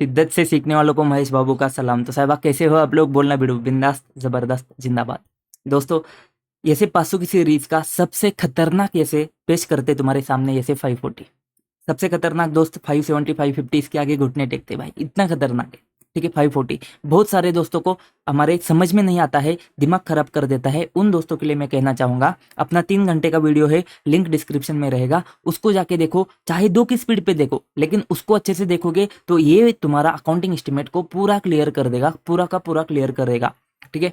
शिद्दत से सीखने वालों को महेश बाबू का सलाम। तो साहिबा कैसे हो आप लोग? बोलना बिड़ू, बिंदास, जबरदस्त, जिंदाबाद। दोस्तों, ऐसे 500 की सीरीज का सबसे खतरनाक ऐसे पेश करते तुम्हारे सामने ऐसे 540। सबसे खतरनाक दोस्त 570 550 इसके आगे घुटने टेकते भाई, इतना खतरनाक है। ठीक है, 540 बहुत सारे दोस्तों को हमारे समझ में नहीं आता है, दिमाग खराब कर देता है। उन दोस्तों के लिए मैं कहना चाहूंगा, अपना 3 घंटे का वीडियो है, लिंक डिस्क्रिप्शन में रहेगा, उसको जाके देखो। चाहे 2 की स्पीड पे देखो, लेकिन उसको अच्छे से देखोगे तो ये तुम्हारा अकाउंटिंग एस्टिमेट को पूरा क्लियर कर देगा, पूरा का पूरा क्लियर करेगा। ठीक है,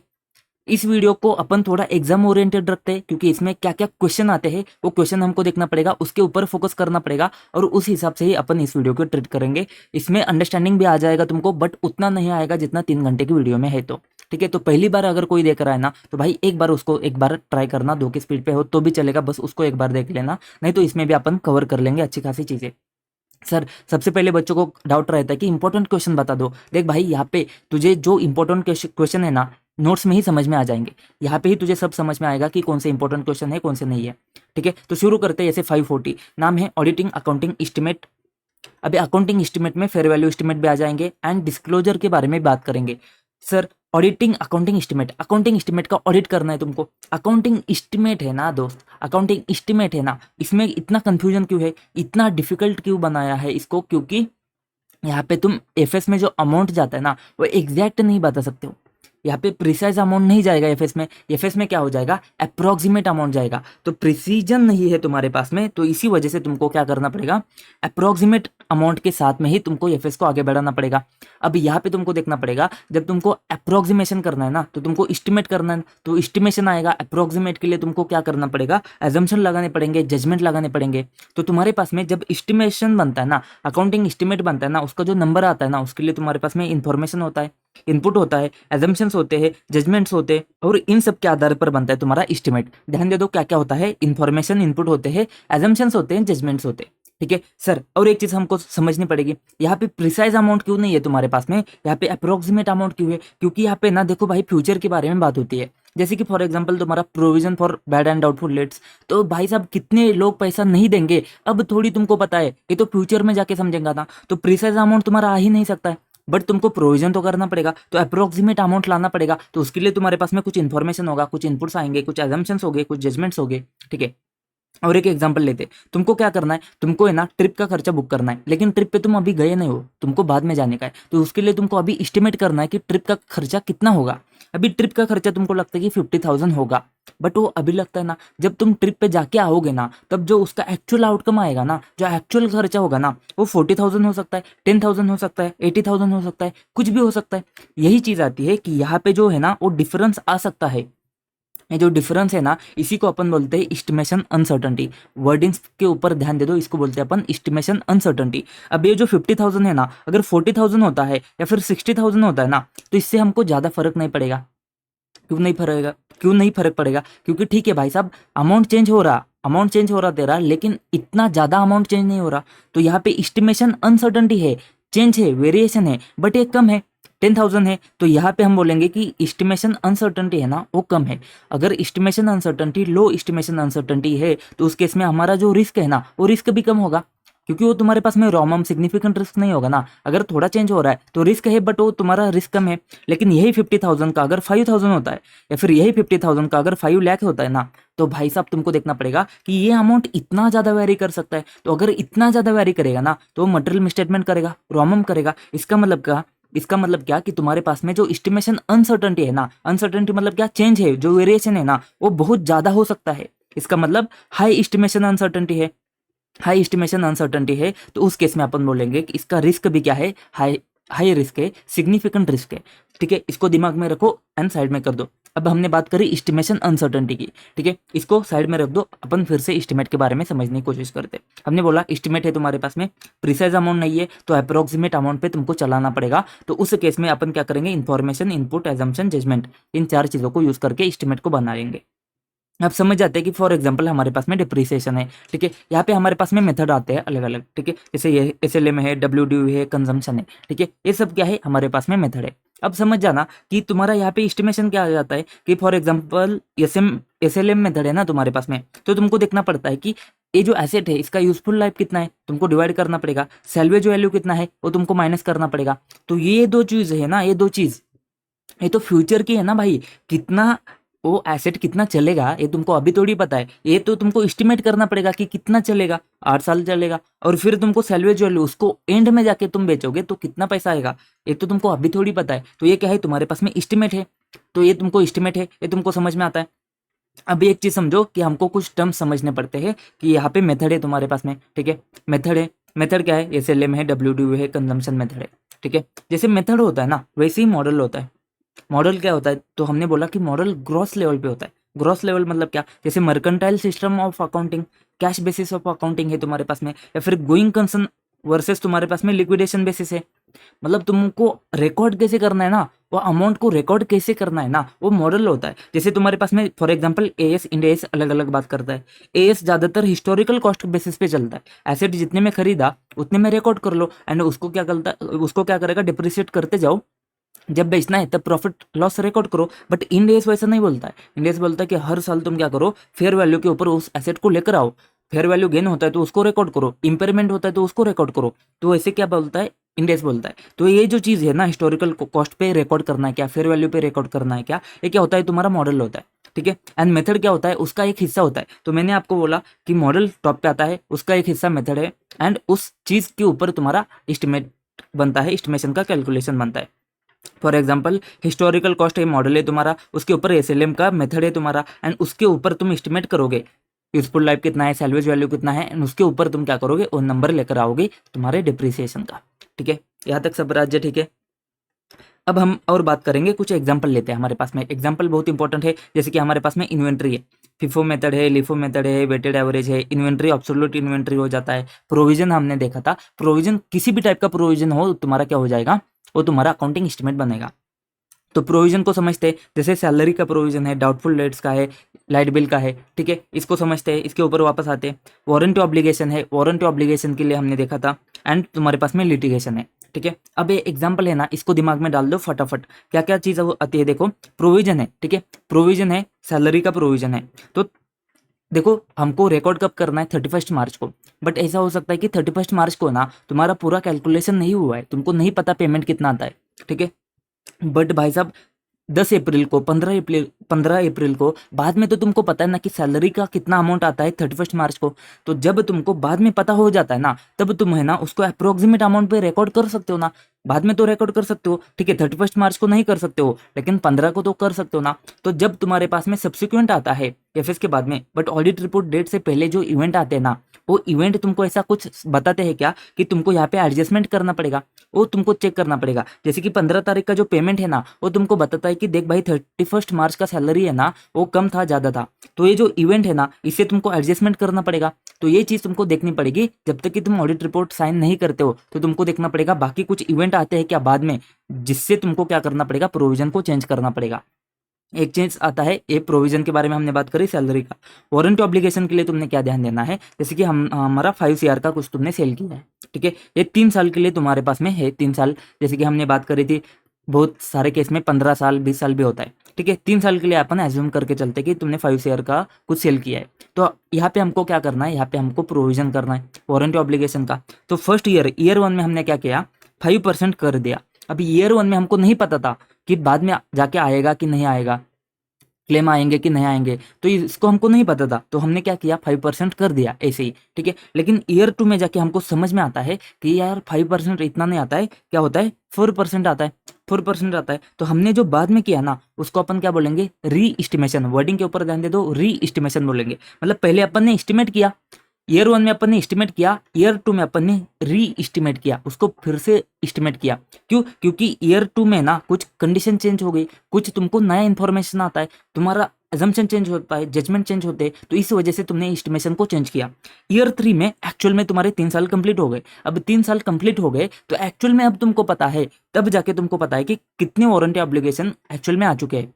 इस वीडियो को अपन थोड़ा एग्जाम ओरिएंटेड रखते हैं, क्योंकि इसमें क्या क्या क्वेश्चन आते हैं वो क्वेश्चन हमको देखना पड़ेगा, उसके ऊपर फोकस करना पड़ेगा, और उस हिसाब से ही अपन इस वीडियो को ट्रीट करेंगे। इसमें अंडरस्टैंडिंग भी आ जाएगा तुमको, बट उतना नहीं आएगा जितना 3 घंटे की वीडियो में है। तो ठीक है, तो पहली बार अगर कोई देख रहा है ना, तो भाई एक बार उसको एक बार ट्राई करना, 2 की स्पीड पे हो तो भी चलेगा, बस उसको एक बार देख लेना, नहीं तो इसमें भी अपन कवर कर लेंगे अच्छी खासी चीजें। सर, सबसे पहले बच्चों को डाउट रहता है कि इंपॉर्टेंट क्वेश्चन बता दो। देख भाई, यहाँ पे तुझे जो इंपॉर्टेंट क्वेश्चन है ना, नोट्स में ही समझ में आ जाएंगे। यहाँ पे ही तुझे सब समझ में आएगा कि कौन से इंपॉर्टेंट क्वेश्चन है, कौन से नहीं है। ठीक है, तो शुरू करते हैं। ऐसे 540 नाम है ऑडिटिंग अकाउंटिंग एस्टिमेट। अभी अकाउंटिंग एस्टिमेट में फेयर वैल्यू एस्टिमेट भी आ जाएंगे एंड डिस्क्लोजर के बारे में बात करेंगे। सर, ऑडिटिंग अकाउंटिंग एस्टिमेट का ऑडिट करना है तुमको। अकाउंटिंग एस्टिमेट है ना दोस्त, अकाउंटिंग एस्टिमेट है ना, इसमें इतना कंफ्यूजन क्यों है, इतना डिफिकल्ट क्यों बनाया है इसको? क्योंकि यहाँ पे तुम एफएस में जो अमाउंट जाता है ना, वो एग्जैक्ट नहीं बता सकते हो। यहाँ पे प्रिसाइज अमाउंट नहीं जाएगा एफएस में। एफएस में क्या हो जाएगा, अप्रोक्सीमेट अमाउंट जाएगा, तो प्रिसीजन नहीं है तुम्हारे पास में। तो इसी वजह से तुमको क्या करना पड़ेगा, अप्रोक्सीमेट अमाउंट के साथ में ही तुमको एफएस को आगे बढ़ाना पड़ेगा। अब यहाँ पे तुमको देखना पड़ेगा, जब तुमको अप्रोक्सीमेशन करना है ना, तो तुमको इस्टीमेट करना है, तो इस्टीमेशन आएगा। अप्रोक्सीमेट के लिए तुमको क्या करना पड़ेगा, एजम्पशन लगाने पड़ेंगे, जजमेंट लगाने पड़ेंगे। तो तुम्हारे पास में जब इस्टीमेशन बनता है ना, अकाउंटिंग इस्टीमेट बनता है ना, उसका जो नंबर आता है ना, उसके लिए तुम्हारे पास में इंफॉर्मेशन होता है, इनपुट होता है, एजम्पशंस होते हैं, जजमेंट्स होते हैं, और इन सब के आधार पर बनता है तुम्हारा एस्टिमेट। ध्यान दे दो क्या क्या होता है, इन्फॉर्मेशन, इनपुट होते हैं, एजम्पशंस होते हैं, जजमेंट्स होते हैं। ठीक है सर, और एक चीज हमको समझनी पड़ेगी, यहाँ पे प्रिसाइज अमाउंट क्यों नहीं है तुम्हारे पास में, यहाँ पे अप्रोक्सीमेट अमाउंट क्यों है? क्योंकि यहाँ पे ना देखो भाई, फ्यूचर के बारे में बात होती है। जैसे कि फॉर एग्जांपल तुम्हारा provision for bad and doubtful debts, तो भाई साहब कितने लोग पैसा नहीं देंगे अब थोड़ी तुमको पता है, ये तो फ्यूचर में जाके समझेगा ना। तो प्रिसाइज अमाउंट तुम्हारा आ ही नहीं सकता है, बट तुमको प्रोविजन तो करना पड़ेगा, तो अप्रोक्सीमेट अमाउंट लाना पड़ेगा। तो उसके लिए तुम्हारे पास में कुछ इन्फॉर्मेशन होगा, कुछ इनपुट्स आएंगे, कुछ एजम्पशंस होंगे, कुछ जजमेंट्स होंगे। ठीक है, और एक एग्जांपल लेते, तुमको क्या करना है, तुमको है ना ट्रिप का खर्चा बुक करना है, लेकिन ट्रिप पे तुम अभी गए नहीं हो, तुमको बाद में जाने का है। तो उसके लिए तुमको अभी एस्टिमेट करना है कि ट्रिप का खर्चा कितना होगा। अभी ट्रिप का खर्चा तुमको लगता है कि 50,000 होगा, बट वो अभी लगता है ना, जब तुम ट्रिप पे जाके आओगे ना, तब जो उसका एक्चुअल आउटकम आएगा ना, जो एक्चुअल खर्चा होगा ना, वो 40,000 हो सकता है, 10,000 हो सकता है, 80,000 हो सकता है, कुछ भी हो सकता है। यही चीज आती है कि यहाँ पे जो है ना, वो डिफरेंस आ सकता है। ये जो डिफरेंस है ना, इसी को अपन बोलते हैं एस्टिमेशन अनसर्टनिटी। वर्डिंग्स के ऊपर ध्यान दे दो, इसको बोलते हैं अपन एस्टिमेशन अनसर्टनिटी। अब ये जो 50,000 है ना, अगर 40,000 होता है या फिर 60,000 होता है ना, तो इससे हमको ज़्यादा फर्क नहीं पड़ेगा। क्यों नहीं फर्क पड़ेगा? क्योंकि ठीक है भाई साहब, अमाउंट चेंज हो रहा तेरा, लेकिन इतना ज़्यादा अमाउंट चेंज नहीं हो रहा। तो यहाँ पे एस्टिमेशन अनसर्टनिटी है, चेंज है, वेरिएशन है, बट ये कम है, 10,000 है। तो यहाँ पे हम बोलेंगे कि एस्टिमेशन अनसर्टनिटी है ना, वो कम है। अगर एस्टिमेशन अनसर्टनिटी, लो एस्टिमेशन अनसर्टनिटी है, तो उस केस में हमारा जो रिस्क है ना, वो रिस्क भी कम होगा, क्योंकि वो तुम्हारे पास में रॉमम सिग्निफिकेंट रिस्क नहीं होगा ना। अगर थोड़ा चेंज हो रहा है तो रिस्क है, बट वो तुम्हारा रिस्क कम है। लेकिन यही 50,000 का अगर 5,000 होता है, या फिर यही 50,000 का अगर 5 लाख होता है ना, तो भाई साहब तुमको देखना पड़ेगा कि ये अमाउंट इतना ज़्यादा वेरी कर सकता है। तो अगर इतना ज़्यादा वेरी करेगा ना, तो वो मटेरियल मिसस्टेटमेंट करेगा, रॉमम करेगा। इसका मतलब क्या कि तुम्हारे पास में जो एस्टिमेशन अनसर्टनिटी है ना, अनसर्टनिटी मतलब क्या, चेंज है, जो वेरिएशन है ना, वो बहुत ज़्यादा हो सकता है। इसका मतलब हाई एस्टिमेशन अनसर्टनिटी है। हाई एस्टिमेशन अनसर्टनिटी है, तो उस केस में अपन बोलेंगे कि इसका रिस्क भी क्या है, हाई हाई रिस्क है, सिग्निफिकेंट रिस्क है। ठीक है, इसको दिमाग में रखो एंड साइड में कर दो। अब हमने बात करी एस्टिमेशन अनसर्टनिटी की, ठीक है, इसको साइड में रख दो। अपन फिर से एस्टिमेट के बारे में समझने की कोशिश करते हैं। हमने बोला एस्टिमेट है तुम्हारे पास में, प्रिसाइज अमाउंट नहीं है, तो अप्रोक्सीमेट अमाउंट पे तुमको चलाना पड़ेगा। तो उस केस में अपन क्या करेंगे, इन्फॉर्मेशन, इनपुट, एजम्पशन, जजमेंट, इन 4 चीज़ों को यूज करके एस्टिमेट को बनाएंगे। आप समझ जाते हैं कि फॉर एग्जांपल हमारे पास में डिप्रिसिएशन है। ठीक है, यहाँ पे हमारे पास में मेथड आते हैं अलग अलग। ठीक है, जैसे ये SLM है, WDV है, कंजम्पशन है। ठीक है, ये सब क्या है, हमारे पास में मेथड है। अब समझ जाना कि तुम्हारा यहाँ पे एस्टिमेशन क्या आ जाता है कि फॉर एग्जांपल SLM मेथड है ना तुम्हारे पास में, तो तुमको देखना पड़ता है कि ये जो एसेट है इसका यूजफुल लाइफ कितना है, तुमको डिवाइड करना पड़ेगा, सैल्वेज वैल्यू कितना है वो तुमको माइनस करना पड़ेगा। तो ये दो चीज है ना, ये दो चीज ये तो फ्यूचर की है ना भाई, कितना वो एसेट कितना चलेगा ये तुमको अभी थोड़ी पता है, ये तो तुमको एस्टिमेट करना पड़ेगा कि कितना चलेगा, 8 साल चलेगा, और फिर तुमको सैल्वेज वैल्यू उसको एंड में जाके तुम बेचोगे तो कितना पैसा आएगा, ये तो तुमको अभी थोड़ी पता है। तो ये क्या है, तुम्हारे पास में एस्टिमेट है, तो ये तुमको एस्टिमेट है, ये तुमको समझ में आता है। अब एक चीज समझो कि हमको कुछ टर्म समझने पड़ते हैं कि यहाँ पे मेथड है तुम्हारे पास में, ठीक है, मेथड है, मेथड क्या है, SLM है, WDV है, कंजम्पशन मेथड है, ठीक है। जैसे मेथड होता है ना वैसे ही मॉडल होता है। मॉडल क्या होता है, तो हमने बोला कि मॉडल ग्रॉस लेवल पे होता है। ग्रॉस लेवल मतलब क्या, जैसे mercantile system of accounting, cash basis of accounting है तुम्हारे पास में, या फिर गोइंग कंसर्न वर्सेस तुम्हारे पास में लिक्विडेशन बेसिस है। मतलब तुमको रिकॉर्ड कैसे करना है ना, वो अमाउंट को रिकॉर्ड कैसे करना है ना, वो मॉडल होता है। जैसे तुम्हारे पास में for example AS and AS अलग अलग बात करता है। AS ज्यादातर हिस्टोरिकल कॉस्ट बेसिस पे चलता है, एसेट जितने में खरीदा उतने में रिकॉर्ड कर लो, एंड उसको क्या करता है, उसको क्या करेगा, डिप्रिशिएट करते जाओ, जब बेचना है तब प्रॉफिट लॉस रिकॉर्ड करो। बट इंड वैसा नहीं बोलता है, इंड बोलता है कि हर साल तुम क्या करो, फेयर वैल्यू के ऊपर उस एसेट को लेकर आओ, फेयर वैल्यू गेन होता है तो उसको रिकॉर्ड करो, इंपेयरमेंट होता है तो उसको रिकॉर्ड करो। तो ऐसे क्या बोलता है, इंडेक्स बोलता है। तो ये जो चीज़ है ना, हिस्टोरिकल कॉस्ट पे रिकॉर्ड करना है क्या, फेयर वैल्यू पे रिकॉर्ड करना है क्या, ये क्या होता है, तुम्हारा मॉडल होता है, ठीक है। एंड मेथड क्या होता है, उसका एक हिस्सा होता है। तो मैंने आपको बोला कि मॉडल टॉप पे आता है, उसका एक हिस्सा मेथड है, एंड उस चीज़ के ऊपर तुम्हारा एस्टिमेट बनता है, एस्टिमेशन का कैलकुलेशन बनता है। फॉर एग्जाम्पल हिस्टोरिकल कॉस्ट ये मॉडल है तुम्हारा, उसके ऊपर SLM का मेथड है तुम्हारा, एंड उसके ऊपर तुम एस्टिमेट करोगे यूजफुल लाइफ कितना है, सैल्वेज वैल्यू कितना है, एंड उसके ऊपर तुम क्या करोगे, वो नंबर लेकर आओगे तुम्हारे डिप्रिसिएशन का, ठीक है। यहाँ तक सब राज्य ठीक है। अब हम और बात करेंगे, कुछ एग्जाम्पल लेते हैं, हमारे पास में एग्जाम्पल बहुत इंपॉर्टेंट है। जैसे कि हमारे पास में इन्वेंट्री है, FIFO मेथड है, LIFO मेथड है, वेटेड एवरेज है, इन्वेंट्री एब्सोल्यूट इन्वेंट्री हो जाता है। प्रोविजन हमने देखा था, प्रोविजन किसी भी टाइप का प्रोविजन हो तुम्हारा क्या हो जाएगा, वो तुम्हारा अकाउंटिंग एस्टिमेट बनेगा। तो प्रोविजन को समझते हैं, जैसे सैलरी का प्रोविजन है, डाउटफुल डेट्स का है, लाइट बिल का है, ठीक है, इसको समझते हैं, इसके ऊपर वापस आते हैं। वारंटी ऑब्लिगेशन है, वारंटी ऑब्लिगेशन के लिए हमने देखा था, एंड तुम्हारे पास में लिटिगेशन है, ठीक है। अब ये एग्जांपल है ना, इसको दिमाग में डाल दो फटाफट, क्या क्या चीज़ आती है देखो। प्रोविजन है, ठीक है, प्रोविजन है, सैलरी का प्रोविजन है। तो देखो हमको रिकॉर्ड कब करना है, 31 मार्च को। बट ऐसा हो सकता है कि 31 मार्च को ना तुम्हारा पूरा कैलकुलेशन नहीं हुआ है, तुमको नहीं पता पेमेंट कितना आता है, ठीक है। बट भाई साहब 10 अप्रैल को, 15 अप्रैल को, बाद में तो तुमको पता है ना कि सैलरी का कितना अमाउंट आता है 31 मार्च को। तो जब तुमको बाद में पता हो जाता है ना, तब तुम है ना उसको अप्रोक्सीमेट अमाउंट पे रिकॉर्ड कर सकते हो ना, बाद में तो रिकॉर्ड कर सकते हो, ठीक है। 31 मार्च को नहीं कर सकते हो, लेकिन 15 को तो कर सकते हो ना। तो जब तुम्हारे पास में सब्सिक्वेंट आता है FS के बाद में, बट ऑडिट रिपोर्ट डेट से पहले जो इवेंट आते हैं ना, वो इवेंट तुमको ऐसा कुछ बताते हैं क्या कि तुमको यहाँ पे एडजस्टमेंट करना पड़ेगा, वो तुमको चेक करना पड़ेगा। जैसे कि 15 तारीख का जो पेमेंट है ना, वो तुमको बताता है कि देख भाई 31 मार्च का सैलरी है ना, वो कम था ज़्यादा था, तो ये जो इवेंट है ना इससे तुमको एडजस्टमेंट करना पड़ेगा। तो ये चीज़ तुमको देखनी पड़ेगी, जब तक कि तुम ऑडिट रिपोर्ट साइन नहीं करते हो तो तुमको देखना पड़ेगा बाकी कुछ इवेंट आते हैं क्या बाद में, जिससे तुमको क्या करना पड़ेगा, प्रोविजन को चेंज करना पड़ेगा। एक चेंज आता है, ये प्रोविजन के बारे में हमने बात करी, सैलरी का। वारंटी ऑब्लिगेशन के लिए तुमने क्या ध्यान देना है, जैसे कि हमारा 5 CR का कुछ तुमने सेल किया है, ठीक है, ये 3 साल के लिए तुम्हारे पास में है, 3 साल। जैसे कि हमने बात करी थी, बहुत सारे केस में 15 साल 20 साल भी होता है, ठीक है। 3 साल के लिए अपन एज्यूम करके चलते कि तुमने 5 CR का कुछ सेल किया है। तो यहाँ पे हमको क्या करना है, यहाँ पे हमको प्रोविजन करना है वारंटी ऑब्लिगेशन का। तो फर्स्ट ईयर 1 में हमने क्या किया, 5% कर दिया। अभी ईयर 1 में हमको नहीं पता था कि बाद में जाके आएगा कि नहीं आएगा, क्लेम आएंगे कि नहीं आएंगे, तो इसको हमको नहीं पता था, तो हमने क्या किया, 5% कर दिया ऐसे ही, ठीक है। लेकिन ईयर 2 में जाके हमको समझ में आता है कि यार 5% इतना नहीं आता है, क्या होता है, 4% आता है, 4% आता है। तो हमने जो बाद में किया ना, उसको अपन क्या बोलेंगे, री एस्टिमेशन। वर्डिंग के ऊपर ध्यान दे दो, री एस्टिमेशन बोलेंगे। मतलब पहले अपन ने एस्टिमेट किया, ईयर 1 में अपन ने एस्टिमेट किया, ईयर 2 में अपन ने री एस्टिमेट किया, उसको फिर से एस्टिमेट किया। क्यों, क्योंकि ईयर 2 में ना कुछ कंडीशन चेंज हो गई, कुछ तुमको नया इन्फॉर्मेशन आता है, तुम्हारा एजम्पशन चेंज होता है, जजमेंट चेंज होते हैं, तो इस वजह से तुमने एस्टिमेशन को चेंज किया। ईयर 3 में एक्चुअल में तुम्हारे 3 साल कंप्लीट हो गए। अब 3 साल कंप्लीट हो गए तो एक्चुअल में अब तुमको पता है, तब जाके तुमको पता है कि कितने वारंटी ऑब्लिगेशन एक्चुअल में आ चुके हैं।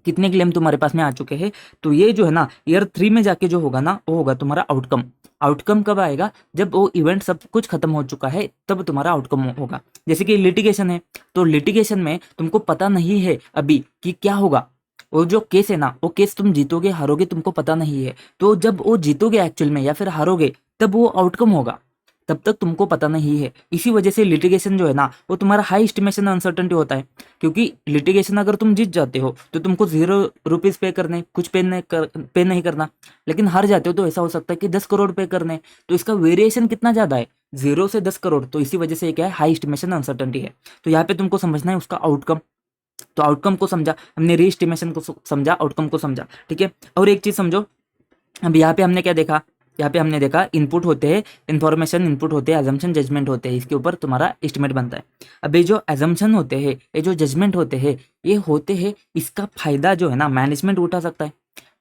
कितने क्लेम तुम्हारे पास में आ चुके हैं। तो ये जो है ना ईयर 3 में जाके जो होगा ना वो होगा तुम्हारा आउटकम। आउटकम कब आएगा, जब वो इवेंट सब कुछ खत्म हो चुका है तब तुम्हारा आउटकम होगा। जैसे कि लिटिगेशन है, तो लिटिगेशन में तुमको पता नहीं है अभी कि क्या होगा। वो जो केस है ना वो केस तुम जीतोगे हारोगे तुमको पता नहीं है। तो जब वो जीतोगे एक्चुअल में या फिर हारोगे तब वो आउटकम होगा, तब तक तुमको पता नहीं है। इसी वजह से लिटिगेशन जो है ना वो तुम्हारा हाई एस्टिमेशन अनसर्टेनिटी होता है। क्योंकि लिटिगेशन अगर तुम जीत जाते हो तो तुमको 0 रुपीज पे करने, कुछ पे नहीं करना। लेकिन हार जाते हो तो ऐसा हो सकता है कि 10 करोड़ पे करने। तो इसका वेरिएशन कितना ज्यादा है, 0 से 10 करोड़। तो इसी वजह से ये क्या है, हाई एस्टिमेशन अनसर्टेनिटी है। तो यहाँ पे तुमको समझना है उसका आउटकम। तो आउटकम को समझा हमने, रीएस्टिमेशन को समझा, आउटकम को समझा, ठीक है। और एक चीज समझो, अब यहाँ पे हमने क्या देखा, यहाँ पे हमने देखा इनपुट होते हैं, इन्फॉर्मेशन इनपुट होते हैं, एजम्पशन जजमेंट होते हैं, इसके ऊपर तुम्हारा एस्टिमेट बनता है। अब ये जो एजम्पशन होते हैं, ये जो जजमेंट होते हैं, ये होते हैं, इसका फायदा जो है ना मैनेजमेंट उठा सकता है।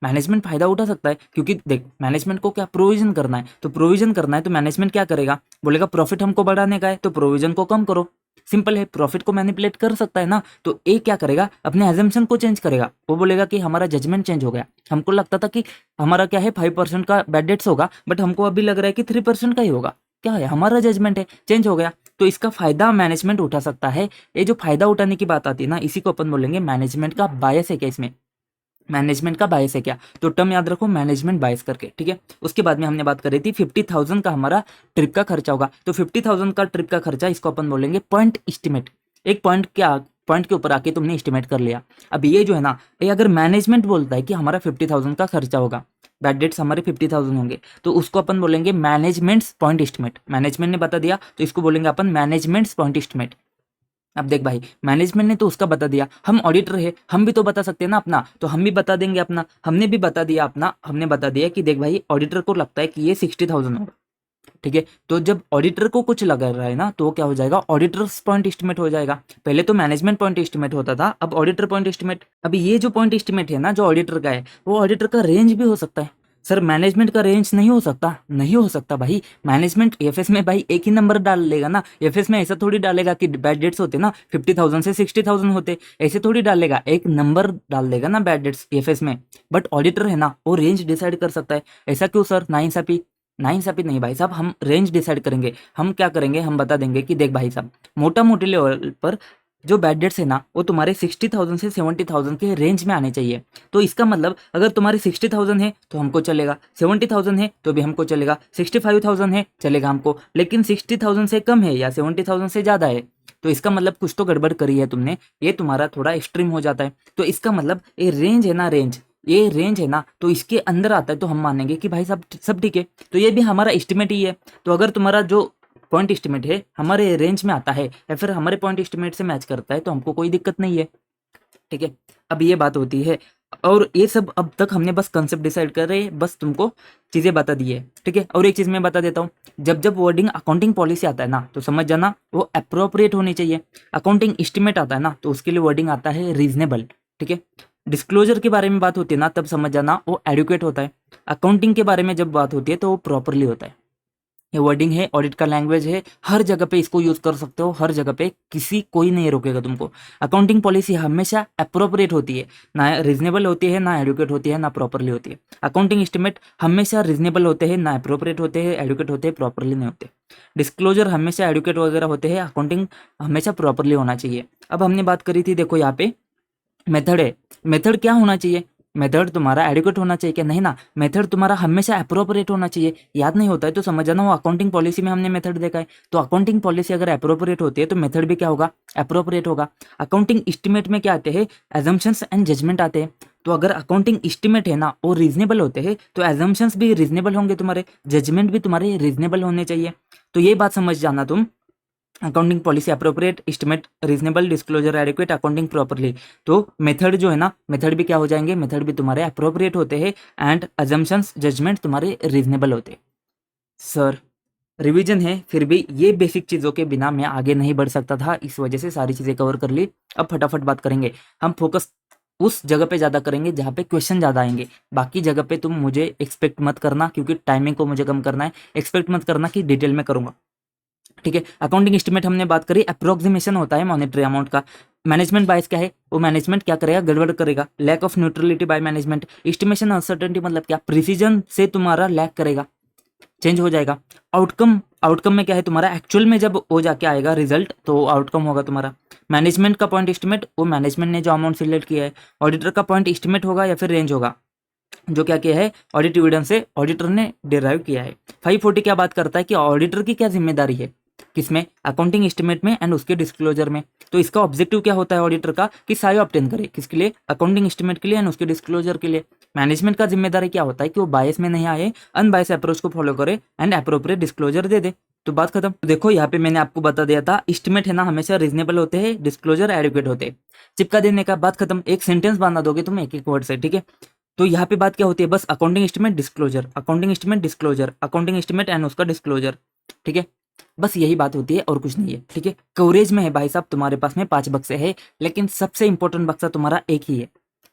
मैनेजमेंट फायदा उठा सकता है क्योंकि देख मैनेजमेंट को क्या प्रोविजन करना है, तो प्रोविजन करना है तो मैनेजमेंट क्या करेगा, बोलेगा प्रॉफिट हमको बढ़ाने का है तो प्रोविजन को कम करो। सिंपल है, प्रॉफिट को मैनिपुलेट कर सकता है ना। तो ए क्या करेगा, अपने एजम्पशन को चेंज करेगा। वो बोलेगा कि हमारा जजमेंट चेंज हो गया, हमको लगता था कि हमारा क्या है 5% का बैड डेट्स होगा, बट हमको अभी लग रहा है कि 3% का ही होगा। क्या है, हमारा जजमेंट है चेंज हो गया। तो इसका फायदा मैनेजमेंट उठा सकता है। ये जो फायदा उठाने की बात आती है ना, इसी को अपन बोलेंगे मैनेजमेंट का बायस है क्या इसमें, मैनेजमेंट का बायस है क्या। तो टर्म याद रखो मैनेजमेंट बायस करके, ठीक है। उसके बाद में हमने बात करी थी 50,000 का हमारा ट्रिप का खर्चा होगा। तो 50,000 का ट्रिप का खर्चा, इसको अपन बोलेंगे पॉइंट एस्टिमेट। एक पॉइंट क्या, पॉइंट के ऊपर आके तुमने एस्टिमेट कर लिया। अब ये जो है ना, ये अगर मैनेजमेंट बोलता है कि हमारा 50,000 का खर्चा होगा, बैड डेट्स हमारे 50,000 होंगे, तो उसको अपन बोलेंगे मैनेजमेंट्स पॉइंट एस्टिमेट। मैनेजमेंट ने बता दिया तो इसको बोलेंगे अपन मैनेजमेंट्स पॉइंट एस्टिमेट। अब देख भाई, मैनेजमेंट ने तो उसका बता दिया, हम ऑडिटर है, हम भी तो बता सकते हैं ना अपना, तो हम भी बता देंगे अपना। हमने भी बता दिया अपना, हमने बता दिया कि देख भाई ऑडिटर को लगता है कि ये 60,000 होगा, ठीक है। तो जब ऑडिटर को कुछ लग रहा है ना तो वो क्या हो जाएगा, ऑडिटर्स पॉइंट एस्टिमेट हो जाएगा। पहले तो मैनेजमेंट पॉइंट एस्टिमेट होता था, अब ऑडिटर पॉइंट एस्टिमेट। अभी ये जो पॉइंट एस्टिमेट है ना जो ऑडिटर का है, वो ऑडिटर का रेंज भी हो सकता है। सर मैनेजमेंट का रेंज नहीं हो सकता, नहीं हो सकता भाई। मैनेजमेंट एफएस में भाई एक ही नंबर डाल लेगा ना, एफएस में ऐसा थोड़ी डालेगा कि बैड डेट्स होते ना 50,000 से 60,000 होते, ऐसे थोड़ी डालेगा, एक नंबर डाल देगा ना बैड डेट्स एफएस में। बट ऑडिटर है ना वो रेंज डिसाइड कर सकता है। ऐसा क्यों सर, नाइंसाफी, नाइंसाफी नहीं भाई साहब, हम रेंज डिसाइड करेंगे। हम क्या करेंगे, हम बता देंगे कि देख भाई साहब मोटा मोटी लेवल पर जो बैड डेट्स है ना वो तुम्हारे 60,000 से 70,000 के रेंज में आने चाहिए। तो इसका मतलब अगर तुम्हारे 60,000 है तो हमको चलेगा, 70,000 है तो भी हमको चलेगा, 65,000 है चलेगा हमको। लेकिन 60,000 से कम है या 70,000 से ज़्यादा है तो इसका मतलब कुछ तो गड़बड़ करी है तुमने, ये तुम्हारा थोड़ा एक्सट्रीम हो जाता है। तो इसका मतलब ये रेंज है ना, रेंज, ये रेंज है ना तो इसके अंदर आता है तो हम मानेंगे कि भाई साहब सब ठीक है। तो ये भी हमारा एस्टिमेट ही है। तो अगर तुम्हारा जो पॉइंट एस्टिमेट है हमारे रेंज में आता है या फिर हमारे पॉइंट एस्टिमेट से मैच करता है तो हमको कोई दिक्कत नहीं है, ठीक है। अब ये बात होती है, और ये सब अब तक हमने बस कंसेप्ट डिसाइड कर रहे हैं, बस तुमको चीज़ें बता दी है, ठीक है। और एक चीज़ मैं बता देता हूँ, जब जब वर्डिंग अकाउंटिंग पॉलिसी आता है ना तो समझ जाना वो अप्रोप्रिएट होनी चाहिए। अकाउंटिंग एस्टिमेट आता है ना तो उसके लिए वर्डिंग आता है रीजनेबल, ठीक है। डिस्क्लोजर के बारे में बात होती है ना तब समझ जाना वो एडुकेट होता है। अकाउंटिंग के बारे में जब बात होती है तो वो प्रॉपरली होता है। ये वर्डिंग है, ऑडिट का लैंग्वेज है, हर जगह पे इसको यूज कर सकते हो, हर जगह पे किसी कोई नहीं रोकेगा तुमको। अकाउंटिंग पॉलिसी हमेशा अप्रोप्रिएट होती है, ना रीजनेबल होती है, ना एडुकेट होती है, ना प्रॉपरली होती है। अकाउंटिंग एस्टिमेट हमेशा रीजनेबल होते हैं, ना अप्रोप्रिएट होते हैं, एडुकेट होते हैं, प्रॉपरली नहीं होते। डिस्क्लोजर हमेशा एडुकेट वगैरह होते हैं, अकाउंटिंग हमेशा प्रॉपरली होना चाहिए। अब हमने बात करी थी, देखो यहाँ पे मेथड है, मेथड क्या होना चाहिए, मेथड तुम्हारा एडिक्वेट होना चाहिए क्या, नहीं ना, मेथड तुम्हारा हमेशा अप्रोप्रिएट होना चाहिए। याद नहीं होता है तो समझ जाना वो अकाउंटिंग पॉलिसी में हमने मेथड देखा है। तो अकाउंटिंग पॉलिसी अगर अप्रोप्रिएट होती है तो मेथड भी क्या होगा, अप्रोप्रिएट होगा। अकाउंटिंग एस्टिमेट में क्या आते हैं, एजम्पशंस एंड जजमेंट आते हैं। तो अगर अकाउंटिंग एस्टिमेट है ना वो रीजनेबल होते हैं तो एजम्पशंस भी रीजनेबल होंगे तुम्हारे, जजमेंट भी तुम्हारे रीजनेबल होने चाहिए। तो ये बात समझ जाना तुम, accounting policy appropriate, estimate reasonable, disclosure adequate, accounting properly. तो मेथड जो है ना, मेथड भी क्या हो जाएंगे, मेथड भी तुम्हारे अप्रोप्रिएट होते हैं एंड अजम्पशंस जजमेंट तुम्हारे रीजनेबल होते हैं। सर रिवीजन है, फिर भी ये बेसिक चीज़ों के बिना मैं आगे नहीं बढ़ सकता था, इस वजह से सारी चीज़ें कवर कर ली। अब फटाफट बात करेंगे, हम फोकस उस जगह पे ज़्यादा करेंगे जहाँ पे क्वेश्चन ज़्यादा आएंगे। बाकी जगह पे तुम मुझे एक्सपेक्ट मत करना, क्योंकि टाइमिंग को मुझे कम करना है। एक्सपेक्ट मत करना कि डिटेल में करूँगा, ठीक है। अकाउंटिंग एस्टिमेट हमने बात करी, अप्रोक्सीमेशन होता है मॉनेटरी अमाउंट का। मैनेजमेंट बायस क्या है, वो मैनेजमेंट क्या करेगा, गड़बड़ करेगा। Lack of neutrality by management, estimation uncertainty मतलब क्या, प्रिसीजन से तुम्हारा लैक करेगा, चेंज हो जाएगा। आउटकम, आउटकम में क्या है तुम्हारा, एक्चुअल में जब वो जाके आएगा रिजल्ट तो आउटकम होगा तुम्हारा। मैनेजमेंट का पॉइंट एस्टिमेट, वो मैनेजमेंट ने जो अमाउंट सिलेक्ट किया है। ऑडिटर का पॉइंट एस्टिमेट होगा या फिर रेंज होगा, जो क्या किया है, ऑडिट एविडेंस से ऑडिटर ने डिराइव किया है। 540 क्या बात करता है कि ऑडिटर की क्या जिम्मेदारी है, किसमें, अकाउंटिंग एस्टिमेट में एंड उसके डिस्क्लोजर में। तो इसका ऑब्जेक्टिव क्या होता है ऑडिटर का, कि साई ऑब्टेन करे, किसके लिए, अकाउंटिंग एस्टिमेट के लिए एंड उसके डिस्क्लोजर के लिए। मैनेजमेंट का जिम्मेदारी क्या होता है कि वो बायस में नहीं आए, अनबायस अप्रोच को फॉलो करे एंड अप्रोप्रिएट डिस्क्लोजर दे दे। तो बात खत्म। तो देखो यहाँ पे मैंने आपको बता दिया था, एस्टिमेट है ना हमेशा रीजनेबल होते हैं, डिस्क्लोजर एडिक्वेट होते हैं। चिपका देने का बात खत्म, एक सेंटेंस बांधा दोगे तुम एक एक वर्ड से, ठीक है। तो यहाँ पे बात क्या होती है, बस accounting estimate disclosure, accounting estimate disclosure, accounting estimate and उसका डिस्क्लोजर, ठीक है। बस यही बात होती है और कुछ नहीं है, ठीक है। कवरेज में है भाई साहब तुम्हारे पास में 5 बक्से है, लेकिन सबसे इंपॉर्टेंट बक्सा तुम्हारा एक ही है,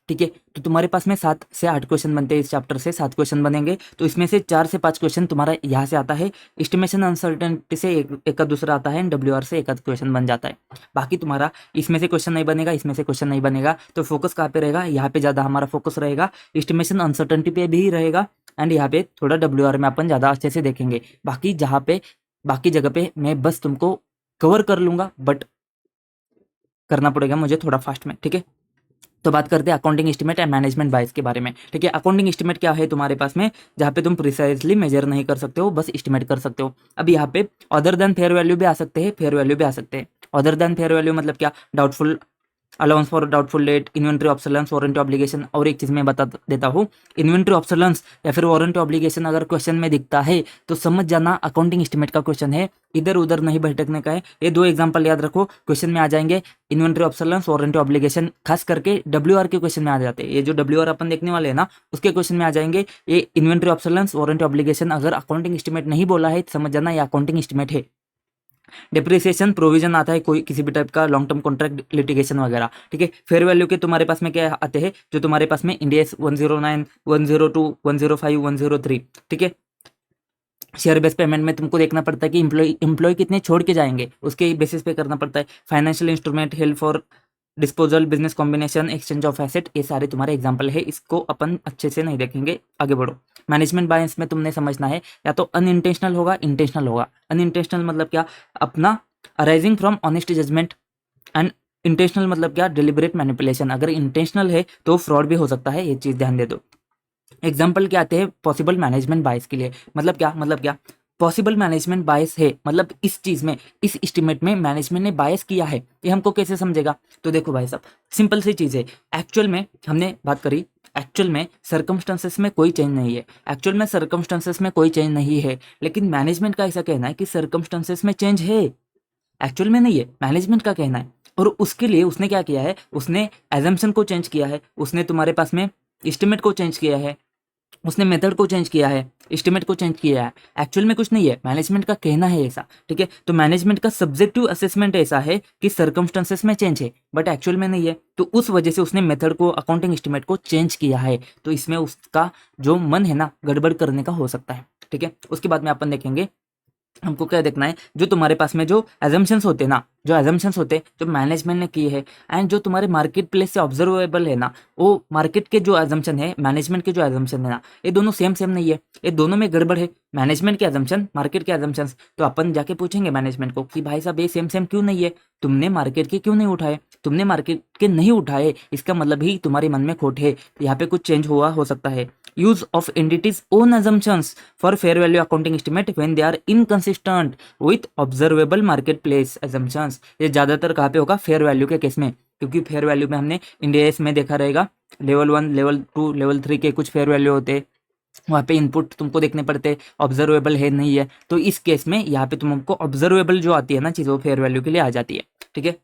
ठीक है। तो तुम्हारे पास में 7 से 8 क्वेश्चन बनते हैं, इस चैप्टर से 7 क्वेश्चन बनेंगे। तो इसमें से 4 से 5 क्वेश्चन तुम्हारा यहाँ से आता है, एस्टिमेशन अनसर्टेनिटी से एक दूसरा आता है, डब्ल्यू से एक क्वेश्चन बन जाता है। बाकी तुम्हारा इसमें से क्वेश्चन नहीं बनेगा, इसमें से क्वेश्चन नहीं बनेगा। तो फोकस कहाँ पे रहेगा, यहाँ पे ज़्यादा हमारा फोकस रहेगा, एस्टिमेशन अनसर्टेनिटी पे भी रहेगा एंड यहाँ पे थोड़ा डब्ल्यू में अपन ज़्यादा अच्छे से देखेंगे। बाकी जहाँ पे, बाकी जगह पे मैं बस तुमको कवर कर लूंगा, बट करना पड़ेगा मुझे थोड़ा फास्ट में, ठीक है। तो बात करते हैं अकाउंटिंग एस्टिमेट एंड मैनेजमेंट बायस के बारे में, ठीक है। अकाउंटिंग एस्टिमेट क्या है तुम्हारे पास में, जहाँ पे तुम प्रिसाइजली मेजर नहीं कर सकते हो, बस एस्टिमेट कर सकते हो। अब यहाँ पे अदर देन फेयर वैल्यू भी आ सकते हैं, फेयर वैल्यू भी आ सकते हैं। अदर देन फेयर वैल्यू मतलब क्या, doubtful allowance for doubtful debt, inventory obsolescence, warranty obligation. और एक चीज मैं बता देता हूँ, इन्वेंट्री ऑब्सोलेंस या फिर वारंटी ऑब्लिगेशन अगर क्वेश्चन में दिखता है तो समझ जाना अकाउंटिंग एस्टिमेट का क्वेश्चन है, इधर उधर नहीं भटकने का है। ये 2 एग्जांपल याद रखो, क्वेश्चन में आ जाएंगे, इन्वेंट्री ऑब्सोलेंस, वारंटी ऑब्लिगेशन, खास करके डब्ल्यू के क्वेश्चन में आ जाते हैं। ये जो डब्ल्यू अपन देखने वाले हैं ना, उसके क्वेश्चन में आ जाएंगे ये इन्वेंट्री ऑब्सोलेंस, वारंटी ऑब्लिगेशन। अगर अकाउंटिंग एस्टिमेट नहीं बोला है समझ जाना ये अकाउंटिंग एस्टिमेट है। डिप्रिसिएशन प्रोविजन आता है कोई किसी भी टाइप का लॉन्ग टर्म कॉन्ट्रैक्ट लिटिगेशन वगैरह, ठीक है। फेयर वैल्यू के तुम्हारे पास में क्या आते हैं, जो तुम्हारे पास में इंडिया 109, 102, 105, 103, ठीक है। शेयर बेस पेमेंट में तुमको देखना पड़ता है कि एम्प्लॉय कितने छोड़ के जाएंगे, उसके बेसिस पे करना पड़ता है। Financial instrument, help for disposal, business combination, exchange of asset, ये सारे तुम्हारे एग्जांपल है, इसको अपन अच्छे से नहीं देखेंगे, आगे बढ़ो। मैनेजमेंट बायस में तुमने समझना है, या तो अनइंटेंशनल होगा, इंटेंशनल होगा। अनइंटेंशनल मतलब क्या, अपना arising from honest judgement, and intentional मतलब क्या, डिलिबरेट मैनिपुलेशन। अगर इंटेंशनल है तो फ्रॉड भी हो सकता है, ये चीज ध्यान दे दो। एग्जाम्पल क्या आते हैं पॉसिबल मैनेजमेंट बायस के लिए, मतलब क्या पॉसिबल मैनेजमेंट बायस है, मतलब इस चीज में, इस एस्टिमेट में मैनेजमेंट ने बायस किया है, ये हमको कैसे समझेगा। तो देखो भाई साहब, सिंपल सी चीज है, एक्चुअल में हमने बात करी, एक्चुअल में सर्कमस्टांसेस में कोई चेंज नहीं है, एक्चुअल में सर्कमस्टांसेस में कोई चेंज नहीं है, लेकिन मैनेजमेंट का ऐसा कहना है कि सर्कमस्टांसेस में चेंज है, एक्चुअल में नहीं है, मैनेजमेंट का कहना है। और उसके लिए उसने क्या किया है, उसने एजम्पशन को चेंज किया है, उसने तुम्हारे पास में एस्टिमेट को चेंज किया है, उसने मेथड को चेंज किया है, एस्टिमेट को चेंज किया है। एक्चुअल में कुछ नहीं है, मैनेजमेंट का कहना है ऐसा, ठीक है। तो मैनेजमेंट का सब्जेक्टिव असेसमेंट ऐसा है कि सर्कमस्टेंसेस में चेंज है, बट एक्चुअल में नहीं है। तो उस वजह से उसने मेथड को, अकाउंटिंग एस्टिमेट को चेंज किया है। तो इसमें उसका जो मन है ना, गड़बड़ करने का हो सकता है, ठीक है। उसके बाद में अपन देखेंगे, हमको क्या देखना है, जो तुम्हारे पास में जो एजम्पशंस होते हैं ना, जो एजम्पशंस होते हैं जो मैनेजमेंट ने किए हैं, एंड जो तुम्हारे मार्केट प्लेस से ऑब्जर्वेबल है ना, वो मार्केट के जो एजम्पशन है, मैनेजमेंट के जो एजम्पशन है ना, ये दोनों सेम सेम नहीं है, ये दोनों में गड़बड़ है। मैनेजमेंट के एजम्पशन, मार्केट के एजम्पशंस, तो अपन जाके पूछेंगे मैनेजमेंट को कि भाई साहब ये सेम सेम क्यों नहीं है, तुमने मार्केट के क्यों नहीं उठाए, तुमने मार्केट के नहीं उठाए, इसका मतलब ही तुम्हारे मन में खोट है, यहाँ पे कुछ चेंज हुआ हो सकता है। Use of entities own assumptions for fair value accounting estimate when they are inconsistent with observable marketplace assumptions। ये ज्यादातर कहाँ पे होगा, फेयर वैल्यू के केस में, क्योंकि फेयर वैल्यू में हमने इंडिया में देखा रहेगा, लेवल 1, लेवल 2, लेवल 3 के कुछ फेयर वैल्यू होते हैं, वहाँ पे इनपुट तुमको देखने पड़ते हैं, ऑब्जर्वेबल है नहीं है। तो इस केस में यहाँ पे तुमको ऑब्जर्वेबल जो आती है ना चीज़, वो फेयर वैल्यू के लिए आ जाती है, ठीक है।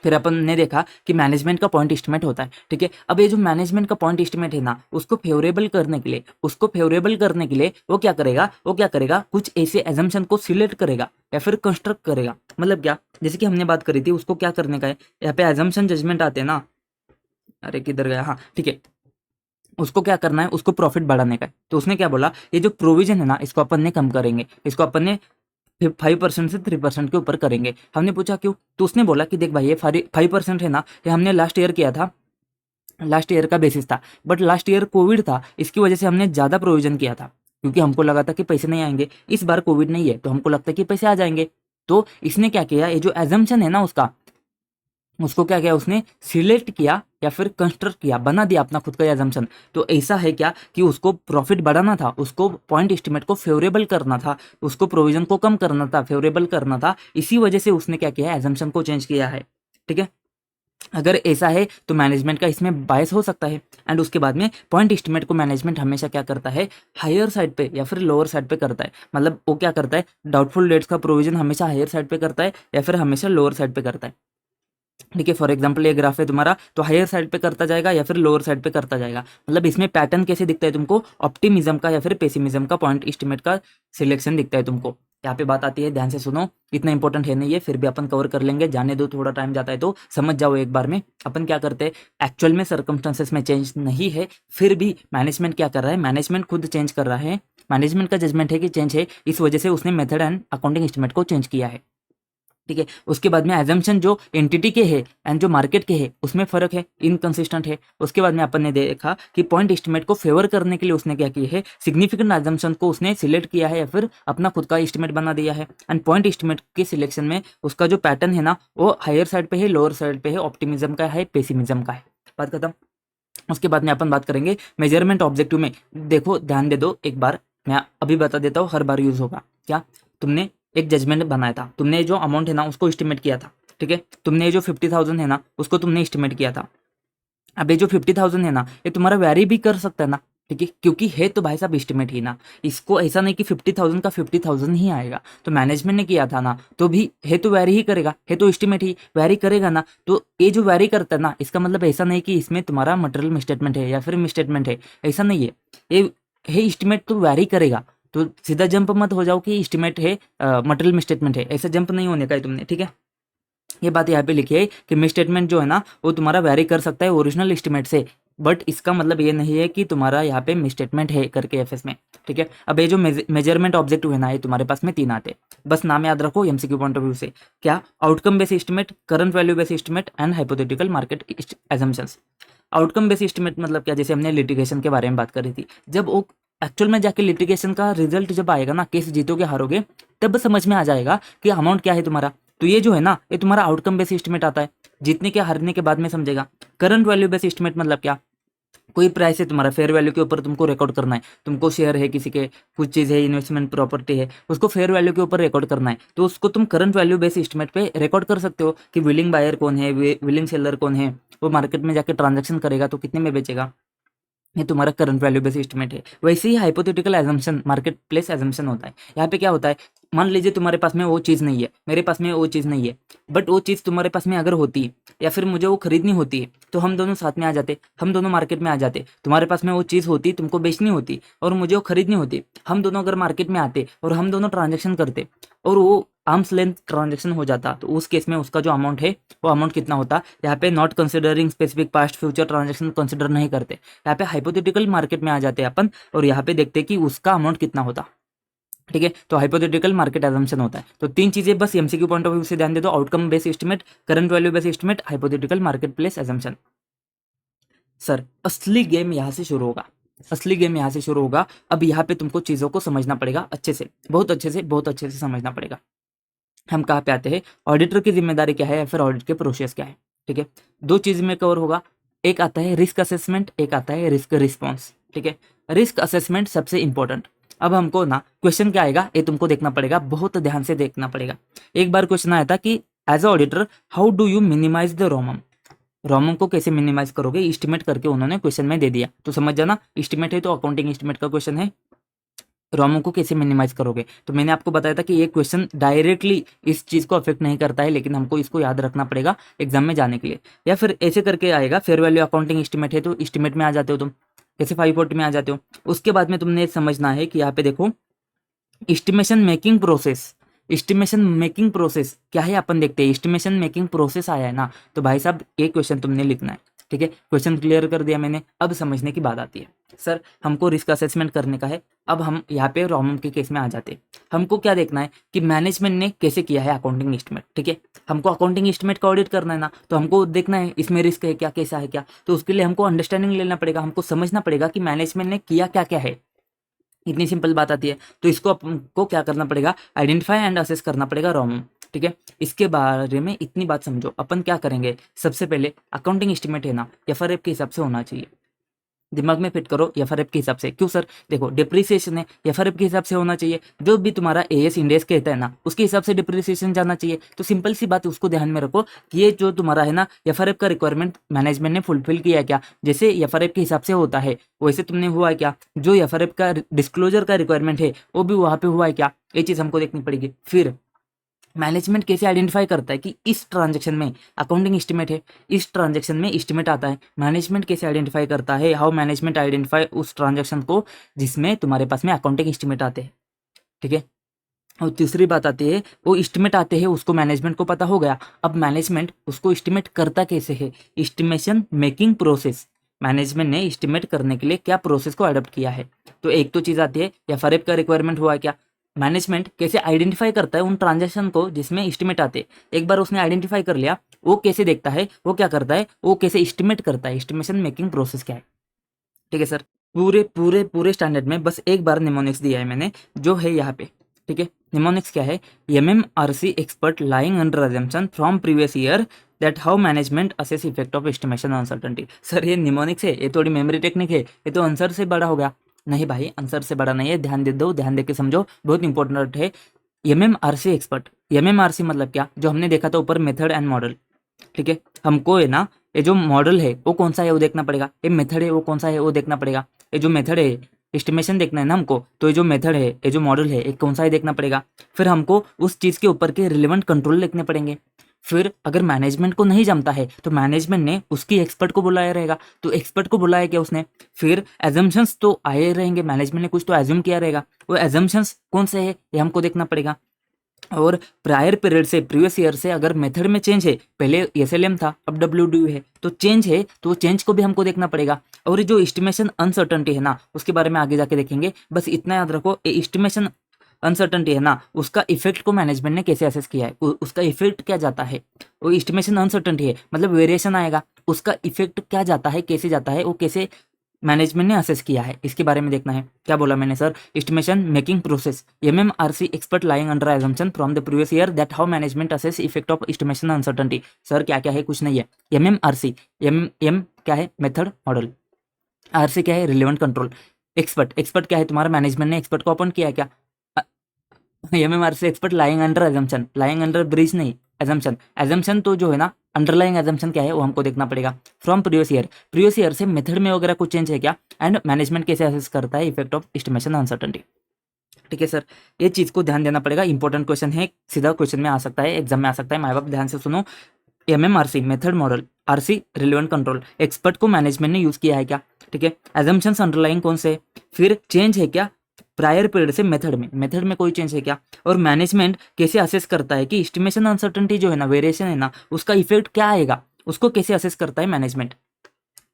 फिर अपन ने देखा कि मैनेजमेंट का पॉइंट एस्टिमेट होता है, ठीक है। अब ये जो मैनेजमेंट का पॉइंट एस्टिमेट है ना, उसको फेवरेबल करने के लिए, उसको फेवरेबल करने के लिए वो क्या करेगा, कुछ ऐसे एजम्पशन को सिलेक्ट करेगा या फिर कंस्ट्रक्ट करेगा। मतलब क्या, जैसे कि हमने बात करी थी, उसको क्या करने का है, यहाँ पे एजम्पशन जजमेंट आते हैं ना, अरे किधर गया, हाँ ठीक है, उसको क्या करना है, उसको प्रॉफिट बढ़ाने का है। तो उसने क्या बोला, ये जो प्रोविजन है ना, इसको अपन ने कम करेंगे, इसको अपन ने 5% से 3% के ऊपर करेंगे। हमने पूछा क्यों, तो उसने बोला कि देख भाई ये 5% है ना, ये हमने लास्ट ईयर किया था, लास्ट ईयर का बेसिस था, बट लास्ट ईयर कोविड था, इसकी वजह से हमने ज़्यादा प्रोविजन किया था क्योंकि हमको लगा था कि पैसे नहीं आएंगे। इस बार कोविड नहीं है तो हमको लगता है कि पैसे आ जाएंगे। तो इसने क्या किया, ये जो एजम्पशन है ना उसका, उसको क्या किया उसने, सिलेक्ट किया या फिर कंस्ट्रक्ट किया, बना दिया अपना खुद का एजम्पशन। तो ऐसा है क्या कि उसको प्रॉफिट बढ़ाना था, उसको पॉइंट एस्टिमेट को फेवरेबल करना था, उसको प्रोविजन को कम करना था, फेवरेबल करना था, इसी वजह से उसने क्या किया, एजम्पशन को चेंज किया है। ठीक है, अगर ऐसा है तो मैनेजमेंट का इसमें बायस हो सकता है। एंड उसके बाद में पॉइंट एस्टिमेट को मैनेजमेंट हमेशा क्या करता है, हायर साइड पे या फिर लोअर साइड पे करता है। मतलब वो क्या करता है, डाउटफुल डेट्स का प्रोविजन हमेशा हायर साइड पे करता है या फिर हमेशा लोअर साइड पे करता है। ठीक है, फॉर एग्जांपल ये ग्राफ है तुम्हारा, तो हायर साइड पे करता जाएगा या फिर लोअर साइड पे करता जाएगा। मतलब इसमें पैटर्न कैसे दिखता है तुमको, ऑप्टिमिज्म का या फिर पेसिमिज्म का पॉइंट एस्टिमेट का सिलेक्शन दिखता है तुमको। यहाँ पे बात आती है, ध्यान से सुनो, इतना इंपॉर्टेंट है नहीं है, फिर भी अपन कवर कर लेंगे, जाने दो, थोड़ा टाइम जाता है तो समझ जाओ एक बार में। अपन क्या करते हैं, एक्चुअल में सर्कमस्टांसेस में चेंज नहीं है, फिर भी मैनेजमेंट क्या कर रहा है, मैनेजमेंट खुद चेंज कर रहा है, मैनेजमेंट का जजमेंट है कि चेंज है, इस वजह से उसने मेथड एंड अकाउंटिंग एस्टिमेट को चेंज किया है। ठीक है, उसके बाद में एजम्पशन जो एंटिटी के है एंड जो मार्केट के है उसमें फर्क है, इनकंसिस्टेंट है। उसके बाद में अपन ने देखा कि पॉइंट एस्टिमेट को फेवर करने के लिए उसने क्या किया है, सिग्निफिकेंट एजम्पशन को उसने सिलेक्ट किया है या फिर अपना खुद का एस्टिमेट बना दिया है। एंड पॉइंट एस्टिमेट के सिलेक्शन में उसका जो पैटर्न है ना, वो हायर साइड पे है, लोअर साइड पे है, ऑप्टिमिज्म का है, पेसिमिज्म का है। बात खत्म। उसके बाद में अपन बात करेंगे मेजरमेंट ऑब्जेक्टिव में। देखो ध्यान दे दो एक बार, मैं अभी बता देता हूँ, हर बार यूज होगा। क्या, तुमने एक जजमेंट बनाया था, तुमने जो अमाउंट है ना उसको एस्टिमेट किया था। ठीक है, तुमने जो 50,000 है ना उसको तुमने एस्टिमेट किया था। अब ये जो 50,000 है ना, ये तुम्हारा वैरी भी कर सकता है ना। ठीक है, क्योंकि है तो भाई साहब एस्टिमेट ही ना, इसको ऐसा नहीं कि 50,000 का 50,000 ही आएगा। तो मैनेजमेंट ने किया था ना, तो भी है तो वैरी ही करेगा, है तो एस्टिमेट ही वैरी करेगा ना। तो ये जो वैरी करता है ना, इसका मतलब ऐसा नहीं कि इसमें तुम्हारा मटेरियल मिसस्टेटमेंट है या फिर मिसस्टेटमेंट है, ऐसा नहीं है। ये है एस्टिमेट तो वैरी करेगा। तो सीधा जंप मत हो जाओ कि एस्टिमेट है मटेरियल मिसस्टेटमेंट है, ऐसा जंप नहीं होने का है तुमने। ठीक है, ये बात यहाँ पे लिखी है कि मिस स्टेटमेंट जो है ना वो तुम्हारा वैरी कर सकता है ओरिजिनल एस्टिमेट से, बट इसका मतलब ये नहीं है कि तुम्हारा यहाँ पे मिस स्टेटमेंट है करके एफएस में। ठीक है, अब ये जो मेजरमेंट ऑब्जेक्टिव है ना, ये तुम्हारे पास में 3 आते हैं, बस नाम याद रखो एमसीक्यू पॉइंट ऑफ व्यू से। क्या, outcome base estimate, current value base estimate and hypothetical market assumptions. Outcome base estimate मतलब क्या, जैसे हमने लिटिगेशन के बारे में बात करी थी, जब वो एक्चुअल में जाके लिटिगेशन का रिजल्ट जब आएगा ना, केस जीतोगे हारोगे, तब समझ में आ जाएगा कि अमाउंट क्या है तुम्हारा। तो ये जो है ना, ये तुम्हारा आउटकम बेस एस्टिमेट आता है, जीतने के हारने के बाद में समझेगा। करंट वैल्यू बेस एस्टिमेट मतलब क्या, कोई प्राइस है तुम्हारा, फेयर वैल्यू के ऊपर तुमको रिकॉर्ड करना है, तुमको शेयर है किसी के, कुछ चीज़ है, इन्वेस्टमेंट प्रॉपर्टी है, उसको फेयर वैल्यू के ऊपर रिकॉर्ड करना है, तो उसको तुम करंट वैल्यू बेस एस्टिमेट पे रिकॉर्ड कर सकते हो कि विलिंग बायर कौन है, विलिंग सेलर कौन है, वो मार्केट में जाके ट्रांजेक्शन करेगा तो कितने में बेचेगा, ये तुम्हारा करंट वैल्यू बेस एस्टिमेट है। वैसे ही hypothetical assumption market place assumption होता है। यहाँ पे क्या होता है, मान लीजिए तुम्हारे पास में वो चीज़ नहीं है, मेरे पास में वो चीज़ नहीं है, बट वो चीज़ तुम्हारे पास में अगर होती है या फिर मुझे वो खरीदनी होती है, तो हम दोनों साथ में आ जाते, हम दोनों मार्केट में आ जाते। तुम्हारे पास में वो चीज़ होती, तुमको बेचनी होती और मुझे वो खरीदनी होती, हम दोनों अगर मार्केट में आते और हम दोनों ट्रांजेक्शन करते और वो आर्म्स लेंथ ट्रांजेक्शन हो जाता, तो उस केस में उसका जो अमाउंट है वो अमाउंट कितना होता। यहाँ पे not considering specific past future transaction consider नहीं करते, यहाँ पे हाइपोथेटिकल मार्केट में आ जाते हैं अपन और यहाँ पे देखते हैं कि उसका अमाउंट कितना होता। ठीक है, तो हाइपोथेटिकल मार्केट एजम्पशन होता है। तो 3 चीजें बस एमसीक्यू पॉइंट ऑफ व्यू से ध्यान दे दो, outcome base estimate, current value base estimate, hypothetical market place assumption. Sir असली गेम यहाँ से शुरू होगा, असली गेम यहाँ से शुरू होगा। अब यहाँ पे तुमको चीजों को समझना पड़ेगा अच्छे से, बहुत अच्छे से, बहुत अच्छे से समझना पड़ेगा। हम कहाँ पे आते हैं, ऑडिटर की जिम्मेदारी क्या है या फिर ऑडिट के प्रोसेस क्या है। ठीक है, 2 चीज में कवर होगा, एक आता है रिस्क असेसमेंट, एक आता है रिस्क रिस्पॉन्स। ठीक है, रिस्क असेसमेंट सबसे इंपॉर्टेंट। अब हमको ना क्वेश्चन क्या आएगा ये तुमको देखना पड़ेगा, बहुत ध्यान से देखना पड़ेगा। एक बार क्वेश्चन आया था कि as a auditor how do you minimise the ROMM, ROMM को कैसे मिनिमाइज करोगे, एस्टिमेट करके उन्होंने क्वेश्चन में दे दिया। तो समझ जाना, एस्टिमेट है तो अकाउंटिंग एस्टिमेट का क्वेश्चन है, रोमो को कैसे मिनिमाइज करोगे। तो मैंने आपको बताया था कि ये क्वेश्चन डायरेक्टली इस चीज़ को अफेक्ट नहीं करता है, लेकिन हमको इसको याद रखना पड़ेगा एग्जाम में जाने के लिए। या फिर ऐसे करके आएगा, फेयर वैल्यू अकाउंटिंग एस्टिमेट है तो एस्टिमेट में आ जाते हो तुम, जैसे 540 में आ जाते हो। उसके बाद में तुमने समझना है कि यहाँ पे देखो estimation making process, estimation making process क्या है अपन देखते हैं। एस्टिमेशन मेकिंग प्रोसेस आया है ना, तो भाई साहब एक क्वेश्चन तुमने लिखना है, ठीक है, क्वेश्चन क्लियर कर दिया मैंने। अब समझने की बात आती है, सर हमको रिस्क असेसमेंट करने का है। अब हम यहाँ पे रोमम के केस में आ जाते हैं। हमको क्या देखना है कि मैनेजमेंट ने कैसे किया है अकाउंटिंग एस्टिमेट। ठीक है, हमको अकाउंटिंग एस्टिमेट का ऑडिट करना है ना, तो हमको देखना है इसमें रिस्क है क्या, कैसा है क्या। तो उसके लिए हमको अंडरस्टैंडिंग लेना पड़ेगा, हमको समझना पड़ेगा कि मैनेजमेंट ने किया क्या क्या है। इतनी सिंपल बात आती है। तो इसको आपको क्या करना पड़ेगा, आइडेंटिफाई एंड असेस करना पड़ेगा रोमम। ठीक है, इसके बारे में इतनी बात समझो। अपन क्या करेंगे, सबसे पहले अकाउंटिंग एस्टिमेट है ना एफआरएफ के हिसाब से होना चाहिए। दिमाग में फिट करो, एफआरएफ के हिसाब से। क्यों सर, देखो डिप्रिसिएशन है, एफआरएफ के हिसाब से होना चाहिए। जो भी तुम्हारा एएस इंडेक्स कहता है ना, उसके हिसाब से डिप्रिसिएशन जाना चाहिए। तो सिंपल सी बात है, उसको ध्यान में रखो कि ये जो तुम्हारा है ना एफआरएफ का रिक्वायरमेंट मैनेजमेंट ने फुलफिल किया है क्या। जैसे एफआरएफ के हिसाब से होता है वैसे तुमने हुआ है क्या, जो एफआरएफ का डिस्क्लोजर का रिक्वायरमेंट है वो भी वहाँ पे हुआ है क्या, ये चीज़ हमको देखनी पड़ेगी। फिर मैनेजमेंट कैसे आइडेंटिफाई करता है कि इस ट्रांजैक्शन में अकाउंटिंग एस्टिमेट है, इस ट्रांजैक्शन में एस्टिमेट आता है। मैनेजमेंट कैसे आइडेंटिफाई करता है, हाउ मैनेजमेंट आइडेंटिफाई उस ट्रांजैक्शन को जिसमें तुम्हारे पास में अकाउंटिंग एस्टिमेट आते हैं। ठीक है, और तीसरी बात आती है, वो एस्टिमेट आते हैं उसको मैनेजमेंट को पता हो गया। अब मैनेजमेंट उसको एस्टिमेट करता कैसे है, एस्टिमेशन मेकिंग प्रोसेस। मैनेजमेंट ने एस्टिमेट करने के लिए क्या प्रोसेस को अडॉप्ट किया है। तो एक तो चीज़ आती है एफआरएफ का रिक्वायरमेंट हुआ है क्या, मैनेजमेंट कैसे आइडेंटिफाई करता है उन ट्रांजैक्शन को जिसमें एस्टिमेट आते हैं। एक बार उसने आइडेंटिफाई कर लिया, वो कैसे देखता है, वो क्या करता है, वो कैसे एस्टिमेट करता है, एस्टिमेशन मेकिंग प्रोसेस क्या है। ठीक है सर, पूरे पूरे पूरे स्टैंडर्ड में बस एक बार निमोनिक्स दिया है मैंने, जो है यहाँ पे। ठीक है, निमोनिक्स क्या है, MMRC expert lying under assumption from previous year that how management assess effect of estimation uncertainty. Sir ये निमोनिक्स है, ये थोड़ी मेमोरी टेक्निक है, ये तो आंसर से बड़ा हो गया। नहीं भाई, आंसर से बड़ा नहीं है, ध्यान दे दो, ध्यान दे के समझो, बहुत इंपॉर्टेंट है। MMRC एक्सपर्ट, MMRC मतलब क्या, जो हमने देखा था ऊपर मेथड एंड मॉडल। ठीक है, हमको है ना ये जो मॉडल है वो कौन सा है वो देखना पड़ेगा, ये मेथड है वो कौन सा है वो देखना पड़ेगा। ये जो मेथड है एस्टिमेशन देखना है ना हमको, तो ये जो मेथड है, ये जो मॉडल है, ये कौन सा है देखना पड़ेगा। फिर हमको उस चीज़ के ऊपर के रिलेवेंट कंट्रोल लिखने पड़ेंगे। फिर अगर मैनेजमेंट को नहीं जमता है तो मैनेजमेंट ने उसकी एक्सपर्ट को बुलाया रहेगा, तो एक्सपर्ट को बुलाया क्या उसने। फिर एजम्पशंस तो आए रहेंगे, मैनेजमेंट ने कुछ तो एज्यूम किया रहेगा, वो एजम्पशंस कौन से है ये हमको देखना पड़ेगा। और प्रायर पीरियड से, प्रीवियस ईयर से अगर मेथड में चेंज है, पहले SLM था अब WDU है, तो चेंज है तो चेंज को भी हमको देखना पड़ेगा। और ये जो एस्टिमेशन अनसर्टनिटी है ना, उसके बारे में आगे जाके देखेंगे, बस इतना याद रखो, ये एस्टिमेशन अनसर्टनिटी है ना, उसका इफेक्ट को मैनेजमेंट ने कैसे असेस किया है, उसका इफेक्ट क्या जाता है। वो एस्टिमेशन अनसर्टनिटी है मतलब वेरिएशन आएगा, उसका इफेक्ट क्या जाता है, कैसे जाता है, वो कैसे मैनेजमेंट ने असेस किया है, इसके बारे में देखना है। क्या बोला मैंने sir, estimation making process, MMRC expert lying under assumption from the previous year that how management assess effect of estimation uncertainty. Sir क्या क्या है, कुछ नहीं है। MMRC, M क्या है, मेथड मॉडल, RC क्या है, रिलेवेंट कंट्रोल, एक्सपर्ट, एक्सपर्ट क्या है तुम्हारा, मैनेजमेंट ने एक्सपर्ट को अपॉइंट किया है क्या। MMRC expert lying under assumption, lying under bridge नहीं, एजम्पशन, एजम्पशन तो जो है ना अंडरलाइंग एजम्पशन क्या है वो हमको देखना पड़ेगा। From previous year, previous year से मेथड में वगैरह कुछ चेंज है क्या, एंड मैनेजमेंट कैसे असेस करता है इफेक्ट ऑफ एस्टिमेशन अनसर्टेनिटी। ठीक है सर, ये चीज़ को ध्यान देना पड़ेगा, इंपॉर्टेंट क्वेश्चन है, सीधा क्वेश्चन में आ सकता है, एग्जाम में आ सकता है। माय बाप ध्यान से सुनो, MMRC method model, RC relevant control, expert को मैनेजमेंट ने यूज किया है क्या। ठीक है, एजम्पशंस अंडरलाइंग कौन से, फिर चेंज है क्या प्रायर पीरियड से मेथड में, मेथड में कोई चेंज है क्या, और मैनेजमेंट कैसे असेस करता है कि एस्टिमेशन अनसर्टेनिटी जो है ना, वेरिएशन है ना, उसका इफेक्ट क्या आएगा, उसको कैसे असेस करता है मैनेजमेंट।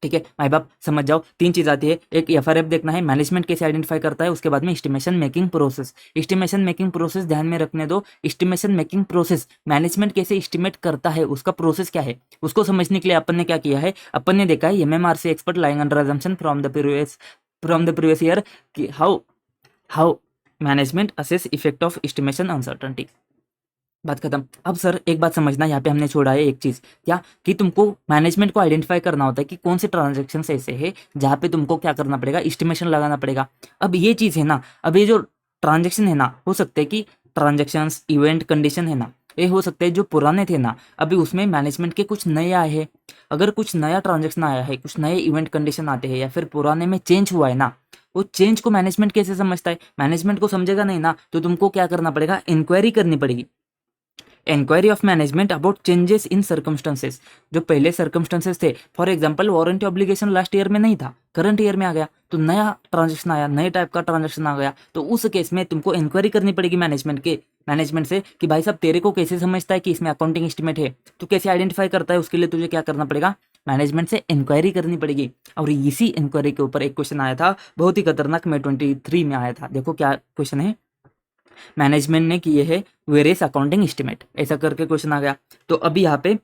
ठीक है माई बाप, समझ जाओ, तीन चीज आती है, एक एफआरएफ देखना है, मैनेजमेंट कैसे आइडेंटिफाई करता है, उसके बाद में estimation making process, estimation making process ध्यान में रखने दो। एस्टिमेशन मेकिंग प्रोसेस, मैनेजमेंट कैसे एस्टिमेट करता है, उसका प्रोसेस क्या है, उसको समझने के लिए अपन ने क्या किया है, अपन ने देखा है MMRC expert lying under assumption from the previous year कि how management assess effect of estimation uncertainty. बात खत्म। अब सर एक बात समझना, यहाँ पे हमने छोड़ा है एक चीज़, क्या कि तुमको मैनेजमेंट को आइडेंटिफाई करना होता है कि कौन से ट्रांजेक्शन ऐसे हैं जहाँ पे तुमको क्या करना पड़ेगा, एस्टिमेशन लगाना पड़ेगा। अब ये चीज़ है ना, अब ये जो ट्रांजेक्शन है ना, हो सकते हैं कि ट्रांजेक्शन्स इवेंट कंडीशन है ना, ये हो सकते हैं जो पुराने थे ना, अभी उसमें मैनेजमेंट के कुछ नए आए हैं। अगर कुछ नया ट्रांजेक्शन आया है, कुछ नए इवेंट कंडीशन आते हैं, या फिर पुराने में चेंज हुआ है ना, वो चेंज को मैनेजमेंट कैसे समझता है, मैनेजमेंट को समझेगा नहीं ना, तो तुमको क्या करना पड़ेगा, इंक्वायरी करनी पड़ेगी। Inquiry of management about changes in circumstances, जो पहले सर्कमस्टेंसेस थे, for example warranty obligation last year में नहीं था, करंट ईयर में आ गया, तो नया ट्रांजेक्शन आया, नए टाइप का ट्रांजेक्शन आ गया, तो उस केस में तुमको इंक्वायरी करनी पड़ेगी मैनेजमेंट से कि भाई साहब तेरे को कैसे समझता है कि इसमें अकाउंटिंग एस्टिमेट है, तो कैसे आइडेंटिफाई करता है, उसके लिए तुझे क्या करना पड़ेगा, मैनेजमेंट से इंक्वायरी करनी पड़ेगी। और इसी इंक्वायरी के ऊपर एक क्वेश्चन आया था, बहुत ही खतरनाक, May 23 में आया था। देखो क्या क्वेश्चन है, मैनेजमेंट ने किए है वेरियस अकाउंटिंग एस्टिमेट, ऐसा करके क्वेश्चन आ गया। तो अभी यहाँ पे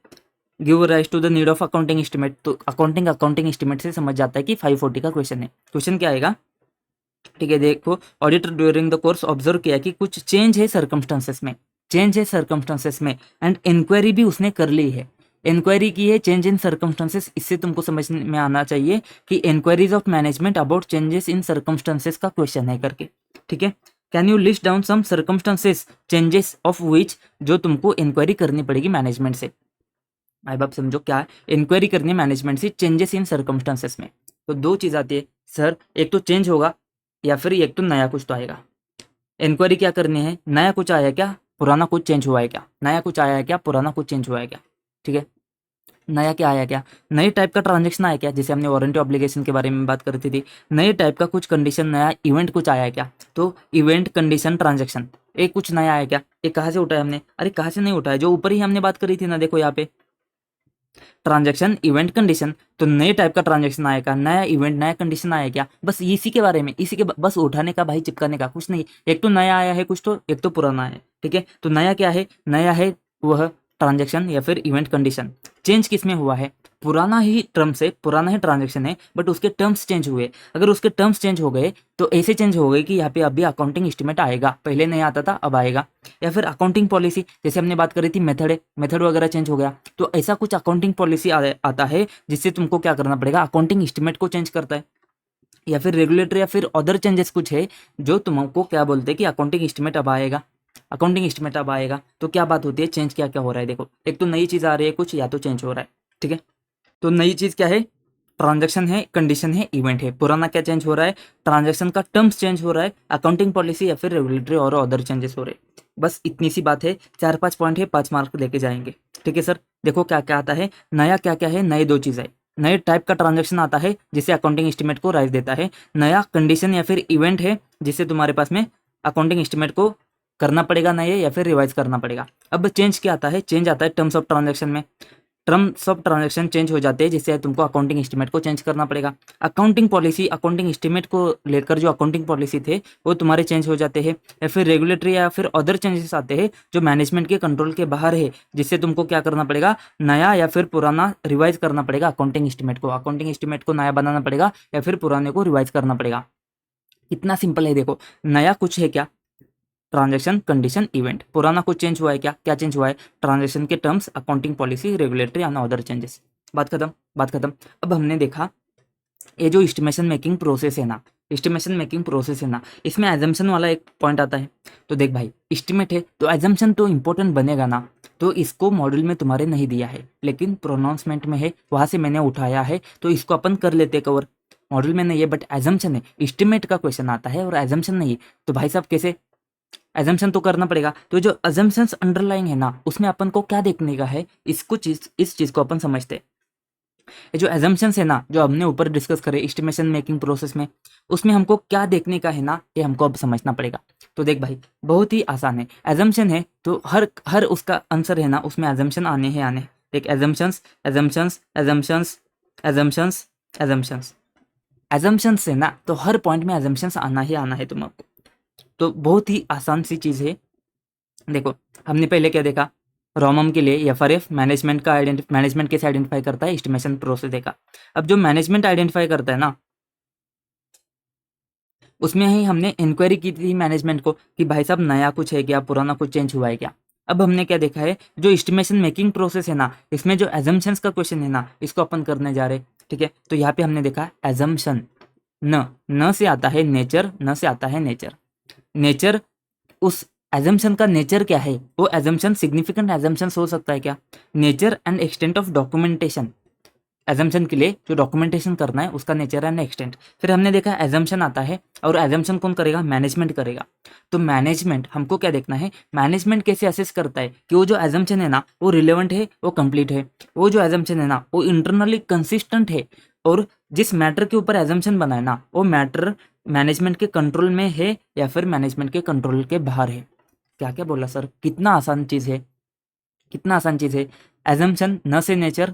give rise to the need of accounting estimate, तो अकाउंटिंग एस्टिमेट से समझ जाता है कि 540 का क्वेश्चन है। क्वेश्चन क्या आएगा, ठीक है, देखो, auditor during the course observe किया कि कुछ चेंज है सर्कमस्टांसेस में, एंड इंक्वायरी भी उसने कर ली है, इंक्वायरी की है चेंज इन सर्कमस्टांसेस। इससे तुमको समझ में आना चाहिए कि inquiries of management about changes in circumstances का क्वेश्चन है करके, ठीक है। Can you list down some circumstances changes of which, जो तुमको इंक्वायरी करनी पड़ेगी मैनेजमेंट से। भाई बाप समझो क्या है, इंक्वायरी करनी है मैनेजमेंट से चेंजेस इन सर्कमस्टांसेस में। तो दो चीज आती है सर, एक तो चेंज होगा या फिर एक तो नया कुछ तो आएगा। इंक्वायरी क्या करनी है, नया कुछ आया क्या, पुराना कुछ चेंज हुआ है क्या, नया कुछ आया है क्या, पुराना कुछ चेंज हुआ है क्या, ठीक है। नया क्या आया क्या, नए टाइप का ट्रांजेक्शन आया क्या, जैसे हमने वारंटी ऑब्लिगेशन के बारे में बात करती थी, नए टाइप का कुछ कंडीशन, नया इवेंट कुछ आया क्या, तो इवेंट कंडीशन ट्रांजेक्शन, एक कुछ नया आया क्या, एक कहाँ से उठाया हमने, अरे कहाँ से नहीं उठाया, जो ऊपर ही हमने बात करी थी ना, देखो यहाँ पे ट्रांजैक्शन इवेंट कंडीशन, तो नए टाइप का ट्रांजैक्शन आएगा, नया इवेंट नया कंडीशन आया क्या, बस इसी के बारे में, बस उठाने का भाई, चिपकाने का कुछ नहीं। एक तो नया आया है कुछ, तो एक तो पुराना है, ठीक है। तो नया क्या है, नया है वह ट्रांजैक्शन या फिर इवेंट कंडीशन। चेंज किसमें हुआ है, पुराना ही टर्म से, पुराना ही ट्रांजैक्शन है बट उसके टर्म्स चेंज हुए। अगर उसके टर्म्स चेंज हो गए तो ऐसे चेंज हो गए कि यहाँ पे अभी अकाउंटिंग एस्टिमेट आएगा, पहले नहीं आता था अब आएगा। या फिर अकाउंटिंग पॉलिसी, जैसे हमने बात करी थी मेथड वगैरह चेंज हो गया, तो ऐसा कुछ अकाउंटिंग पॉलिसी आता है जिससे तुमको क्या करना पड़ेगा, अकाउंटिंग एस्टिमेट को चेंज करता है। या फिर रेगुलेटरी या फिर अदर चेंजेस कुछ है जो तुमको क्या बोलते हैं कि अकाउंटिंग एस्टिमेट अब आएगा, तो क्या बात होती है, चेंज क्या क्या हो रहा है। देखो, एक तो नई चीज आ रही है कुछ, या तो चेंज हो रहा है, ठीक है। तो नई चीज क्या है, ट्रांजैक्शन है, कंडीशन है, इवेंट है। पुराना क्या चेंज हो रहा है, ट्रांजैक्शन का टर्म्स चेंज हो रहा है, अकाउंटिंग पॉलिसी या फिर रेगुलेटरी और अदर चेंजेस हो रहे हैं। बस इतनी सी बात है, 4-5 पॉइंट है, 5 मार्क लेके जाएंगे, ठीक है सर। देखो क्या क्या आता है, नया क्या क्या है, नए दो चीज़ है, नए टाइप का ट्रांजैक्शन आता है जिसे अकाउंटिंग एस्टिमेट को राइज देता है, नया कंडीशन या फिर इवेंट है जिससे तुम्हारे पास में अकाउंटिंग एस्टिमेट को करना पड़ेगा नए या फिर रिवाइज करना पड़ेगा। अब चेंज क्या आता है, चेंज आता है टर्म्स ऑफ ट्रांजैक्शन में, टर्म्स ऑफ ट्रांजैक्शन चेंज हो जाते हैं जिससे तुमको अकाउंटिंग एस्टिमेट को चेंज करना पड़ेगा। अकाउंटिंग पॉलिसी, अकाउंटिंग एस्टिमेट को लेकर जो अकाउंटिंग पॉलिसी थे वो तुम्हारे चेंज हो जाते हैं। या फिर रेगुलेटरी या फिर अदर चेंजेस आते हैं जो मैनेजमेंट के कंट्रोल के बाहर है, जिससे तुमको क्या करना पड़ेगा, नया या फिर पुराना रिवाइज करना पड़ेगा अकाउंटिंग एस्टिमेट को नया बनाना पड़ेगा या फिर पुराने को रिवाइज करना पड़ेगा। इतना सिंपल है। देखो, नया कुछ है क्या, ट्रांजैक्शन कंडीशन इवेंट, पुराना कुछ चेंज हुआ है क्या, क्या चेंज हुआ है, ट्रांजैक्शन के terms, accounting policy, regulatory and other changes. बात खत्म। अब हमने देखा ये जो एस्टिमेशन मेकिंग प्रोसेस है ना, इसमें एजम्पशन वाला एक पॉइंट आता है। तो देख भाई, एस्टिमेट है तो एजम्पशन तो इंपॉर्टेंट बनेगा ना, तो इसको मॉड्यूल में तुम्हारे नहीं दिया है लेकिन प्रोनाउंसमेंट में है, वहां से मैंने उठाया है, तो इसको अपन कर लेते कवर। मॉड्यूल में नहीं है बट एजम्पशन है, एस्टिमेट का क्वेश्चन आता है और एजम्पशन नहीं है, तो भाई साहब कैसे, एजम्पशन तो करना पड़ेगा। तो जो एजम्पशंस अंडरलाइन है ना, उसमें अपन को क्या देखने का है, इस चीज को अपन समझते हैं। ये जो एजम्पशंस है ना, जो हमने ऊपर डिस्कस करे एस्टिमेशन मेकिंग प्रोसेस में, उसमें हमको क्या देखने का है ना, ये हमको अब समझना पड़ेगा। तो देख भाई, बहुत ही आसान है। एजम्पशन है तो हर उसका आंसर है ना, उसमें एजम्पशन आने। देख, एजम्पशंस है ना, तो हर पॉइंट में एजम्पशंस आना है तुमको। तो बहुत ही आसान सी चीज़ है। देखो, हमने पहले क्या देखा, रोमम के लिए एफआरएफ मैनेजमेंट कैसे आइडेंटिफाई करता है, एस्टिमेशन प्रोसेस देखा। अब जो मैनेजमेंट आइडेंटिफाई करता है ना, उसमें ही हमने इंक्वायरी की थी मैनेजमेंट को कि भाई साहब नया कुछ है क्या, पुराना कुछ चेंज हुआ है क्या। अब हमने क्या देखा है, जो एस्टिमेशन मेकिंग प्रोसेस है ना, इसमें जो एजम्पशंस का क्वेश्चन है ना, इसको अपन करने जा रहे, ठीक है। तो यहाँ पे हमने देखा एजम्पशन, न से आता है नेचर, नेचर, उस एजम्पशन का नेचर क्या है, वो एजम्पशन सिग्निफिकेंट एजम्पशन हो सकता है क्या, nature and extent of documentation, assumption के लिए जो डॉक्यूमेंटेशन करना है उसका नेचर एंड एक्सटेंट। फिर हमने देखा एजम्पशन आता है, और एजम्पशन कौन करेगा, मैनेजमेंट करेगा। तो मैनेजमेंट हमको क्या देखना है, मैनेजमेंट कैसे असेस करता है कि वो जो एजम्पशन है ना, वो रिलेवेंट है, वो कंप्लीट है, वो जो एजम्पशन है ना, वो इंटरनली कंसिस्टेंट है, और जिस मैटर के ऊपर एजम्पशन बना है ना, वो मैटर मैनेजमेंट के कंट्रोल में है या फिर मैनेजमेंट के कंट्रोल के बाहर है। क्या क्या बोला सर, कितना आसान चीज है, एजम्पशन न से नेचर,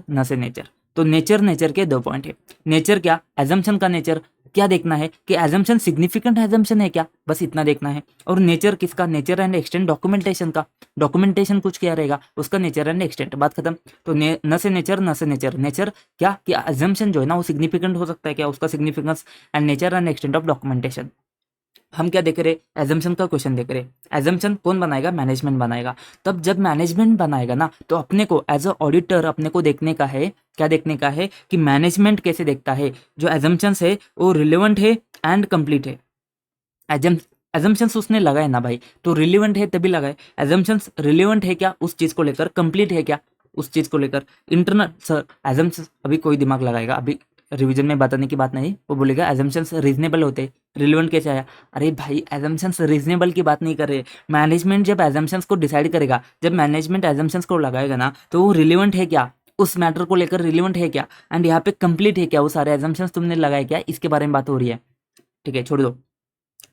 तो नेचर नेचर के 2 पॉइंट है। नेचर क्या, एजम्पशन का नेचर क्या देखना है कि एजम्पशन सिग्निफिकेंट एजम्पशन है क्या, बस इतना देखना है। और नेचर किसका, नेचर एंड एक्सटेंट डॉक्यूमेंटेशन का, डॉक्यूमेंटेशन कुछ क्या रहेगा उसका नेचर एंड एक्सटेंट, बात खत्म। तो न से नेचर, न से नेचर, नेचर क्या कि एजम्पशन जो है ना वो सिग्निफिकेंट हो सकता है क्या, उसका significance, and nature and extent of documentation. हम क्या देख रहे, एजम्पशन का क्वेश्चन देख रहे। एजम्पशन कौन बनाएगा, मैनेजमेंट बनाएगा। तब जब मैनेजमेंट बनाएगा ना तो अपने को एज अ ऑडिटर अपने को देखने का है, क्या देखने का है कि मैनेजमेंट कैसे देखता है, जो एजम्पशंस है वो रिलेवेंट है एंड कंप्लीट है। एजम्पशंस उसने लगाए ना भाई, तो रिलेवेंट है तभी लगाए। एजम्पशंस रिलेवेंट है क्या उस चीज को लेकर, कंप्लीट है क्या उस चीज को लेकर। इंटरनल सर एजम्पशंस, अभी कोई दिमाग लगाएगा, अभी रिवीजन में बताने की बात नहीं, वो बोलेगा एजम्पशंस रीजनेबल होते, रिलेवेंट कैसे आया। अरे भाई एजम्पशंस रीजनेबल की बात नहीं कर रहे, मैनेजमेंट जब एजम्पशंस को डिसाइड करेगा, जब मैनेजमेंट एजम्पशंस को लगाएगा ना तो वो रिलेवेंट है क्या उस मैटर को लेकर, रिलेवेंट है क्या, एंड यहाँ पे कंप्लीट है क्या, वो सारे एजम्पशंस तुमने लगाए क्या, इसके बारे में बात हो रही है। ठीक है, छोड़ दो।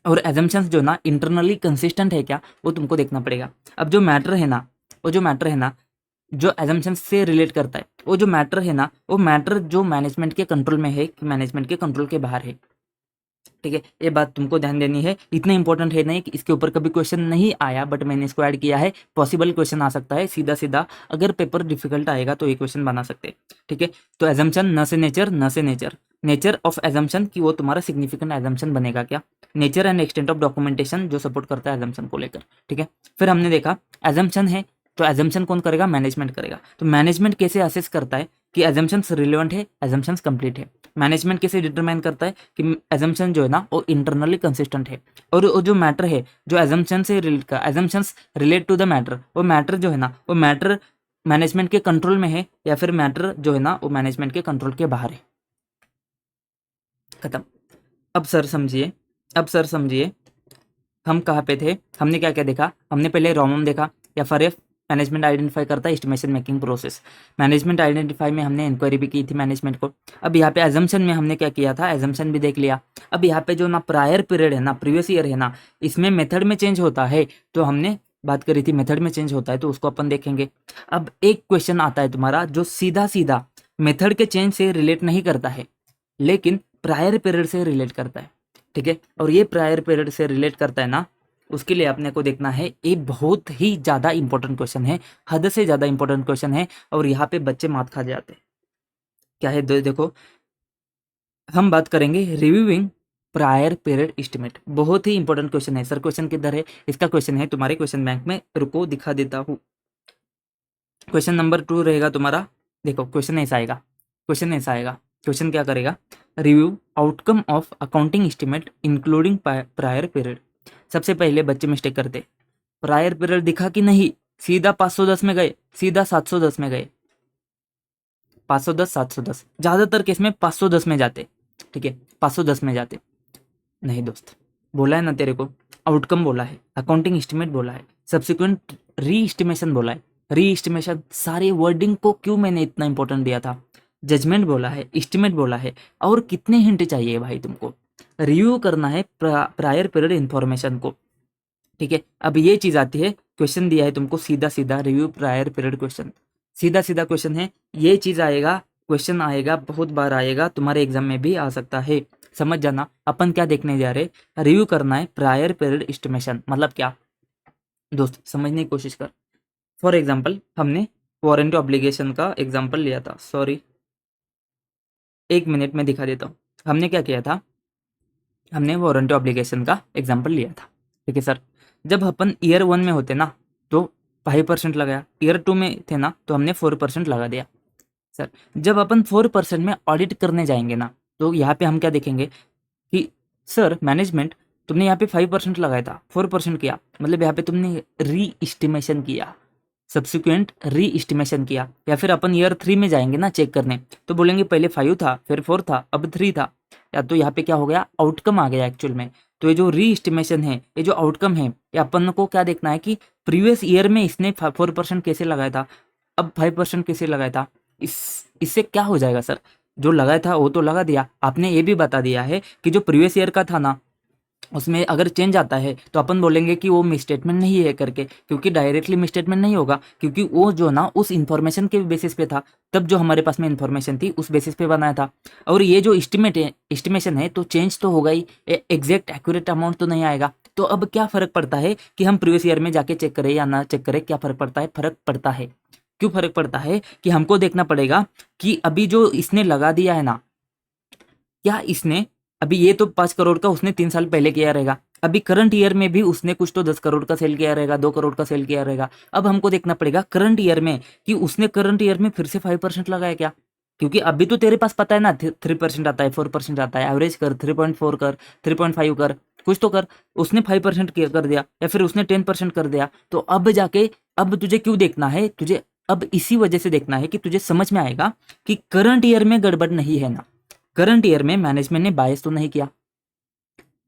और एजम्पशंस जो ना इंटरनली कंसिस्टेंट है क्या वो तुमको देखना पड़ेगा। अब जो मैटर है ना, वो जो मैटर है ना जो एजम्पशंस से रिलेट करता है, वो जो मैटर है ना, वो मैटर जो मैनेजमेंट के कंट्रोल में है कि मैनेजमेंट के कंट्रोल के बाहर है। ठीक है, ये बात तुमको ध्यान देनी है, इतना इंपॉर्टेंट है नहीं कि इसके ऊपर कभी क्वेश्चन नहीं आया, बट मैंने इसको ऐड किया है, पॉसिबल क्वेश्चन आ सकता है सीधा सीधा, अगर पेपर डिफिकल्ट आएगा तो ये क्वेश्चन बना सकते हैं। ठीक है, तो एजम्पशन न से नेचर, न से नेचर, नेचर ऑफ एजम्पशन कि वो तुम्हारा सिग्निफिकेंट एजम्पशन बनेगा क्या, nature and extent of documentation जो सपोर्ट करता है एजम्पशन को लेकर। ठीक है, फिर हमने देखा एजम्पशन है तो एजम्पशन कौन करेगा, मैनेजमेंट करेगा। तो मैनेजमेंट कैसे असेस करता है कि एजम्पशंस रिलेवेंट है, एजम्पशंस कंप्लीट है। मैनेजमेंट कैसे डिटरमाइन करता है कि एजम्पशन जो है ना वो इंटरनली कंसिस्टेंट है, और वो जो मैटर है जो एजम्पशन से रिलेट का, assumptions relate to the matter, वो मैटर जो है ना वो मैटर मैनेजमेंट के कंट्रोल में है या फिर मैटर जो है ना वो मैनेजमेंट के कंट्रोल के बाहर है। खत्म। अब सर समझिए, अब सर समझिए हम कहाँ पे थे, हमने क्या क्या देखा। हमने पहले रोमम देखा, एफआरएफ मैनेजमेंट आइडेंटिफाई करता है estimation making process. Management identify में हमने इंक्वायरी भी की थी मैनेजमेंट को। अब यहाँ पे एजम्पशन में हमने क्या किया था, एजम्पशन भी देख लिया। अब यहाँ पे जो ना प्रायर पीरियड है ना, प्रीवियस ईयर है ना, इसमें मेथड में चेंज होता है, तो हमने बात करी थी मेथड में चेंज होता है, तो उसको अपन देखेंगे। अब एक क्वेश्चन आता है तुम्हारा जो सीधा सीधा मेथड के चेंज से रिलेट नहीं करता है, लेकिन प्रायर पीरियड से रिलेट करता है। ठीक है, और ये प्रायर पीरियड से रिलेट करता है ना, उसके लिए अपने को देखना है, ये बहुत ही ज़्यादा इंपॉर्टेंट क्वेश्चन है, हद से ज़्यादा इंपॉर्टेंट क्वेश्चन है, और यहाँ पे बच्चे मात खा जाते हैं। क्या है देखो, हम बात करेंगे रिव्यूइंग प्रायर पीरियड एस्टिमेट। बहुत ही इंपॉर्टेंट क्वेश्चन है सर, क्वेश्चन किधर है, इसका क्वेश्चन है तुम्हारे क्वेश्चन बैंक में, रुको दिखा देता हूँ। क्वेश्चन नंबर 2 रहेगा तुम्हारा। देखो क्वेश्चन ऐसा आएगा, क्वेश्चन ऐसा आएगा, क्वेश्चन क्या करेगा, review outcome of accounting estimate including prior period. सबसे पहले बच्चे मिस्टेक करते, प्रायर पीरियड दिखा कि नहीं, सीधा 510 में गए, सीधा 710 में गए, 510 710, ज्यादातर केस में 510 में जाते। ठीक है, 510 में जाते। नहीं दोस्त, बोला है ना तेरे को, आउटकम बोला है, अकाउंटिंग एस्टिमेट बोला है, सब्सिक्वेंट री एस्टिमेशन बोला है। री एस्टिमेशन सारे वर्डिंग को क्यों मैंने इतना इंपॉर्टेंट दिया था, जजमेंट बोला है, एस्टिमेट बोला है, और कितने हिंट चाहिए भाई तुमको, रिव्यू करना है प्रायर पीरियड इंफॉर्मेशन को। ठीक है, अब ये चीज आती है, क्वेश्चन दिया है तुमको सीधा सीधा रिव्यू प्रायर पीरियड क्वेश्चन, सीधा सीधा क्वेश्चन है, ये चीज आएगा, क्वेश्चन आएगा, बहुत बार आएगा, तुम्हारे एग्जाम में भी आ सकता है, समझ जाना। अपन क्या देखने जा रहे, रिव्यू करना है प्रायर पीरियड एस्टिमेशन, मतलब क्या दोस्त समझने की कोशिश कर। फॉर एग्जाम्पल हमने वारंटी ऑब्लिगेशन का एग्जाम्पल लिया था, सॉरी 1 मिनट में दिखा देता हूँ। हमने क्या किया था, हमने वारंटी ऑब्लिगेशन का एग्जाम्पल लिया था। ठीक है सर, जब अपन ईयर 1 में होते ना तो 5% लगाया, ईयर 2 में थे ना तो हमने 4% लगा दिया। सर जब अपन 4% में ऑडिट करने जाएंगे ना, तो यहाँ पे हम क्या देखेंगे कि सर मैनेजमेंट तुमने यहाँ पे 5% लगाया था, 4% किया, मतलब यहाँ पे तुमने री एस्टिमेशन किया, सब्सिक्वेंट री एस्टिमेशन किया। या फिर अपन ईयर 3 में जाएंगे ना चेक करने, तो बोलेंगे पहले 5 था, फिर 4 था, अब 3 था, या तो यहाँ पे क्या हो गया, आउटकम आ गया एक्चुअल में। तो ये जो री एस्टिमेशन है, ये जो आउटकम है, ये अपन को क्या देखना है कि प्रीवियस ईयर में इसने 4% कैसे लगाया था, अब 5% कैसे लगाया था। इससे क्या हो जाएगा सर, जो लगाया था वो तो लगा दिया, आपने ये भी बता दिया है कि जो प्रीवियस ईयर का था ना उसमें अगर चेंज आता है तो अपन बोलेंगे कि वो मिसस्टेटमेंट नहीं है करके, क्योंकि डायरेक्टली मिसस्टेटमेंट नहीं होगा, क्योंकि वो जो ना उस इन्फॉर्मेशन के बेसिस पे था, तब जो हमारे पास में इन्फॉर्मेशन थी उस बेसिस पे बनाया था। और ये जो एस्टिमेशन है तो चेंज तो होगा ही, एग्जैक्ट एक्यूरेट अमाउंट तो नहीं आएगा। तो अब क्या फर्क पड़ता है कि हम प्रीवियस ईयर में जाके चेक करें या ना चेक करें, क्या फर्क पड़ता है? फर्क पड़ता है। क्यों फर्क पड़ता है? कि हमको देखना पड़ेगा कि अभी जो इसने लगा दिया है ना, क्या इसने अभी ये तो 5 करोड़ का उसने 3 साल पहले किया रहेगा, अभी करंट ईयर में भी उसने कुछ तो 10 करोड़ का सेल किया रहेगा, 2 करोड़ का सेल किया रहेगा। अब हमको देखना पड़ेगा करंट ईयर में कि उसने करंट ईयर में फिर से 5% लगाया क्या, क्योंकि अभी तो तेरे पास पता है ना 3% आता है, 4% आता है, एवरेज कर, 3.4 कर, 3.5 कर, कुछ तो कर। उसने 5% कर दिया या फिर उसने 10% कर दिया, तो अब जाके अब तुझे क्यों देखना है, तुझे अब इसी वजह से देखना है कि तुझे समझ में आएगा कि करंट ईयर में गड़बड़ नहीं है ना, करंट ईयर में मैनेजमेंट ने बायस तो नहीं किया।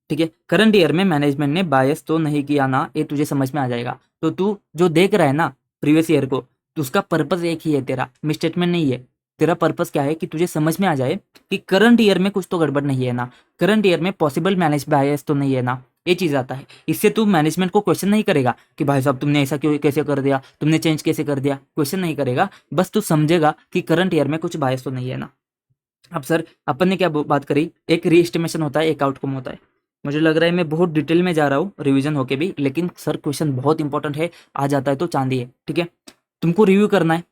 ठीक है, करंट ईयर में मैनेजमेंट ने बायस तो नहीं किया ना, ये तुझे समझ में आ जाएगा। तो तू जो देख रहा है ना प्रीवियस ईयर को, तो उसका पर्पस एक ही है, तेरा मिसस्टेटमेंट नहीं है। तेरा पर्पस क्या है कि तुझे समझ में आ जाए कि करंट ईयर में कुछ तो गड़बड़ नहीं है ना, करंट ईयर में पॉसिबल मैनेज बायस तो नहीं है ना, ये चीज आता है। इससे तू मैनेजमेंट को क्वेश्चन नहीं करेगा कि भाई साहब तुमने ऐसा क्यों कैसे कर दिया, तुमने चेंज कैसे कर दिया, क्वेश्चन नहीं करेगा, बस तू समझेगा कि करंट ईयर में कुछ बायस तो नहीं है ना। अब सर अपन ने क्या बात करी, एक रीएस्टिमेशन होता है, एक आउटकम होता है। मुझे लग रहा है मैं बहुत डिटेल में जा रहा हूँ रिवीजन होके भी, लेकिन सर क्वेश्चन बहुत इंपॉर्टेंट है, आ जाता है तो चांदी है। ठीक है, तुमको रिव्यू करना है।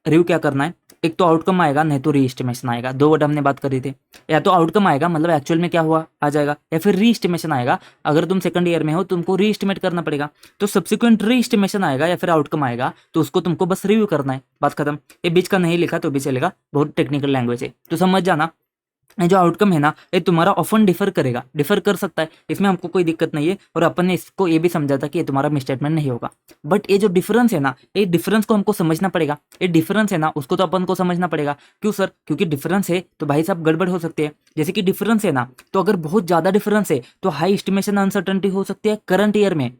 रिव्यू क्या करना है, एक तो आउटकम आएगा, नहीं तो रीएस्टिमेशन आएगा। दो वर्ड हमने बात करी थी, या तो आउटकम आएगा मतलब एक्चुअल में क्या हुआ आ जाएगा, या फिर रीएस्टिमेशन आएगा। अगर तुम सेकंड ईयर में हो तुमको रीएस्टिमेट करना पड़ेगा, तो सब्सिक्वेंट रीएस्टिमेशन आएगा या फिर आउटकम आएगा, तो उसको तुमको बस रिव्यू करना है, बात खत्म। ये बीच का नहीं लिखा तो भी चलेगा, बहुत टेक्निकल लैंग्वेज है, तो समझ जाना। ये जो आउटकम है ना, ये तुम्हारा ऑफन डिफर करेगा, डिफर कर सकता है, इसमें हमको कोई दिक्कत नहीं है। और अपन ने इसको ये भी समझा था कि ये तुम्हारा मिसस्टेटमेंट नहीं होगा। बट ये जो डिफरेंस है ना, ये डिफरेंस को हमको समझना पड़ेगा। ये डिफरेंस है ना, उसको तो अपन को समझना पड़ेगा। क्यों सर? क्योंकि डिफरेंस है तो भाई साहब गड़बड़ हो सकती है। जैसे कि डिफरेंस है ना, तो अगर बहुत ज्यादा डिफरेंस है तो हाई एस्टिमेशन अनसर्टेनिटी हो सकती है करंट ईयर में।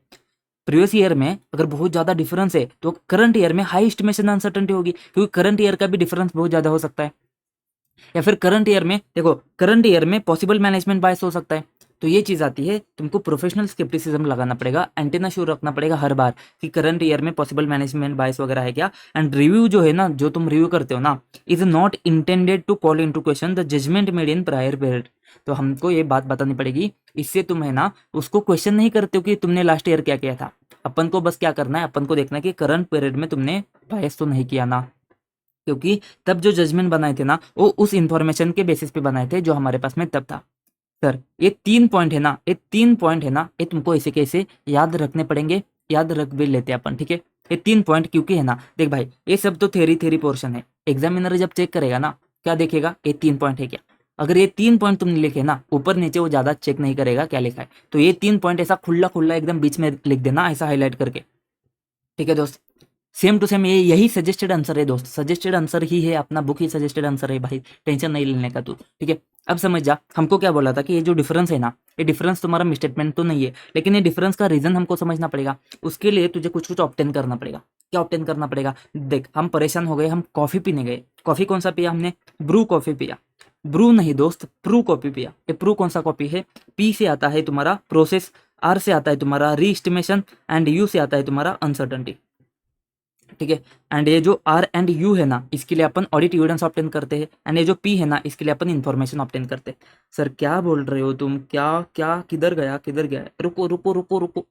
प्रीवियस ईयर में अगर बहुत ज्यादा डिफरेंस है तो करंट ईयर में हाई एस्टिमेशन अनसर्टेनिटी होगी, क्योंकि करंट ईयर का भी डिफरेंस बहुत ज्यादा हो सकता है। या फिर करंट ईयर में देखो, करंट ईयर में पॉसिबल मैनेजमेंट बायस हो सकता है। तो ये चीज आती है, तुमको प्रोफेशनल स्केप्टिसिज्म लगाना पड़ेगा, एंटेना श्योर रखना पड़ेगा हर बार कि करंट ईयर में पॉसिबल मैनेजमेंट बायस वगैरह है क्या। एंड रिव्यू जो है ना, जो तुम रिव्यू करते हो ना, is not intended to call into question the judgement made in prior period. तो हमको ये बात बतानी पड़ेगी, इससे तुम है ना उसको क्वेश्चन नहीं करते हो कि तुमने लास्ट ईयर क्या किया था। अपन को बस क्या करना है, अपन को देखना है कि करंट पीरियड में तुमने बायस तो नहीं किया ना, क्योंकि तब जो जजमेंट बनाए थे ना, वो उस इंफॉर्मेशन के बेसिस पे बनाए थे जो हमारे पास में तब था। सर ये 3 पॉइंट है ना, ये 3 पॉइंट है ना, ये तुमको ऐसे कैसे याद रखने पड़ेंगे, याद रख भी लेते हैं अपन। ठीक है, ये 3 पॉइंट क्योंकि है ना, देख भाई ये सब तो थेरी थेरी पोर्शन है, एग्जामिनर जब चेक करेगा ना, क्या देखेगा, ये 3 पॉइंट है क्या। अगर ये 3 पॉइंट तुमने लिखे ना ऊपर नीचे, वो ज्यादा चेक नहीं करेगा क्या लिखा है। तो ये 3 पॉइंट ऐसा खुला खुला एकदम बीच में लिख देना, ऐसा हाईलाइट करके। ठीक है दोस्त, सेम टू सेम ये यही सजेस्टेड आंसर है दोस्त, सजेस्टेड आंसर ही है, अपना बुक ही सजेस्टेड आंसर है भाई, टेंशन नहीं लेने का तू। ठीक है, अब समझ जा हमको क्या बोला था कि ये जो डिफरेंस है ना, ये डिफरेंस तुम्हारा मिसस्टेटमेंट तो नहीं है, लेकिन ये डिफरेंस का रीजन हमको समझना पड़ेगा। उसके लिए तुझे कुछ कुछ ऑप्टेन करना पड़ेगा। क्या ऑप्टेन करना पड़ेगा? देख हम परेशान हो गए, हम कॉफी पीने गए, कॉफी कौन सा पिया हमने? ब्रू कॉफी पिया। ब्रू नहीं दोस्त, प्रू कॉफी पिया। ये प्रू कौन सा कॉफी है? पी से आता है तुम्हारा प्रोसेस, आर से आता है तुम्हारा रीएस्टिमेशन, एंड यू से आता है तुम्हारा अनसर्टनिटी। ठीक है, एंड ये जो आर एंड यू है ना, इसके लिए अपन ऑडिट एविडेंस ऑब्टेन करते हैं, एंड ये जो पी है ना, इसके लिए अपन इन्फॉर्मेशन ऑब्टेन करते हैं। सर क्या बोल रहे हो तुम, क्या क्या किधर गया किधर गया? रुको रुको रुको रुको,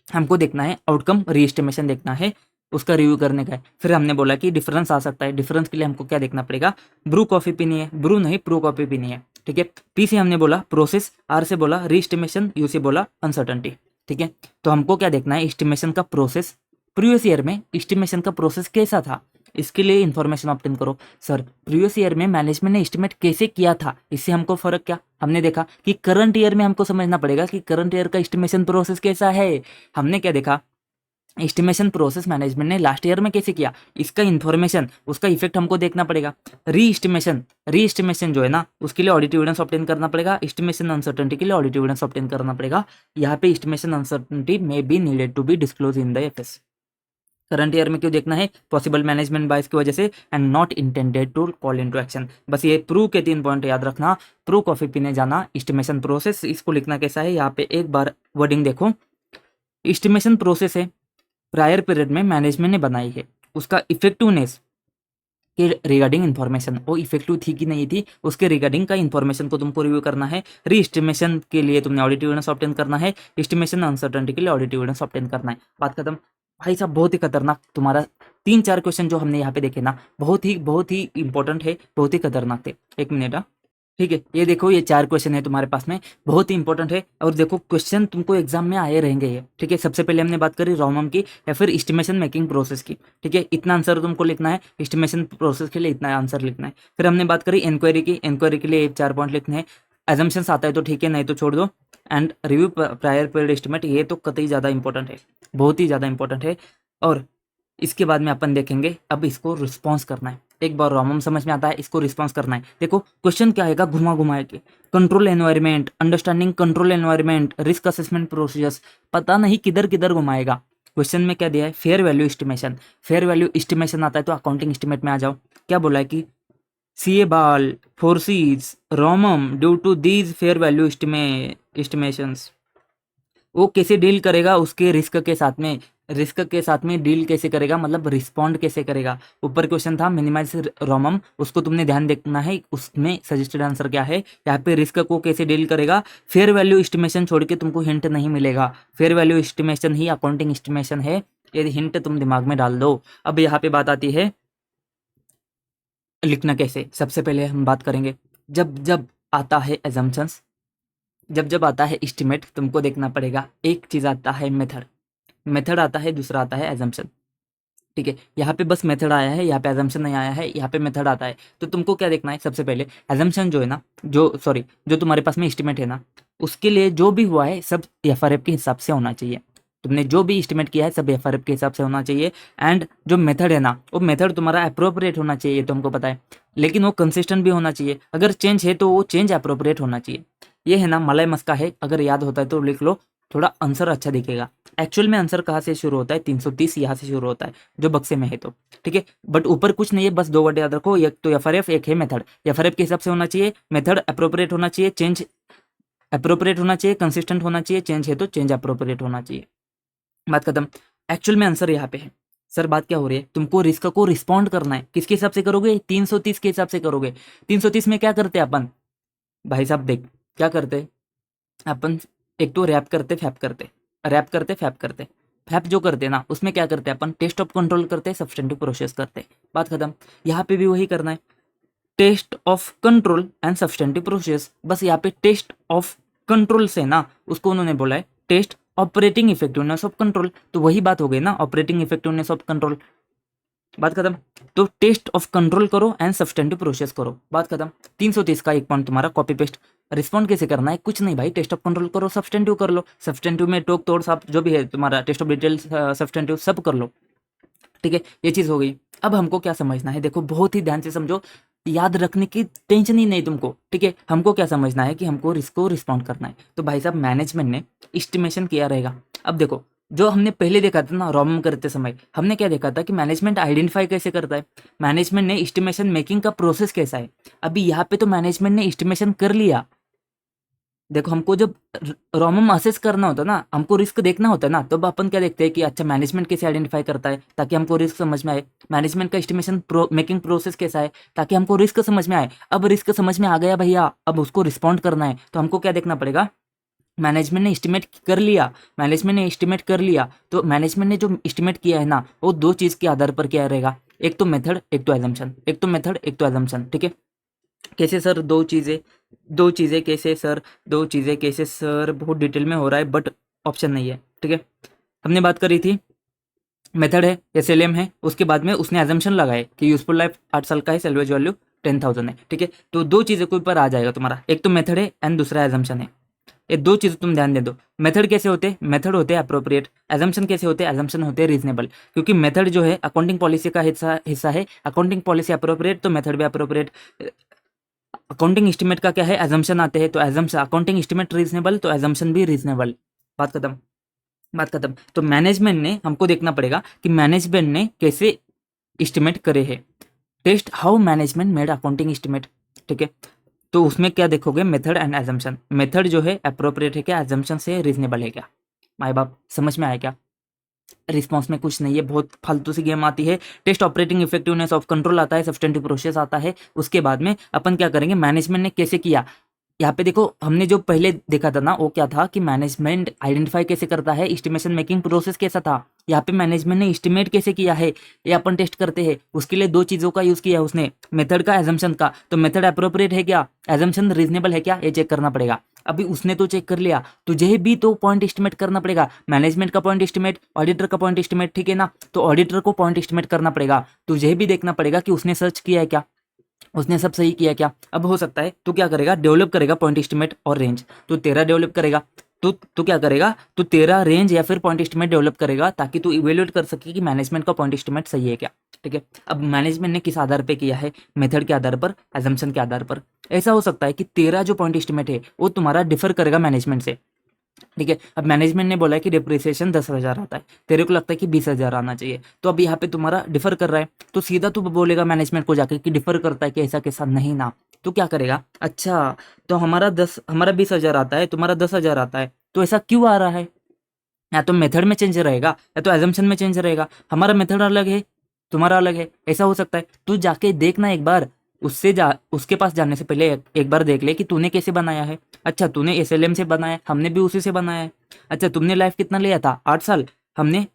हमको देखना है आउटकम रीएस्टिमेशन देखना है, उसका रिव्यू करने का है। फिर हमने बोला कि डिफरेंस आ सकता है, डिफरेंस के लिए हमको क्या देखना पड़ेगा, ब्रू कॉफी पीनी है, ब्रू नहीं प्रू कॉफी पीनी है। ठीक है, पी से हमने बोला प्रोसेस, आर से बोला रीएस्टिमेशन, यू से बोला अनसर्टनिटी। ठीक है, तो हमको क्या देखना है, एस्टिमेशन का प्रोसेस, प्रीवियस ईयर में एस्टिमेशन का प्रोसेस कैसा था, इसके लिए इंफॉर्मेशन ऑब्टेन करो। सर प्रीवियस ईयर में मैनेजमेंट ने एस्टिमेट कैसे किया था, इससे हमको फर्क क्या, हमने देखा कि करंट ईयर में हमको समझना पड़ेगा कि करंट ईयर का एस्टिमेशन प्रोसेस कैसा है। हमने क्या देखा, एस्टिमेशन प्रोसेस मैनेजमेंट ने लास्ट ईयर में कैसे किया, इसका इन्फॉर्मेशन, उसका इफेक्ट हमको देखना पड़ेगा। रीएस्टिमेशन जो है ना, उसके लिए ऑडिट एविडेंस ऑब्टेन करना पड़ेगा, एस्टिमेशन अनसर्टेनिटी के लिए ऑडिट एविडेंस ऑब्टेन करना पड़ेगा। यहाँ पे एस्टिमेशन अनसर्टेनिटी में be needed to be disclose in the FS. Current year में क्यों देखना है? पॉसिबल मैनेजमेंट बायस की वजह से and not intended to call into action. बस ये प्रूव के 3 पॉइंट याद रखना। प्रूव कॉफी पीने जाना, एस्टिमेशन प्रोसेस, इसको लिखना कैसा है यहाँ पे एक बार वर्डिंग देखो। एस्टिमेशन प्रोसेस है, प्रायर पीरियड में मैनेजमेंट ने बनाई है, उसका इफेक्टिवनेस के रिगार्डिंग इन्फॉर्मेशन, वो इफेक्टिव थी कि नहीं थी उसके रिगार्डिंग का इन्फॉर्मेशन को तुमको रिव्यू करना है। री एस्टिमेशन के लिए तुमने ऑडिट एविडेंस ऑब्टेन करना है, एस्टिमेशन अनसर्टेनिटी के लिए ऑडिट एविडेंस ऑब्टेन करना है। बात खत्म। भाई साहब बहुत ही खतरनाक तुम्हारा 3-4 क्वेश्चन जो हमने यहाँ पे देखे ना, बहुत ही इंपॉर्टेंट है, बहुत ही खतरनाक थे। एक मिनट। ठीक है, ये देखो ये 4 क्वेश्चन है तुम्हारे पास में, बहुत ही इंपॉर्टेंट है। और देखो क्वेश्चन तुमको एग्जाम में आए रहेंगे ये। ठीक है, सबसे पहले हमने बात करी रोमम की या फिर एस्टिमेशन मेकिंग प्रोसेस की। ठीक है, इतना आंसर तुमको लिखना है, एस्टिमेशन प्रोसेस के लिए इतना आंसर लिखना है। फिर हमने बात करी इंक्वायरी की, इंक्वायरी के लिए 4 पॉइंट लिखने हैं। एजम्पशंस आता है तो ठीक है, नहीं तो छोड़ दो। And review prior period estimate, ये तो कतई ज़्यादा इंपॉर्टेंट है, बहुत ही ज़्यादा इंपॉर्टेंट है। और इसके बाद में अपन देखेंगे अब इसको रिस्पॉन्स करना है। एक बार रोमम समझ में आता है, इसको रिस्पॉन्स करना है। देखो क्वेश्चन क्या आएगा, घुमा घुमाए के, control environment, understanding control environment, risk assessment procedures, पता नहीं किधर किधर घुमाएगा। क्वेश्चन में क्या दिया है, fair value estimation. Fair value estimation आता है तो अकाउंटिंग एस्टिमेट में आ जाओ। क्या बोला है कि सीए बाल फोर्सीज रोमम due to these fair value estimations, वो कैसे डील करेगा उसके रिस्क के साथ में, रिस्क के साथ में डील कैसे करेगा, मतलब रिस्पॉन्ड कैसे करेगा। ऊपर क्वेश्चन था मिनिमाइज रोमम, उसको तुमने ध्यान देखना है, उसमें सजेस्टेड आंसर क्या है। यहाँ पे रिस्क को कैसे डील करेगा, फेयर वैल्यू एस्टिमेशन छोड़ के तुमको हिंट नहीं मिलेगा। फेयर वैल्यू एस्टिमेशन ही अकाउंटिंग एस्टिमेशन है, यदि हिंट तुम दिमाग में डाल दो। अब यहाँ पे बात आती है लिखना कैसे। सबसे पहले हम बात करेंगे जब जब आता है एजम्पशंस, जब जब आता है एस्टिमेट, तुमको देखना पड़ेगा एक चीज़ आता है मेथड, मेथड आता है, दूसरा आता है एजम्पशन। ठीक है, यहाँ पे बस मेथड आया है, यहाँ पे एजम्पशन नहीं आया है, यहाँ पे मेथड आता है। तो तुमको क्या देखना है, सबसे पहले एजम्पशन जो है ना, जो तुम्हारे पास में एस्टिमेट है ना, उसके लिए जो भी हुआ है सब एफआरएफ के हिसाब से होना चाहिए। तुमने जो भी एस्टिमेट किया है सब एफआरएफ के हिसाब से होना चाहिए। एंड जो मेथड है ना, वो मेथड तुम्हारा अप्रोप्रिएट होना चाहिए, तुमको पता है, लेकिन वो कंसिस्टेंट भी होना चाहिए। अगर चेंज है तो वो चेंज अप्रोप्रिएट होना चाहिए। ये है ना मलाई मस्का है, अगर याद होता है तो लिख लो, थोड़ा आंसर अच्छा दिखेगा। एक्चुअल में आंसर कहाँ से शुरू होता है, 330 यहाँ से शुरू होता है जो बक्से में है तो। ठीक है, बट ऊपर कुछ नहीं है, बस 2 वर्ड याद रखो, एक तो एफआरएफ, एक है मेथड। एफआरएफ के हिसाब से होना चाहिए, मेथड अप्रोप्रिएट होना चाहिए, चेंज अप्रोप्रिएट होना चाहिए, कंसिस्टेंट होना चाहिए, चेंज है तो चेंज अप्रोप्रिएट होना चाहिए। बात खत्म। एक्चुअल में आंसर यहाँ पे है। सर बात क्या हो रही है, तुमको रिस्क को रिस्पॉन्ड करना है, किसके हिसाब से करोगे, 330 के हिसाब से करोगे। 330 में क्या करते हैं अपन, भाई साहब देख क्या करते अपन, एक तो रैप करते फैप करते, रैप करते फैप करते। फैप जो करते हैं ना, उसमें क्या करते हैं अपन, टेस्ट ऑफ कंट्रोल करते हैं, सब्सटेंटिव प्रोसेस करते हैं। बात खत्म। यहाँ पे भी वही करना है, test of control and substantive process. बस यहाँ पे टेस्ट ऑफ कंट्रोल से ना, उसको उन्होंने बोला है test operating effectiveness of control, तो वही बात हो गई ना, ऑपरेटिंग इफेक्टिवनेस ऑफ कंट्रोल। बात खत्म। तो टेस्ट ऑफ कंट्रोल करो एंड सब्सटेंटिव प्रोसेस करो, बात खत्म। 330 का एक पॉइंट तुम्हारा कॉपी पेस्ट। रिस्पॉन्ड कैसे करना है, कुछ नहीं भाई, टेस्ट ऑफ कंट्रोल करो, सब्सटेंटिव कर लो, सब्सटेंटिव में टोक तोड़ साप जो भी है तुम्हारा, टेस्ट ऑफ डिटेल सब्सटेंटिव सब कर लो। ठीक है, ये चीज़ हो गई। अब हमको क्या समझना है, देखो बहुत ही ध्यान से समझो, याद रखने की टेंशन ही नहीं तुमको। ठीक है, हमको क्या समझना है कि हमको रिस्क को रिस्पॉन्ड करना है। तो भाई साहब मैनेजमेंट ने एस्टिमेशन किया रहेगा। अब देखो जो हमने पहले देखा था ना रोमम करते समय, हमने क्या देखा था कि मैनेजमेंट आइडेंटिफाई कैसे करता है, मैनेजमेंट ने एस्टिमेशन मेकिंग का प्रोसेस कैसा है। अभी यहाँ पे तो मैनेजमेंट ने एस्टिमेशन कर लिया। देखो हमको जब रोमम असेस करना होता है ना, हमको रिस्क देखना होता है ना, तब अपन क्या देखते हैं कि अच्छा मैनेजमेंट कैसे आइडेंटिफाई करता है ताकि हमको रिस्क समझ में आए, मैनेजमेंट का एस्टिमेशन मेकिंग प्रोसेस कैसा है ताकि हमको रिस्क समझ में आए। अब रिस्क समझ में आ गया भैया, अब उसको रिस्पॉन्ड करना है, तो हमको क्या देखना पड़ेगा, मैनेजमेंट ने एस्टिमेट कर लिया, मैनेजमेंट ने एस्टिमेट कर लिया, तो मैनेजमेंट ने जो एस्टिमेट किया है ना, वो 2 चीज़ के आधार पर क्या रहेगा, एक तो मेथड, एक तो एजम्पशन, एक तो मेथड, एक तो एजम्पशन। ठीक है, कैसे सर 2 चीज़ें कैसे सर, 2 चीज़ें कैसे सर, बहुत डिटेल में हो रहा है बट ऑप्शन नहीं है। ठीक है, हमने बात करी थी मेथड है, एसएलएम है, उसके बाद में उसने एजम्पशन लगाए कि यूजफुल लाइफ 8 साल का है, सेल्वेज वैल्यू 10,000 है। ठीक है, तो 2 चीज़ों के ऊपर आ जाएगा तुम्हारा, एक तो मेथड है एंड दूसरा एजम्पशन है। ये 2 चीज़ तुम ध्यान दे दो। मेथड कैसे होते हैं, मेथड होते हैं अप्रोप्रिएट। एजम्पशन कैसे होते हैं, एजम्पशन होते हैं रीजनेबल। क्योंकि मेथड जो है अकाउंटिंग पॉलिसी का हिस्सा है, अकाउंटिंग पॉलिसी अप्रोप्रिएट तो मेथड भी अप्रोप्रिएट। अकाउंटिंग एस्टिमेट का क्या है, एजम्पशन आते हैं, तो एजम्पशन अकाउंटिंग एस्टिमेट रीजनेबल तो एजम्पशन भी रीजनेबल। बात खत्म। बात खत्म। तो मैनेजमेंट ने हमको देखना पड़ेगा कि मैनेजमेंट ने कैसे एस्टिमेट करे है। Test how management made accounting estimate, ठीक है। तो उसमें क्या देखोगे, मेथड एंड एजम्पशन। मेथड जो है अप्रोप्रिएट है क्या, एजम्पशन से रीजनेबल है क्या। माय बाप समझ में आया क्या। रिस्पॉन्स में कुछ नहीं है, बहुत फालतू सी गेम आती है। Test operating effectiveness of control आता है, सब्सटेंटिव प्रोसेस आता है। उसके बाद में अपन क्या करेंगे, मैनेजमेंट ने कैसे किया। यहाँ पे देखो हमने जो पहले देखा था ना, वो क्या था कि मैनेजमेंट आइडेंटिफाई कैसे करता है, एस्टिमेशन मेकिंग प्रोसेस कैसा था। यहाँ पे मैनेजमेंट ने एस्टिमेट कैसे किया है, ये अपन टेस्ट करते हैं। उसके लिए दो चीजों का यूज किया है उसने, मेथड का, एजम्पशन का। तो मेथड अप्रोप्रिएट है क्या, एजम्पशन रीजनेबल है क्या, ये चेक करना पड़ेगा। अभी उसने तो चेक कर लिया, तुझे भी तो पॉइंट एस्टिमेट करना पड़ेगा। मैनेजमेंट का पॉइंट एस्टिमेट, ऑडिटर का पॉइंट एस्टिमेट, ठीक है ना। तो ऑडिटर को पॉइंट एस्टिमेट करना पड़ेगा, तुझे भी देखना पड़ेगा कि उसने सर्च किया है क्या, उसने सब सही किया क्या। अब हो सकता है तू क्या करेगा, डेवलप करेगा पॉइंट एस्टिमेट और रेंज। तो तेरा डेवलप करेगा, तो क्या करेगा, तो तेरा रेंज या फिर पॉइंट एस्टिमेट डेवलप करेगा, ताकि तू इवेल्युएट कर सके कि मैनेजमेंट का पॉइंट एस्टिमेट सही है क्या, ठीक है। अब मैनेजमेंट ने किस आधार पे किया है, मेथड के आधार पर, एजम्पशन के आधार पर। ऐसा हो सकता है कि तेरा जो पॉइंट एस्टिमेट है वो तुम्हारा डिफर करेगा मैनेजमेंट से, ठीक है। अब मैनेजमेंट ने बोला है कि डिप्रिसिएशन 10,000 आता है, तेरे को लगता है कि 20,000 आना चाहिए। तो अब यहाँ पे तुम्हारा डिफर कर रहा है, तो सीधा तू बोलेगा मैनेजमेंट को जाके कि डिफर करता है कि ऐसा कैसा, नहीं ना। तो क्या करेगा, अच्छा तो हमारा 20,000 आता है, तुम्हारा 10,000 आता है, तो ऐसा क्यों आ रहा है। या तो मेथड में चेंज रहेगा या तो एजम्पशन में चेंज रहेगा। हमारा मेथड अलग है, तुम्हारा अलग है, ऐसा हो सकता है। तू जाके देखना एक बार, उसके पास जाने से पहले एक बार देख ले कि तूने कैसे बनाया है। अच्छा तूने एसएलएम से बनाया है, हमने भी उसी से बनाया है। अच्छा तुमने लाइफ कितना लिया था, 8 साल, हमने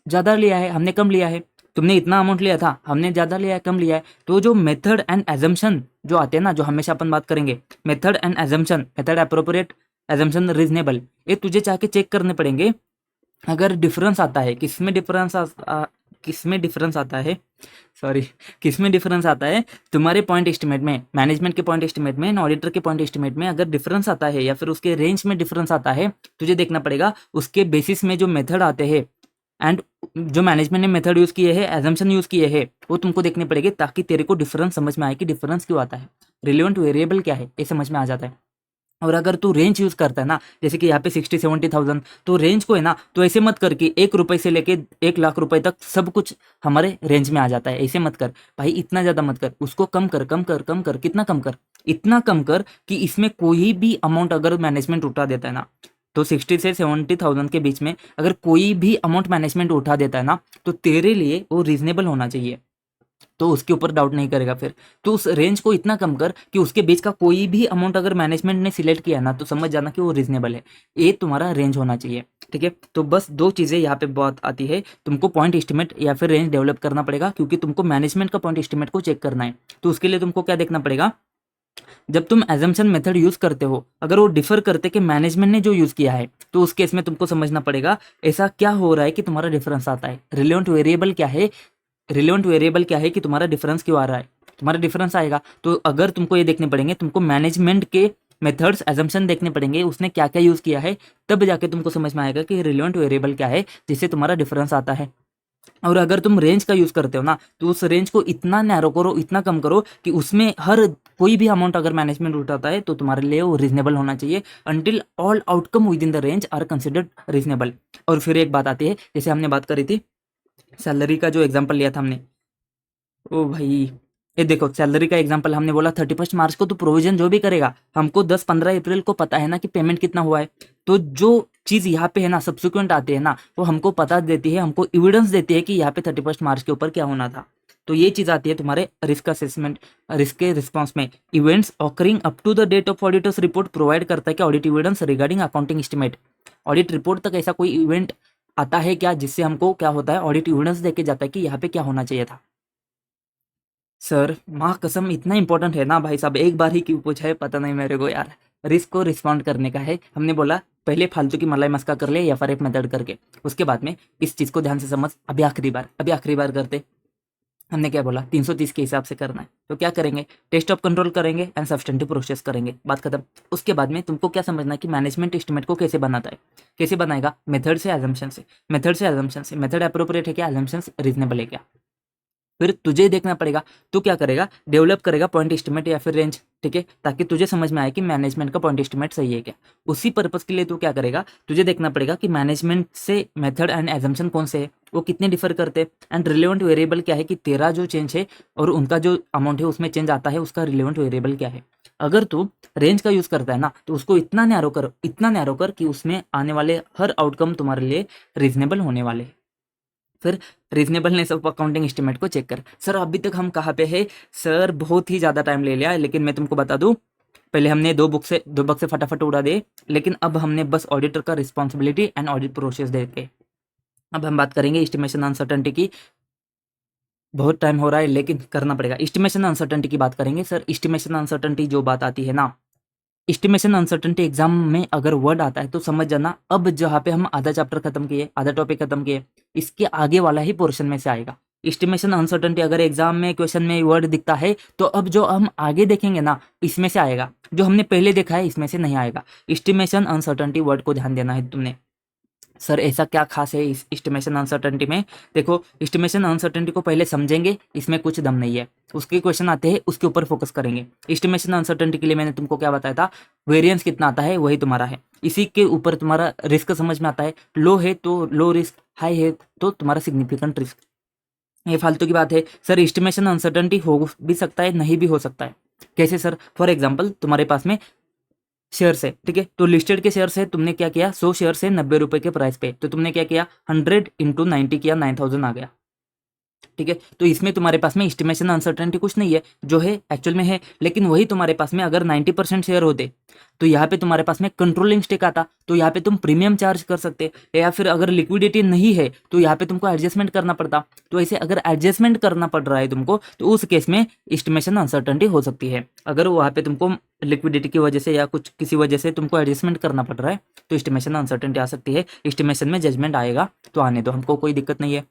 ज़्यादा लिया है, हमने कम लिया है। तुमने इतना अमाउंट लिया था, हमने ज़्यादा लिया है, कम लिया है। तो जो मेथड एंड एजम्पशन जो आते हैं ना, जो हमेशा अपन बात करेंगे, method and assumption, method appropriate, assumption reasonable, ये तुझे जाके चेक करने पड़ेंगे। अगर डिफरेंस आता है, किसमें डिफरेंस आता है, सॉरी, किसमें डिफरेंस आता है, तुम्हारे पॉइंट एस्टिमेट में, मैनेजमेंट के पॉइंट एस्टिमेट में, ऑडिटर के पॉइंट एस्टिमेट में अगर डिफरेंस आता है या फिर उसके रेंज में डिफरेंस आता है, तुझे देखना पड़ेगा उसके बेसिस में जो मेथड आते हैं एंड जो मैनेजमेंट ने मेथड यूज किए हैं, एजम्पशन यूज किए हैं, वो तुमको देखने पड़ेंगे, ताकि तेरे को डिफरेंस समझ में आए कि डिफरेंस क्यों आता है, रिलेवेंट वेरिएबल क्या है, ये समझ में आ जाता है। और अगर तू रेंज यूज करता है ना, जैसे कि यहाँ पे 60-70,000, तो रेंज को है ना, तो ऐसे मत कर कि 1 रुपए से लेके 1 लाख रुपए तक सब कुछ हमारे रेंज में आ जाता है, ऐसे मत कर भाई, इतना ज्यादा मत कर, उसको कम कर, कम कर, कम कर, कितना कम कर, इतना कम कर कि इसमें कोई भी अमाउंट अगर मैनेजमेंट उठा देता है ना, तो 60 से 70,000 के बीच में अगर कोई भी अमाउंट मैनेजमेंट उठा देता है ना, तो तेरे लिए वो रीजनेबल होना चाहिए, तो उसके ऊपर डाउट नहीं करेगा फिर। तो उस रेंज को इतना कम कर कि उसके बीच का कोई भी अमाउंट अगर मैनेजमेंट ने सिलेक्ट किया ना, तो समझ जाना कि वो रीजनेबल है, ये तुम्हारा रेंज होना चाहिए, ठीक है। तो बस दो चीजें यहाँ पे बहुत आती है, तुमको पॉइंट एस्टिमेट या फिर रेंज डेवलप करना पड़ेगा, क्योंकि तुमको मैनेजमेंट का पॉइंट एस्टिमेट को चेक करना है। तो उसके लिए तुमको क्या देखना पड़ेगा, जब तुम एजम्पशन मेथड यूज करते हो, अगर वो डिफर करते कि मैनेजमेंट ने जो यूज किया है, तो उस केस में तुमको समझना पड़ेगा ऐसा क्या हो रहा है कि तुम्हारा डिफरेंस आता है, रिलेवेंट वेरिएबल क्या है, रिलेवेंट वेरिएबल क्या है कि तुम्हारा डिफरेंस क्यों आ रहा है, तुम्हारा डिफरेंस आएगा। तो अगर तुमको ये देखने पड़ेंगे, तुमको मैनेजमेंट के मेथड्स, एजम्पशन देखने पड़ेंगे, उसने क्या क्या यूज किया है, तब जाके तुमको समझ में आएगा कि रिलेवेंट वेरिएबल क्या है जिससे तुम्हारा डिफरेंस आता है। और अगर तुम रेंज का यूज करते हो ना, तो उस रेंज को इतना नैरो करो, इतना कम करो कि उसमें हर कोई भी अमाउंट अगर मैनेजमेंट उठाता है तो तुम्हारे लिए वो रीजनेबल होना चाहिए, until all outcome within the range are considered reasonable. और फिर एक बात आती है, जैसे हमने बात करी थी सैलरी का, जो एग्जांपल लिया था हमने, ओ भाई ये देखो सैलरी का एग्जांपल हमने बोला 31 मार्च को, तो प्रोविजन जो भी करेगा, हमको 10-15 अप्रैल को पता है ना कि पेमेंट कितना हुआ है। तो जो चीज यहाँ पे है ना, सब्सिक्वेंट आते हैं ना, वो हमको पता देती है, हमको एविडेंस देती है कि यहाँ पे 31 मार्च के ऊपर क्या होना था। तो ये चीज आती है तुम्हारे रिस्क असेसमेंट, रिस्क के रिस्पॉन्स में। Events occurring up to the date of auditors report provide करता है कि audit evidence regarding accounting estimate, audit report तक ऐसा कोई इवेंट आता है क्या जिससे हमको क्या होता है, ऑडिट एविडेंस देके जाता है कि यहाँ पे क्या होना चाहिए था। सर माँ कसम इतना इंपॉर्टेंट है ना भाई साहब, एक बार ही क्यों पूछा है पता नहीं मेरे को यार। रिस्क को रिस्पॉन्ड करने का है, हमने बोला पहले फालतू की मलाई मस्का कर ले या फिर एक मेथड करके, उसके बाद में इस चीज को ध्यान से समझ। अभी आखिरी बार करते, हमने क्या बोला 330 के हिसाब से करना है, तो क्या करेंगे, टेस्ट ऑफ कंट्रोल करेंगे एंड सब्सटेंटिव प्रोसेस करेंगे, बात खत्म। उसके बाद में तुमको क्या समझना है कि मैनेजमेंट एस्टिमेट को कैसे बनाता है, कैसे बनाएगा, मेथड से एजम्पशन से, मेथड अप्रोप्रिएट है क्या, एजम्पशन रीजनेबल है क्या। फिर तुझे देखना पड़ेगा तू क्या करेगा, डेवलप करेगा पॉइंट एस्टिमेट या फिर रेंज, ठीक है, ताकि तुझे समझ में आए कि मैनेजमेंट का पॉइंट एस्टिमेट सही है क्या। उसी पर्पस के लिए तू क्या करेगा, तुझे देखना पड़ेगा कि मैनेजमेंट से मेथड एंड एजम्पशन कौन से है, वो कितने डिफर करते हैं, एंड रिलेवेंट वेरिएबल क्या है कि तेरा जो चेंज है और उनका जो अमाउंट है उसमें चेंज आता है, उसका रिलेवेंट वेरिएबल क्या है। अगर तू रेंज का यूज करता है ना, तो उसको इतना नैरो कर कि उसमें आने वाले हर आउटकम तुम्हारे लिए रीजनेबल होने वाले हैं। फिर रीजनेबलनेस ऑफ अकाउंटिंग एस्टिमेट को चेक कर। सर अभी तक हम कहाँ पे है सर, बहुत ही ज़्यादा टाइम ले लिया है, लेकिन मैं तुमको बता दूं, पहले हमने दो बुक से फटाफट उड़ा दे, लेकिन अब हमने बस ऑडिटर का रिस्पॉन्सिबिलिटी एंड ऑडिट प्रोसेस देके अब हम बात करेंगे एस्टिमेशन अनसर्टेनिटी की। बहुत टाइम हो रहा है लेकिन करना पड़ेगा। एस्टिमेशन अनसर्टेनिटी की बात करेंगे सर। एस्टिमेशन अनसर्टेनिटी जो बात आती है ना, एस्टिमेशन अनसर्टेनिटी एग्जाम में अगर वर्ड आता है तो समझ जाना, अब जहाँ पे हम आधा चैप्टर खत्म किए, आधा टॉपिक खत्म किए, इसके आगे वाला ही पोर्शन में से आएगा। एस्टिमेशन अनसर्टेनिटी अगर एग्जाम में क्वेश्चन में वर्ड दिखता है तो अब जो हम आगे देखेंगे ना, इसमें से आएगा। जो हमने पहले देखा है इसमें से नहीं आएगा। एस्टिमेशन अनसर्टेनिटी वर्ड को ध्यान देना है तुमने। सर ऐसा क्या खास है इस एस्टिमेशन अनसर्टेनिटी में। देखो, एस्टिमेशन अनसर्टेनिटी को पहले समझेंगे, इसमें कुछ दम नहीं है। उसके क्वेश्चन आते हैं, उसके ऊपर फोकस करेंगे। एस्टिमेशन अनसर्टेनिटी के लिए मैंने तुमको क्या बताया था, वेरिएंस कितना आता है वही तुम्हारा है। इसी के ऊपर तुम्हारा रिस्क समझ में आता है, लो है तो लो रिस्क, हाई है तो तुम्हारा सिग्निफिकेंट रिस्क। ये फालतू की बात है सर। एस्टिमेशन अनसर्टेनिटी हो भी सकता है, नहीं भी हो सकता है। कैसे सर? फॉर एग्जाम्पल तुम्हारे पास में शेयर्स है, ठीक है, तो लिस्टेड के शेयर्स है, तुमने क्या किया, 100 शेयर्स है 90 रुपए के प्राइस पे, तो तुमने क्या किया, 100 इंटू 90 किया, 9000 आ गया, ठीक है। तो इसमें तुम्हारे पास में एस्टिमेशन अनसर्टेनिटी कुछ नहीं है, जो है एक्चुअल में है। लेकिन वही तुम्हारे पास में अगर 90% शेयर होते तो यहाँ पे तुम्हारे पास में कंट्रोलिंग स्टेक आता, तो यहाँ पे तुम प्रीमियम चार्ज कर सकते, या फिर अगर लिक्विडिटी नहीं है तो यहाँ पे तुमको एडजस्टमेंट करना पड़ता। तो ऐसे अगर एडजस्टमेंट करना पड़ रहा है तुमको, तो उस केस में एस्टिमेशन अनसर्टेनिटी हो सकती है। अगर वहाँ पे तुमको लिक्विडिटी की वजह से या कुछ किसी वजह से तुमको एडजस्टमेंट करना पड़ रहा है तो एस्टिमेशन अनसर्टेनिटी आ सकती है। एस्टिमेशन में जजमेंट आएगा तो आने दो, हमको कोई दिक्कत नहीं है।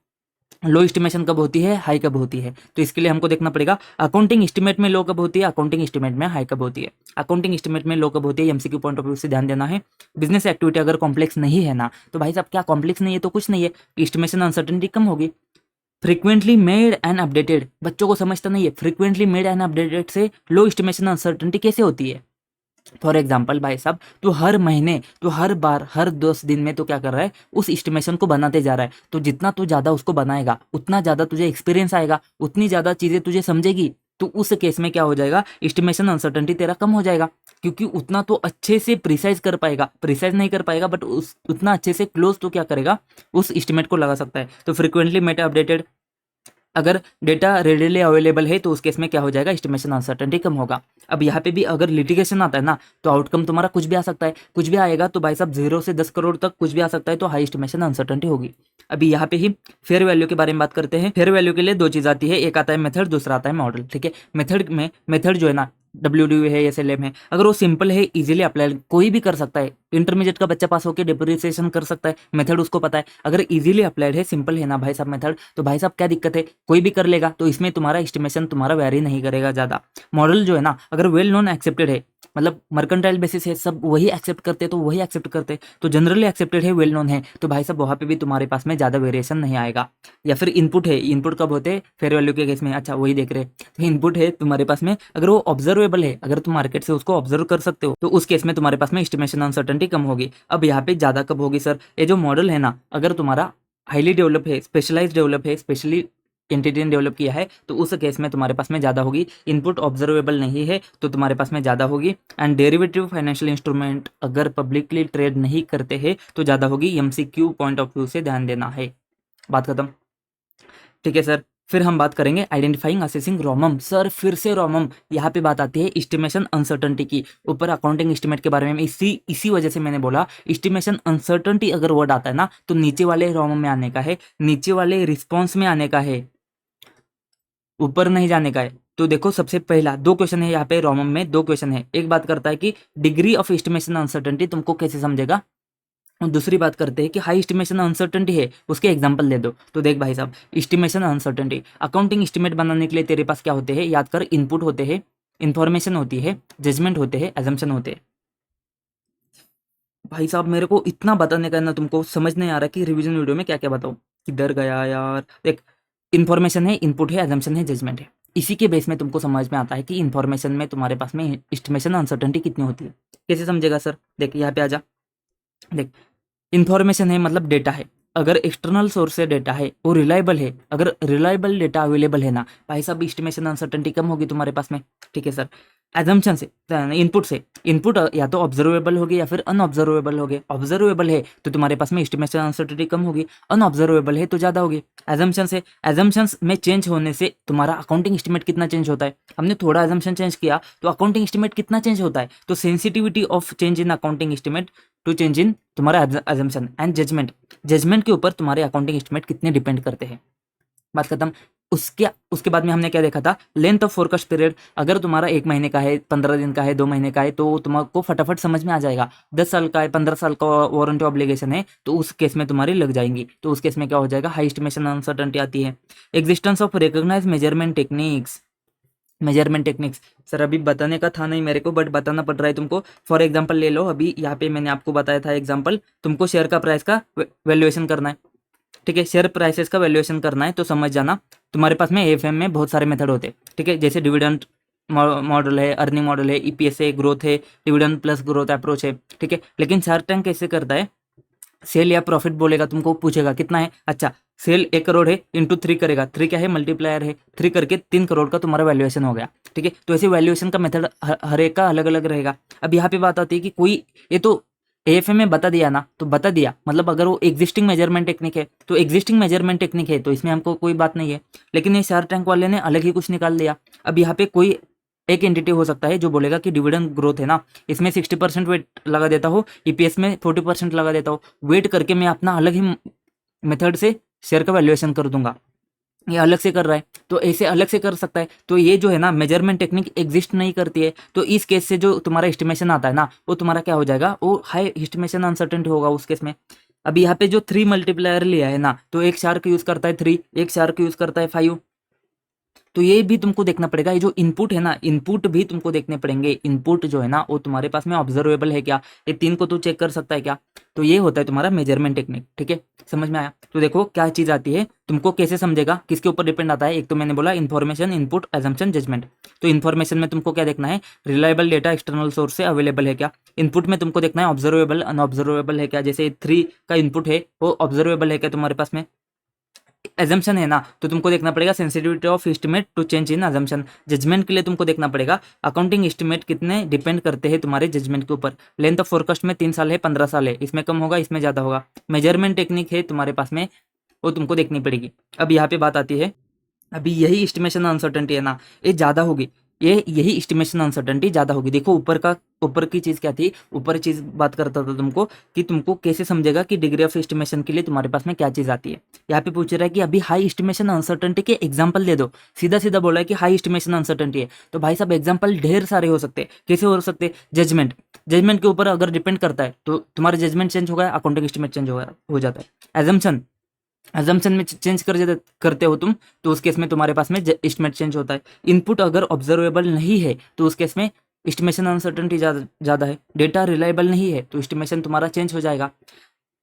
लो एस्टिमेशन कब होती है, हाई कब होती है, तो इसके लिए हमको देखना पड़ेगा अकाउंटिंग एस्टिमेट में लो कब होती है, अकाउंटिंग एस्टिमेट में हाई कब होती है। अकाउंटिंग एस्टिमेट में लो कब होती है, एमसीक्यू पॉइंट ऑफ व्यू से ध्यान देना है। बिजनेस एक्टिविटी अगर कॉम्प्लेक्स नहीं है ना, तो भाई साहब क्या कॉम्प्लेक्स नहीं है तो कुछ नहीं है, एस्टिमेशन अनसर्टेनिटी कम होगी। फ्रीक्वेंटली मेड एंड अपडेटेड, बच्चों को समझता नहीं है, फ्रीक्वेंटली मेड एंड अपडेटेड से लो एस्टिमेशन अनसर्टेनिटी कैसे होती है। फॉर एग्जाम्पल भाई साहब, तो हर महीने, तो हर बार, हर 10 दिन में तो क्या कर रहा है, उस एस्टिमेशन को बनाते जा रहा है। तो जितना तू ज़्यादा उसको बनाएगा उतना ज़्यादा तुझे एक्सपीरियंस आएगा, उतनी ज़्यादा चीज़ें तुझे समझेगी। तो उस केस में क्या हो जाएगा, एस्टिमेशन अनसर्टेनिटी तेरा कम हो जाएगा, क्योंकि उतना तो अच्छे से प्रिसाइज कर पाएगा, प्रिसाइज नहीं कर पाएगा बट उस उतना अच्छे से क्लोज तो क्या करेगा, उस एस्टिमेट को लगा सकता है। तो फ्रिक्वेंटली मेटा अपडेटेड, अगर डेटा रेडिली अवेलेबल है तो उस केस में क्या हो जाएगा, एस्टिमेशन अनसर्टेनिटी कम होगा। अब यहाँ पे भी अगर लिटिगेशन आता है ना, तो आउटकम तुम्हारा कुछ भी आ सकता है, कुछ भी आएगा तो भाई साहब 0 से 10 करोड़ तक कुछ भी आ सकता है, तो हाई एस्टिमेशन अनसर्टेनिटी होगी। अभी यहाँ पे ही फेयर वैल्यू के बारे में बात करते हैं। फेयर वैल्यू के लिए दो चीज आती है, एक आता है मेथड, दूसरा आता है मॉडल, ठीक है। मेथड जो है ना, WDV है, SLM है, अगर वो सिंपल है, इजीली अप्लाई कोई भी कर सकता है, इंटरमीडिएट का बच्चा पास होकर डिप्रिसिएशन कर सकता है, मेथड उसको पता है। अगर इजीली अप्लाइड है, सिंपल है ना भाई साहब मेथड, तो भाई साहब क्या दिक्कत है, कोई भी कर लेगा, तो इसमें तुम्हारा एस्टिमेशन तुम्हारा वैरी नहीं करेगा ज़्यादा। मॉडल जो है ना, अगर वेल नोन एक्सेप्टेड है, मतलब मर्केंटाइल बेसिस है, सब वही एक्सेप्ट करते तो वही एक्सेप्ट करते, तो जनरली एक्सेप्टेड है, वेल नोन है, तो भाई साहब वहाँ पे भी तुम्हारे पास में ज़्यादा वेरिएशन नहीं आएगा। या फिर इनपुट है, इनपुट कब होते हैं, फेयर वैल्यू के केस में, अच्छा वही देख रहे, तो इनपुट है तुम्हारे पास में, अगर वो ऑब्जर्वेबल है, अगर तुम मार्केट से उसको ऑब्जर्व कर सकते हो, तो उस केस में तुम्हारे पास में एस्टिमेशन अनसर्टेनिटी कम होगी। अब यहाँ पे ज़्यादा कब होगी सर, ये जो मॉडल है ना, अगर तुम्हारा हाईली डेवलप है, स्पेशलाइज डेवलप है, स्पेशली एंटिटी ने डेवलप किया है, तो उस केस में तुम्हारे पास में ज़्यादा होगी। इनपुट ऑब्जर्वेबल नहीं है तो तुम्हारे पास में ज़्यादा होगी। एंड डेरिवेटिव फाइनेंशियल इंस्ट्रूमेंट अगर पब्लिकली ट्रेड नहीं करते हैं तो ज़्यादा होगी। MCQ पॉइंट ऑफ व्यू से ध्यान देना है, बात खत्म, ठीक है सर। फिर हम बात करेंगे आइडेंटिफाइंग असेसिंग रोमम। सर फिर से रोमम, यहाँ पे बात आती है एस्टिमेशन अनसर्टेनिटी की। ऊपर अकाउंटिंग एस्टिमेट के बारे में इसी वजह से मैंने बोला एस्टिमेशन अनसर्टेनिटी अगर वर्ड आता है ना, तो नीचे वाले रोमम में आने का है, नीचे वाले रिस्पॉन्स में आने का है, ऊपर नहीं जाने का है। तो देखो, सबसे पहला दो क्वेश्चन है यहाँ पे, रोमम में दो क्वेश्चन है। एक बात करता है कि डिग्री ऑफ एस्टिमेशन अनसर्टेनिटी तुमको कैसे समझेगा, और दूसरी बात करते हैं कि हाई एस्टिमेशन अनसर्टेनिटी है, उसके एग्जांपल दे दो। तो देख भाई साहब, एस्टिमेशन अनसर्टेनिटी, अकाउंटिंग एस्टिमेट बनाने के लिए तेरे पास क्या होते हैं, याद कर, इनपुट होते हैं, इंफॉर्मेशन होती है, जजमेंट होते हैं, एजम्पशन होते हैं। भाई साहब मेरे को इतना बताने का ना, तुमको समझ नहीं आ रहा कि रिवीजन वीडियो में क्या क्या बताऊँ, किधर गया यार। देख, इन्फॉर्मेशन है, इनपुट है, एजम्पशन है, जजमेंट है। इसी के बेस में तुमको समझ में आता है कि इन्फॉर्मेशन में तुम्हारे पास में एस्टिमेशन अनसर्टेनिटी कितनी होती है। कैसे समझेगा सर? देख यहाँ पे आ जा। देख, इन्फॉर्मेशन है मतलब डेटा है, अगर एक्सटर्नल सोर्स से डेटा है वो रिलायबल है, अगर रिलायबल डेटा अवेलेबल है ना भाई साहब, एस्टिमेशन अनसर्टेनिटी कम होगी तुम्हारे पास में। ठीक है सर। एजम्पशन से, इनपुट से, इनपुट या तो ऑब्जर्वेबल होगी या फिर अनऑब्जर्वेबल होगी। ऑब्जर्वेबल है तो तुम्हारे पास में एस्टिमेशन अनसर्टेनिटी कम होगी, अनऑब्जर्वेबल है तो ज़्यादा होगी। एजम्पशन से, एजम्पशंस में चेंज होने से तुम्हारा अकाउंटिंग एस्टिमेट कितना चेंज होता है। हमने थोड़ा एजम्पशन चेंज किया तो अकाउंटिंग एस्टिमेट कितना चेंज होता है। तो sensitivity of change in accounting estimate to change in तुम्हारा एजम्पशन एंड जजमेंट, जजमेंट के ऊपर तुम्हारे अकाउंटिंग एस्टिमेट कितने डिपेंड करते हैं। बात खत्म। उसके बाद में हमने क्या देखा था, लेंथ ऑफ फोरकास्ट पीरियड। अगर तुम्हारा 1 महीने का है, 15 दिन का है, 2 महीने का है, तो तुमको फटाफट समझ में आ जाएगा। 10 साल का है, 15 साल का वारंटी ऑब्लिगेशन है, तो उस केस में तुम्हारी लग जाएंगी। तो उस केस में क्या हो जाएगा, हाई एस्टिमेशन अनसर्टेनिटी आती है। Existence of recognise measurement techniques, measurement techniques sir अभी बताने का था नहीं मेरे को, बट बताना पड़ रहा है तुमको। फॉर एग्जांपल ले लो, अभी यहाँ पे मैंने आपको बताया था एग्जांपल, तुमको शेयर का प्राइस का वैल्यूएशन करना है। ठीक है, शेयर प्राइसेस का वैल्यूएशन करना है तो समझ जाना, तुम्हारे पास में एएफएम में बहुत सारे मेथड होते हैं। ठीक है, जैसे डिविडेंड मॉडल है, अर्निंग मॉडल है, ईपीएस है, ग्रोथ है, डिविडेंड प्लस ग्रोथ अप्रोच है। ठीक है, लेकिन शार्क टैंक कैसे करता है, सेल या प्रॉफिट बोलेगा, तुमको पूछेगा कितना है, अच्छा सेल 1 करोड़ है इंटू 3 करेगा, 3 क्या है मल्टीप्लायर है, 3 करके 3 करोड़ का तुम्हारा वैल्यूएशन हो गया। ठीक है, तो ऐसे वैल्यूएशन का मेथड हर एक का अलग अलग रहेगा। अब यहाँ पे बात आती है कि कोई, ये तो एएफएम में बता दिया ना, तो बता दिया मतलब अगर वो एग्जिस्टिंग मेजरमेंट टेक्निक है तो एग्जिस्टिंग मेजरमेंट टेक्निक है, तो इसमें हमको कोई बात नहीं है। लेकिन ये शार्क टैंक वाले ने अलग ही कुछ निकाल दिया। अब यहाँ पे कोई एक एंटिटी हो सकता है जो बोलेगा कि डिविडेंड ग्रोथ है ना, इसमें 60% वेट लगा देता हो, ईपीएस में 40% लगा देता हो, वेट करके मैं अपना अलग ही मेथड से शेयर का वैल्यूएशन कर दूंगा। ये अलग से कर रहा है तो ऐसे अलग से कर सकता है। तो ये जो है ना मेजरमेंट टेक्निक एग्जिस्ट नहीं करती है, तो इस केस से जो तुम्हारा एस्टिमेशन आता है ना, वो तुम्हारा क्या हो जाएगा, वो हाई एस्टिमेशन अनसर्टेनिटी होगा उस केस में। अभी यहाँ पे जो 3 मल्टीप्लायर लिया है ना, तो एक शार्क यूज करता है 3, एक शार्क यूज करता है 5। तो ये भी तुमको देखना पड़ेगा, ये जो इनपुट है ना, इनपुट भी तुमको देखने पड़ेंगे। इनपुट जो है ना वो तुम्हारे पास में ऑब्जर्वेबल है क्या, ये 3 को तू चेक कर सकता है क्या। तो ये होता है तुम्हारा मेजरमेंट टेक्निक। ठीक है, समझ में आया? तो देखो क्या चीज़ आती है, तुमको कैसे समझेगा, किसके ऊपर डिपेंड आता है। एक तो मैंने बोला इन्फॉर्मेशन, इनपुट, एजम्पशन, जजमेंट। तो इन्फॉर्मेशन में तुमको क्या देखना है, रिलायबल डेटा एक्सटर्नल सोर्स से अवेलेबल है क्या। इनपुट में तुमको देखना है ऑब्जर्वेबल, अनऑब्जर्वेबल है क्या। जैसे 3 का इनपुट है वो ऑब्जर्वेबल है क्या तुम्हारे पास में। एजम्पशन है ना, तो तुमको देखना पड़ेगा sensitivity of estimate to change in assumption. Judgement के लिए तुमको देखना पड़ेगा अकाउंटिंग एस्टिमेट कितने डिपेंड करते हैं तुम्हारे जजमेंट के ऊपर। लेंथ ऑफ फोरकास्ट में 3 साल है, 15 साल है, इसमें कम होगा, इसमें ज़्यादा होगा। मेजरमेंट टेक्निक है तुम्हारे पास में, वो तुमको देखनी पड़ेगी। अब यहाँ पे बात आती है, अभी यही एस्टिमेशन अनसर्टेनिटी है ना, ये ज़्यादा होगी, यही एस्टिमेशन अनसर्टेनिटी ज़्यादा होगी। देखो ऊपर की चीज़ क्या थी, ऊपर चीज़ बात करता था तुमको कि तुमको कैसे समझेगा कि डिग्री ऑफ एस्टिमेशन के लिए तुम्हारे पास में क्या चीज़ आती है। यहाँ पे पूछ रहा है कि अभी हाई एस्टिमेशन अनसर्टेनिटी के एग्जाम्पल दे दो। सीधा सीधा बोला है कि हाई एस्टिमेशन अनसर्टेनिटी है, तो भाई साहब एग्जाम्पल ढेर सारे हो सकते हैं। कैसे हो सकते हैं, जजमेंट, जजमेंट के ऊपर अगर डिपेंड करता है तो तुम्हारा जजमेंट चेंज हो गया, अकाउंटिंग एस्टिमेट चेंज हो जाता है। एजम्पशन, एजम्पशन में चेंज करते हो तुम, तो उस केस में तुम्हारे पास में एस्टिमेट चेंज होता है। इनपुट अगर ऑब्जर्वेबल नहीं है तो उस केस में एस्टिमेशन अनसर्टेनिटी ज़्यादा है। डेटा रिलायबल नहीं है तो एस्टिमेशन तुम्हारा चेंज हो जाएगा।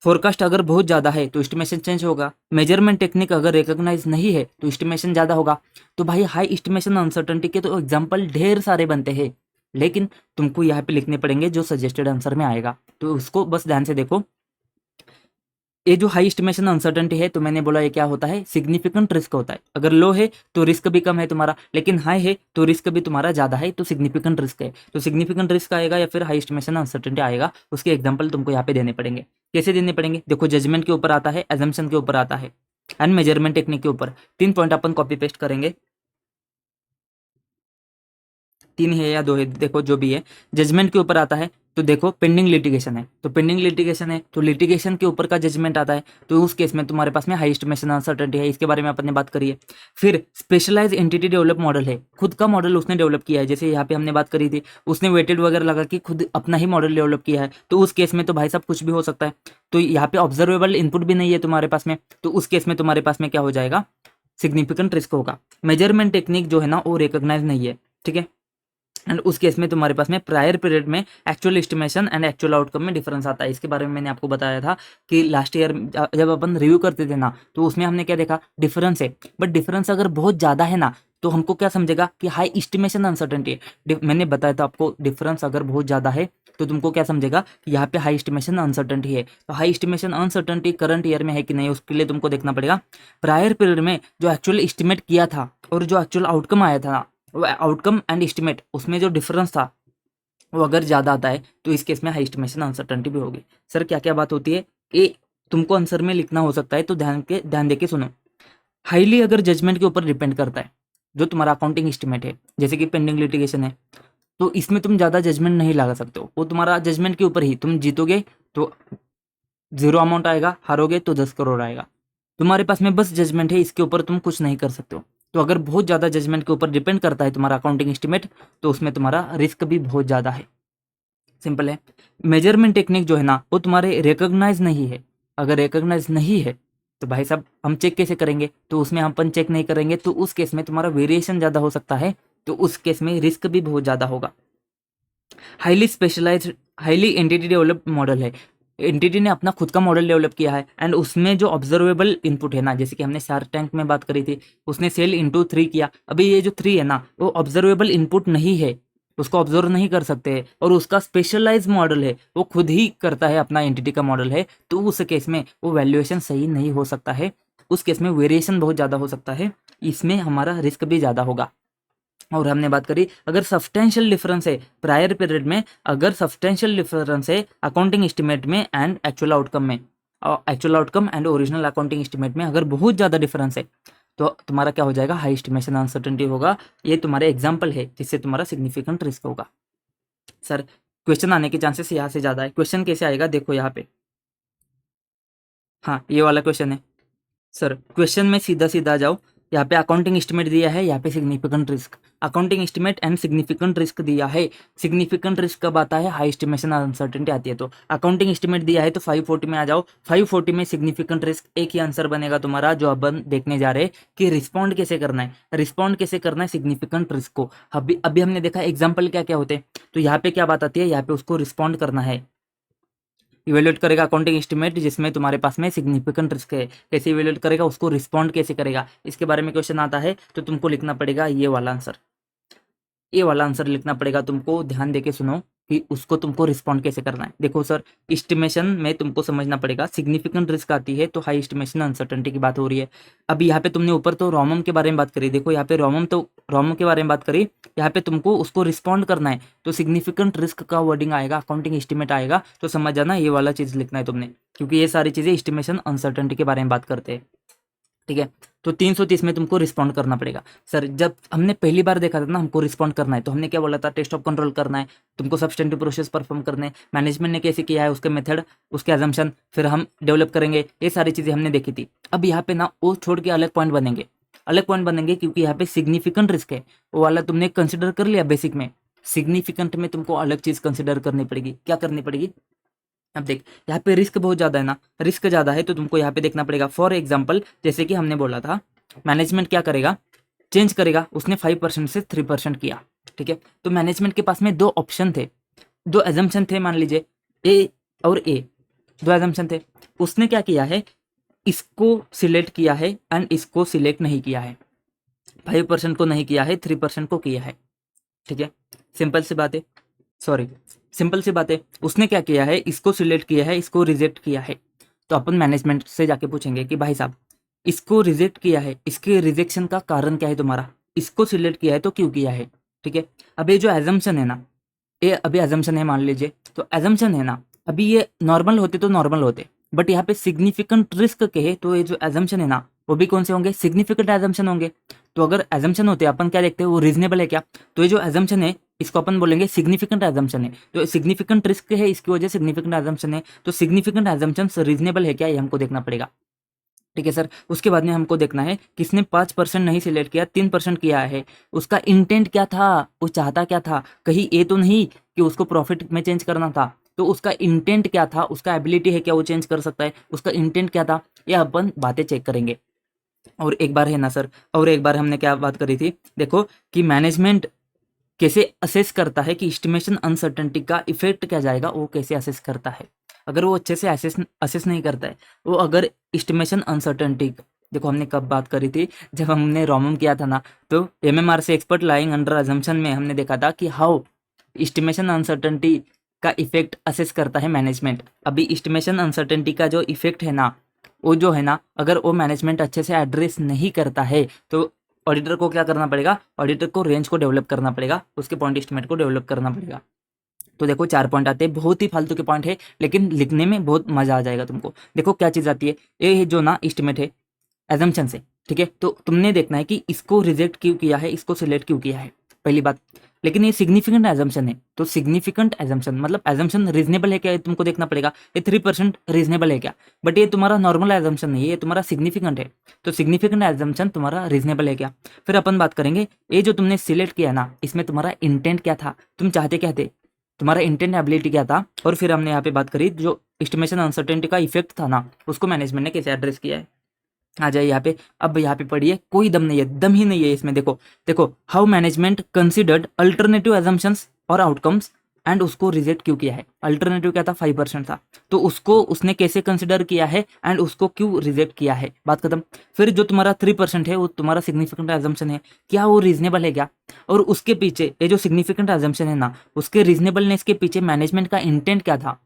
फोरकास्ट अगर बहुत ज़्यादा है तो एस्टिमेशन चेंज होगा। मेजरमेंट टेक्निक अगर रिकॉग्नाइज नहीं है तो एस्टिमेशन ज़्यादा होगा। तो भाई हाई एस्टिमेशन अनसर्टेनिटी के तो एग्जाम्पल ढेर सारे बनते हैं, लेकिन तुमको यहाँ पे लिखने पड़ेंगे जो सजेस्टेड आंसर में आएगा। तो उसको बस ध्यान से देखो। ये जो हाई एस्टिमेशन अनसर्टेनिटी है, तो मैंने बोला ये क्या होता है, सिग्निफिकेंट रिस्क होता है। अगर लो है तो रिस्क भी कम है तुम्हारा, लेकिन हाई है तो रिस्क भी तुम्हारा ज़्यादा है, तो सिग्निफिकेंट रिस्क है। तो सिग्निफिकेंट रिस्क आएगा या फिर हाई एस्टिमेशन अनसर्टेनिटी आएगा, उसके एग्जाम्पल तुमको यहाँ पे देने पड़ेंगे। कैसे देने पड़ेंगे, देखो जजमेंट के ऊपर आता है, एजम्पशन के ऊपर आता है एंड मेजरमेंट टेक्निक के ऊपर। 3 पॉइंट अपन कॉपी पेस्ट करेंगे, 3 है या 2 है, देखो जो भी है। जजमेंट के ऊपर आता है तो देखो पेंडिंग लिटिगेशन है, तो पेंडिंग लिटिगेशन है तो लिटिगेशन के ऊपर का जजमेंट आता है, तो उस केस में तुम्हारे पास में हाई एस्टिमेशन अनसर्टेनिटी है। इसके बारे में अपन ने बात करी है। फिर स्पेशलाइज एंटिटी डेवलप मॉडल है, खुद का मॉडल उसने डेवलप किया है। जैसे यहाँ पे हमने बात करी थी, उसने वेटेड वगैरह लगा कि खुद अपना ही मॉडल डेवलप किया है, तो उस केस में तो भाई साहब कुछ भी हो सकता है। तो यहाँ पे ऑब्जर्वेबल इनपुट भी नहीं है तुम्हारे पास में, तो उस केस में तुम्हारे पास में क्या हो जाएगा, सिग्निफिकेंट रिस्क होगा। मेजरमेंट टेक्निक जो है ना वो रिकॉग्नाइज नहीं है। ठीक है, एंड उस केस में तुम्हारे पास में प्रायर पीरियड में actual estimation and actual outcome में डिफरेंस आता है। इसके बारे में मैंने आपको बताया था कि लास्ट ईयर जब अपन रिव्यू करते थे ना, तो उसमें हमने क्या देखा, डिफरेंस है, बट डिफरेंस अगर बहुत ज़्यादा है ना, तो हमको क्या समझेगा कि हाई एस्टिमेशन अनसर्टेनिटी है। मैंने बताया था आपको, डिफरेंस अगर बहुत ज़्यादा है तो तुमको क्या समझेगा कि यहाँ पे हाई एस्टिमेशन अनसर्टेनिटी है। तो high estimation uncertainty current year में है कि नहीं, उसके लिए तुमको देखना पड़ेगा प्रायर पीरियड में जो एक्चुअल एस्टिमेट किया था और जो एक्चुअल आउटकम आया था, आउटकम एंड एस्टिमेट, उसमें जो डिफरेंस था वो अगर ज़्यादा आता है तो इस केस में हाई एस्टिमेशन अनसर्टेनिटी भी होगी। सर क्या क्या बात होती है, ये तुमको आंसर में लिखना हो सकता है, तो ध्यान दे के सुनो। हाईली अगर जजमेंट के ऊपर डिपेंड करता है जो तुम्हारा अकाउंटिंग एस्टिमेट है, जैसे कि पेंडिंग लिटिगेशन है, तो इसमें तुम ज़्यादा जजमेंट नहीं लगा सकते हो, वो तुम्हारा जजमेंट के ऊपर ही, तुम जीतोगे तो 0 अमाउंट आएगा, हारोगे तो 10 करोड़ आएगा। तुम्हारे पास में बस जजमेंट है, इसके ऊपर तुम कुछ नहीं कर सकते हो। तो अगर बहुत ज़्यादा जजमेंट के ऊपर डिपेंड करता है तुम्हारा अकाउंटिंग एस्टिमेट, तो उसमें तुम्हारा रिस्क भी बहुत ज़्यादा है। सिंपल है। मेजरमेंट टेक्निक जो है ना, वो तुम्हारे रिकॉग्नाइज नहीं है। अगर रिकॉग्नाइज नहीं है तो भाई साहब हम चेक कैसे करेंगे, तो उसमें हम अपन चेक नहीं करेंगे, तो उस केस में तुम्हारा वेरिएशन ज़्यादा हो सकता है, तो उस केस में रिस्क भी बहुत ज़्यादा होगा। Highly specialised, highly entity developed model है। एंटिटी ने अपना खुद का मॉडल डेवलप किया है, एंड उसमें जो ऑब्जर्वेबल इनपुट है ना, जैसे कि हमने शार्क टैंक में बात करी थी, उसने सेल इंटू 3 किया। अभी ये जो 3 है ना, वो ऑब्जर्वेबल इनपुट नहीं है, उसको ऑब्जर्व नहीं कर सकते, और उसका स्पेशलाइज मॉडल है, वो खुद ही करता है, अपना एंटिटी का मॉडल है, तो उस केस में वो वैल्यूएशन सही नहीं हो सकता है, उस केस में वेरिएशन बहुत ज़्यादा हो सकता है, इसमें हमारा रिस्क भी ज़्यादा होगा। और हमने बात करी अगर सब्सटेंशियल डिफरेंस है प्रायर पीरियड में, अगर सब्सटेंशियल डिफरेंस है अकाउंटिंग एस्टिमेट में एंड एक्चुअल आउटकम में, actual outcome and original accounting estimate में अगर बहुत ज़्यादा डिफरेंस है, तो तुम्हारा क्या हो जाएगा, हाई एस्टिमेशन अनसर्टेनिटी होगा। ये तुम्हारे एग्जाम्पल है जिससे तुम्हारा सिग्निफिकेंट रिस्क होगा। सर क्वेश्चन आने के चांसेस यहाँ से ज़्यादा है। क्वेश्चन कैसे आएगा, देखो यहाँ पे, हाँ ये वाला क्वेश्चन है। सर क्वेश्चन में सीधा सीधा आ जाओ, यहाँ पे अकाउंटिंग एस्टिमेट दिया है, यहाँ पे significant risk, accounting estimate and significant risk दिया है। सिग्निफिकेंट रिस्क कब आता है, हाई एस्टिमेशन अनसर्टेनिटी आती है। तो अकाउंटिंग एस्टिमेट दिया है तो 540 में आ जाओ, 540 में सिग्निफिकेंट रिस्क, एक ही आंसर बनेगा तुम्हारा जो अपन देखने जा रहे हैं कि रिस्पॉन्ड कैसे करना है, रिस्पॉन्ड कैसे करना है सिग्निफिकेंट रिस्क को। अभी अभी हमने देखा एग्जाम्पल क्या क्या होते हैं, तो यहाँ पे क्या बात आती है, यहाँ पे उसको रिस्पॉन्ड करना है। इवेल्युएट करेगा अकाउंटिंग एस्टिमेट जिसमें तुम्हारे पास में सिग्निफिकेंट रिस्क है, कैसे इवेल्युएट करेगा, उसको रिस्पॉन्ड कैसे करेगा, इसके बारे में क्वेश्चन आता है, तो तुमको लिखना पड़ेगा ये वाला आंसर, ये वाला आंसर लिखना पड़ेगा तुमको। ध्यान देके सुनो कि उसको तुमको रिस्पॉन्ड कैसे करना है। देखो सर, एस्टिमेशन में तुमको समझना पड़ेगा, सिग्निफिकेंट रिस्क आती है तो हाई एस्टिमेशन अनसर्टेनिटी की बात हो रही है। अभी यहाँ पे तुमने ऊपर तो रोमम के बारे में बात करी, देखो यहाँ पे रोमम के बारे में बात करी, यहाँ पे तुमको उसको रिस्पॉन्ड करना है, तो सिग्निफिकेंट रिस्क का वर्डिंग आएगा, अकाउंटिंग एस्टिमेट आएगा, तो समझ जाना ये वाला चीज़ लिखना है तुमने, क्योंकि ये सारी चीज़ें एस्टिमेशन अनसर्टेनिटी के बारे में बात करते हैं। ठीक है, तो 330 में तुमको रिस्पॉन्ड करना पड़ेगा। सर जब हमने पहली बार देखा था ना हमको रिस्पॉन्ड करना है, तो हमने क्या बोला था, टेस्ट ऑफ कंट्रोल करना है, तुमको सब्सटेंटिव प्रोसेस परफॉर्म करने, मैनेजमेंट ने कैसे किया है, उसके मेथड, उसके अजम्पशन, फिर हम डेवलप करेंगे, ये सारी चीज़ें हमने देखी थी। अब यहाँ पे ना वो छोड़ के अलग पॉइंट बनेंगे, अलग पॉइंट बनेंगे, क्योंकि यहाँ पे सिग्निफिकेंट रिस्क है, वो वाला तुमने कंसिडर कर लिया बेसिक में। सिग्निफिकेंट में तुमको अलग चीज़ कंसिडर करनी पड़ेगी, क्या करनी पड़ेगी। अब देख यहाँ पे रिस्क बहुत ज़्यादा है ना, रिस्क ज़्यादा है तो तुमको यहाँ पे देखना पड़ेगा। फॉर एग्जाम्पल जैसे कि हमने बोला था मैनेजमेंट क्या करेगा, चेंज करेगा, उसने 5% से 3% किया। ठीक है, तो मैनेजमेंट के पास में दो ऑप्शन थे, दो एजम्पशन थे, मान लीजिए ए और ए, दो एजम्पशन थे। उसने क्या किया है, इसको सिलेक्ट किया है एंड इसको सिलेक्ट नहीं किया है, 5% को नहीं किया है, 3% को किया है। ठीक है, सिंपल सी बात है, सॉरी सिंपल सी बात है, उसने क्या किया है, इसको सिलेक्ट किया है, इसको रिजेक्ट किया है। तो अपन मैनेजमेंट से जाके पूछेंगे कि भाई साहब इसको रिजेक्ट किया है, इसके रिजेक्शन का कारण क्या है तुम्हारा, इसको सिलेक्ट किया है तो क्यों किया है। ठीक है, अब ये जो एजम्पशन है ना, ये अभी एजम्पशन है मान लीजिए, तो एजम्पशन है ना, अभी ये नॉर्मल होते तो नॉर्मल होते, बट यहाँ पे सिग्निफिकेंट रिस्क के है, तो ये जो एजम्पशन है ना वो भी कौन से होंगे, सिग्निफिकेंट एजम्पशन होंगे। तो अगर एजम्पशन होते अपन क्या देखते हैं, वो रीजनेबल है क्या, तो ये जो एजम्पशन है इसको अपन बोलेंगे सिग्निफिकेंट एजम्पशन है, तो सिग्निफिकेंट रिस्क है, इसकी वजह से सिग्निफिकेंट एजम्पशन है, तो सिग्निफिकेंट एजम्पशन रीजनेबल है क्या, ये हमको देखना पड़ेगा। ठीक है सर, उसके बाद में हमको देखना है किसने 5% नहीं सिलेक्ट किया, 3% किया है, उसका इंटेंट क्या था, वो चाहता क्या था, कहीं ये तो नहीं कि उसको प्रॉफिट में चेंज करना था, तो उसका इंटेंट क्या था, उसका एबिलिटी है क्या वो चेंज कर सकता है, उसका इंटेंट क्या था, ये अपन बातें चेक करेंगे। और एक बार है ना सर, और एक बार हमने क्या बात करी थी, देखो कि मैनेजमेंट कैसे असेस करता है कि एस्टिमेशन अनसर्टेनिटी का इफेक्ट क्या जाएगा, वो कैसे असेस करता है। अगर वो अच्छे से असेस नहीं करता है, वो अगर एस्टिमेशन अनसर्टेनिटी, देखो हमने कब बात करी थी, जब हमने रोमम किया था ना, तो एमएमआर से एक्सपर्ट लाइंग अंडर अजम्पशन में हमने देखा था कि हाउ एस्टिमेशन अनसर्टेनिटी का इफेक्ट असेस करता है मैनेजमेंट। अभी एस्टिमेशन अनसर्टेनिटी का जो इफेक्ट है ना, वो जो है ना, अगर वो मैनेजमेंट अच्छे से एड्रेस नहीं करता है तो ऑडिटर को क्या करना पड़ेगा, ऑडिटर को रेंज को डेवलप करना पड़ेगा, उसके पॉइंट एस्टिमेट को डेवलप करना पड़ेगा। तो देखो 4 पॉइंट आते हैं, बहुत ही फालतू के पॉइंट है, लेकिन लिखने में बहुत मजा आ जाएगा तुमको। देखो क्या चीज़ आती है, ये जो ना एस्टिमेट है एजम्पशन से, ठीक है, तो तुमने देखना है कि इसको रिजेक्ट क्यों किया है, इसको सिलेक्ट क्यों किया है, पहली बात। लेकिन ये सिग्निफिकेंट एजम्पशन है, तो सिग्निफिकेंट एजम्पशन मतलब एजम्पशन रीजनेबल है क्या, ये तुमको देखना पड़ेगा। ये 3% रीजनेबल है क्या, बट ये तुम्हारा नॉर्मल एजम्पशन नहीं है, ये तुम्हारा सिग्निफिकेंट है। तो सिग्निफिकेंट एजम्पशन तुम्हारा रीजनेबल है क्या। फिर अपन बात करेंगे, ये जो तुमने सिलेक्ट किया ना, इसमें तुम्हारा इंटेंट क्या था, तुम चाहते क्या थे, तुम्हारा इंटेंट एबिलिटी क्या था। और फिर हमने यहाँ पे बात करी जो एस्टिमेशन अनसर्टेनिटी का इफेक्ट था ना, उसको मैनेजमेंट ने कैसे एड्रेस किया है। आ जाइए यहाँ पे, अब यहाँ पे पढ़िए, कोई दम नहीं है, दम ही नहीं है इसमें। देखो देखो, how management considered alternative assumptions और आउटकम्स एंड उसको रिजेक्ट क्यों किया है। अल्टरनेटिव क्या था, 5% था, तो उसको उसने कैसे कंसिडर किया है एंड उसको क्यों रिजेक्ट किया है, बात खत्म। फिर जो तुम्हारा 3% है वो तुम्हारा सिग्निफिकेंट एजम्पशन है, क्या वो रीजनेबल है क्या। और उसके पीछे ये जो सिग्निफिकेंट एजम्पशन है ना, उसके रीजनेबलनेस के पीछे मैनेजमेंट का इंटेंट क्या था,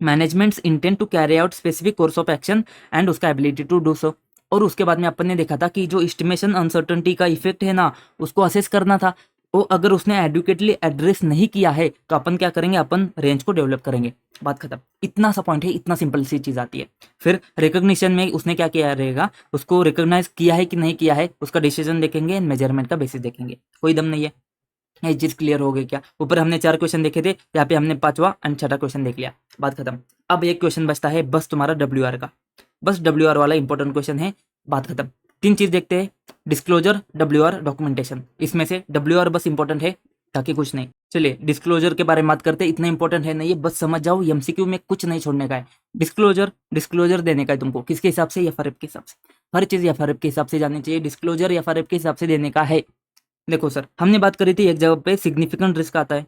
management's intent to carry out specific course of action and उसका एबिलिटी टू डू सो। और उसके बाद में अपन ने देखा था कि जो एस्टिमेशन अनसर्टेनिटी का इफेक्ट है ना, उसको असेस करना था। वो अगर उसने एडुकेटली एड्रेस नहीं किया है तो अपन क्या करेंगे, अपन रेंज को डेवलप करेंगे, बात खत्म। इतना सा पॉइंट है, इतना सिंपल सी चीज आती है। फिर रिकॉग्निशन में उसने क्या किया रहेगा, उसको रिकॉग्नाइज किया है कि नहीं किया है, उसका डिसीजन देखेंगे, मेजरमेंट का बेसिस देखेंगे। कोई दम नहीं है, ये चीज क्लियर हो गई क्या। ऊपर हमने 4 क्वेश्चन देखे थे, यहाँ पे हमने 5वां एंड 6ठा क्वेश्चन देख लिया, बात खत्म। अब एक क्वेश्चन बचता है बस तुम्हारा WR का, बस WR वाला इंपॉर्टेंट क्वेश्चन है, बात खत्म। 3 चीज देखते हैं, डिस्क्लोजर, WR, डॉक्यूमेंटेशन, इसमें से WR बस इंपॉर्टेंट है, ताकि कुछ नहीं। चलिए डिस्क्लोजर के बारे में बात करते हैं, इतना इंपॉर्टेंट है नहीं है, बस समझ जाओ, MCQ में कुछ नहीं छोड़ने का है। डिस्क्लोजर देने का है तुमको, किसके हिसाब से, FRF के हिसाब से, हर चीज FRF के हिसाब से जानी चाहिए, डिस्क्लोजर FRF के हिसाब से देने का है। देखो सर, हमने बात करी थी एक जगह पे सिग्निफिकेंट रिस्क आता है,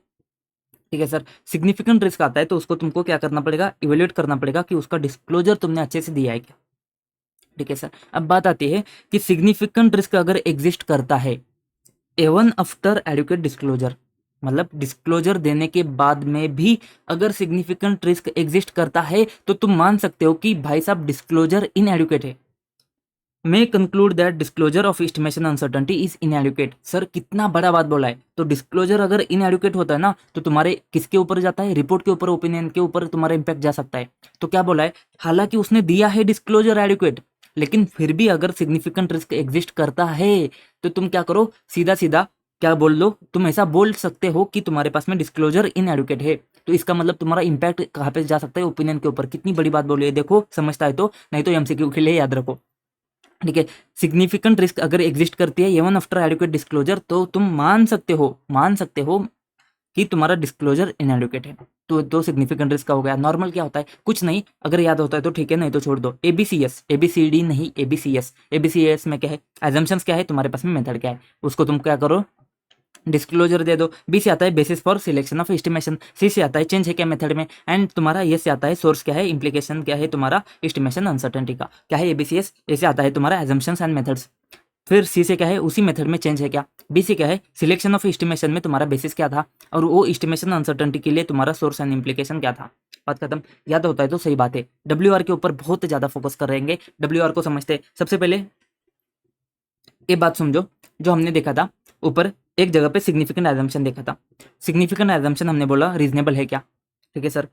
ठीक है सर, सिग्निफिकेंट रिस्क आता है तो उसको तुमको क्या करना पड़ेगा, इवेल्युएट करना पड़ेगा कि उसका डिस्क्लोजर तुमने अच्छे से दिया है क्या, ठीक है सर। अब बात आती है कि सिग्निफिकेंट रिस्क अगर एग्जिस्ट करता है एवन आफ्टर एडुकेट डिस्क्लोजर, मतलब डिस्क्लोजर देने के बाद में भी अगर सिग्निफिकेंट रिस्क एग्जिस्ट करता है तो तुम मान सकते हो कि भाई साहब डिस्क्लोजर इनएडुकेट है। मे conclude that disclosure of estimation uncertainty is inadequate. Sir कितना बड़ा बात बोला है, तो डिस्क्लोजर अगर इनएडुकेट होता है ना, तो तुम्हारे किसके ऊपर जाता है, रिपोर्ट के ऊपर, ओपिनियन के ऊपर तुम्हारा इंपैक्ट जा सकता है। तो क्या बोला है, हालांकि उसने दिया है डिस्क्लोजर एडुकेट, लेकिन फिर भी अगर सिग्निफिकेंट रिस्क एग्जिस्ट करता है तो तुम क्या करो, सीधा सीधा क्या बोल दो, तुम ऐसा बोल सकते हो कि तुम्हारे पास में डिस्क्लोजर इनएडुकेट है, तो इसका मतलब तुम्हारा इंपैक्ट कहाँ पे जा सकता है, ओपिनियन के ऊपर। कितनी बड़ी बात बोली है, देखो समझता है तो, नहीं तो MCQ के लिए याद रखो, ठीक है। सिग्निफिकेंट रिस्क अगर एग्जिस्ट करती है इवन आफ्टर एडुकेट डिस्क्लोजर, तो तुम मान सकते हो कि तुम्हारा डिस्क्लोजर इनएडुकेट है। तो दो सिग्निफिकेंट रिस्क का हो गया। नॉर्मल क्या होता है, कुछ नहीं, अगर याद होता है तो ठीक है, नहीं तो छोड़ दो। ABCS, ABCD नहीं, ABCS। ABCS में क्या है, एजम्पशंस क्या है, तुम्हारे पास में मेथड क्या है, उसको तुम क्या करो, डिस्क्लोजर दे दो। B से आता है basis for selection of estimation, C से आता है चेंज है क्या मेथड में, एंड तुम्हारा ये से आता है सोर्स क्या है, इंप्लीकेशन क्या है तुम्हारा एस्टिमेशन अनसर्टेनिटी का, क्या है ABCS। ए से आता है तुम्हारा एजम्पशंस एंड मेथड्स, फिर C से क्या है उसी मेथड में चेंज है क्या, B से क्या है सिलेक्शन ऑफ एस्टिमेशन में तुम्हारा बेसिस क्या था, और वो एस्टिमेशन अनसर्टेनिटी के लिए तुम्हारा सोर्स एंड इंप्लीकेशन क्या था, बात खत्म। याद होता है तो सही बात है। WR के ऊपर बहुत ज्यादा फोकस करेंगे, WR को समझते सबसे पहले ये बात समझो, जो हमने देखा था ऊपर एक जगह पे सिग्निफिकेंट एजम्पशन देखा था। सिग्निफिकेंट एजम्पशन हमने बोला रीजनेबल है क्या, ठीक है सर,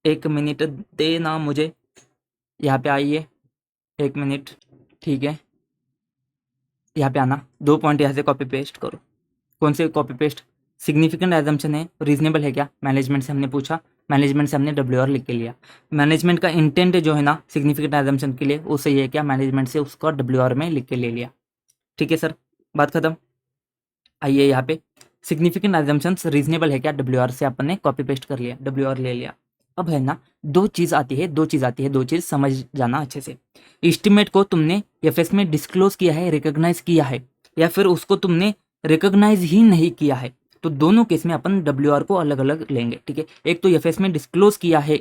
1 मिनट देना मुझे, यहाँ पे आइए 1 मिनट, ठीक है, यहाँ पे आना, 2 पॉइंट यहाँ से कॉपी पेस्ट करो। कौन से कॉपी पेस्ट, सिग्निफिकेंट एजम्पशन है, रीजनेबल है क्या, मैनेजमेंट से हमने पूछा, मैनेजमेंट से हमने WR लिख के लिया। मैनेजमेंट का इंटेंट जो है ना सिग्निफिकेंट एजम्पशन के लिए वो सही है क्या, मैनेजमेंट से उसका WR में लिख के ले लिया, ठीक है सर, बात खत्म। आइए यहाँ पे सिग्निफिकेंट एजम्पशंस रीजनेबल है क्या, WR से अपन ने कॉपी पेस्ट कर लिया, WR ले लिया। अब है ना दो चीज आती है, दो चीज समझ जाना अच्छे से। एस्टिमेट को तुमने FS में डिस्क्लोज किया है, रिकॉग्नाइज किया है, या फिर उसको तुमने रिकॉग्नाइज ही नहीं किया है, तो दोनों केस में अपन WR को अलग अलग लेंगे, ठीक है। एक तो एफएस में डिस्क्लोज किया है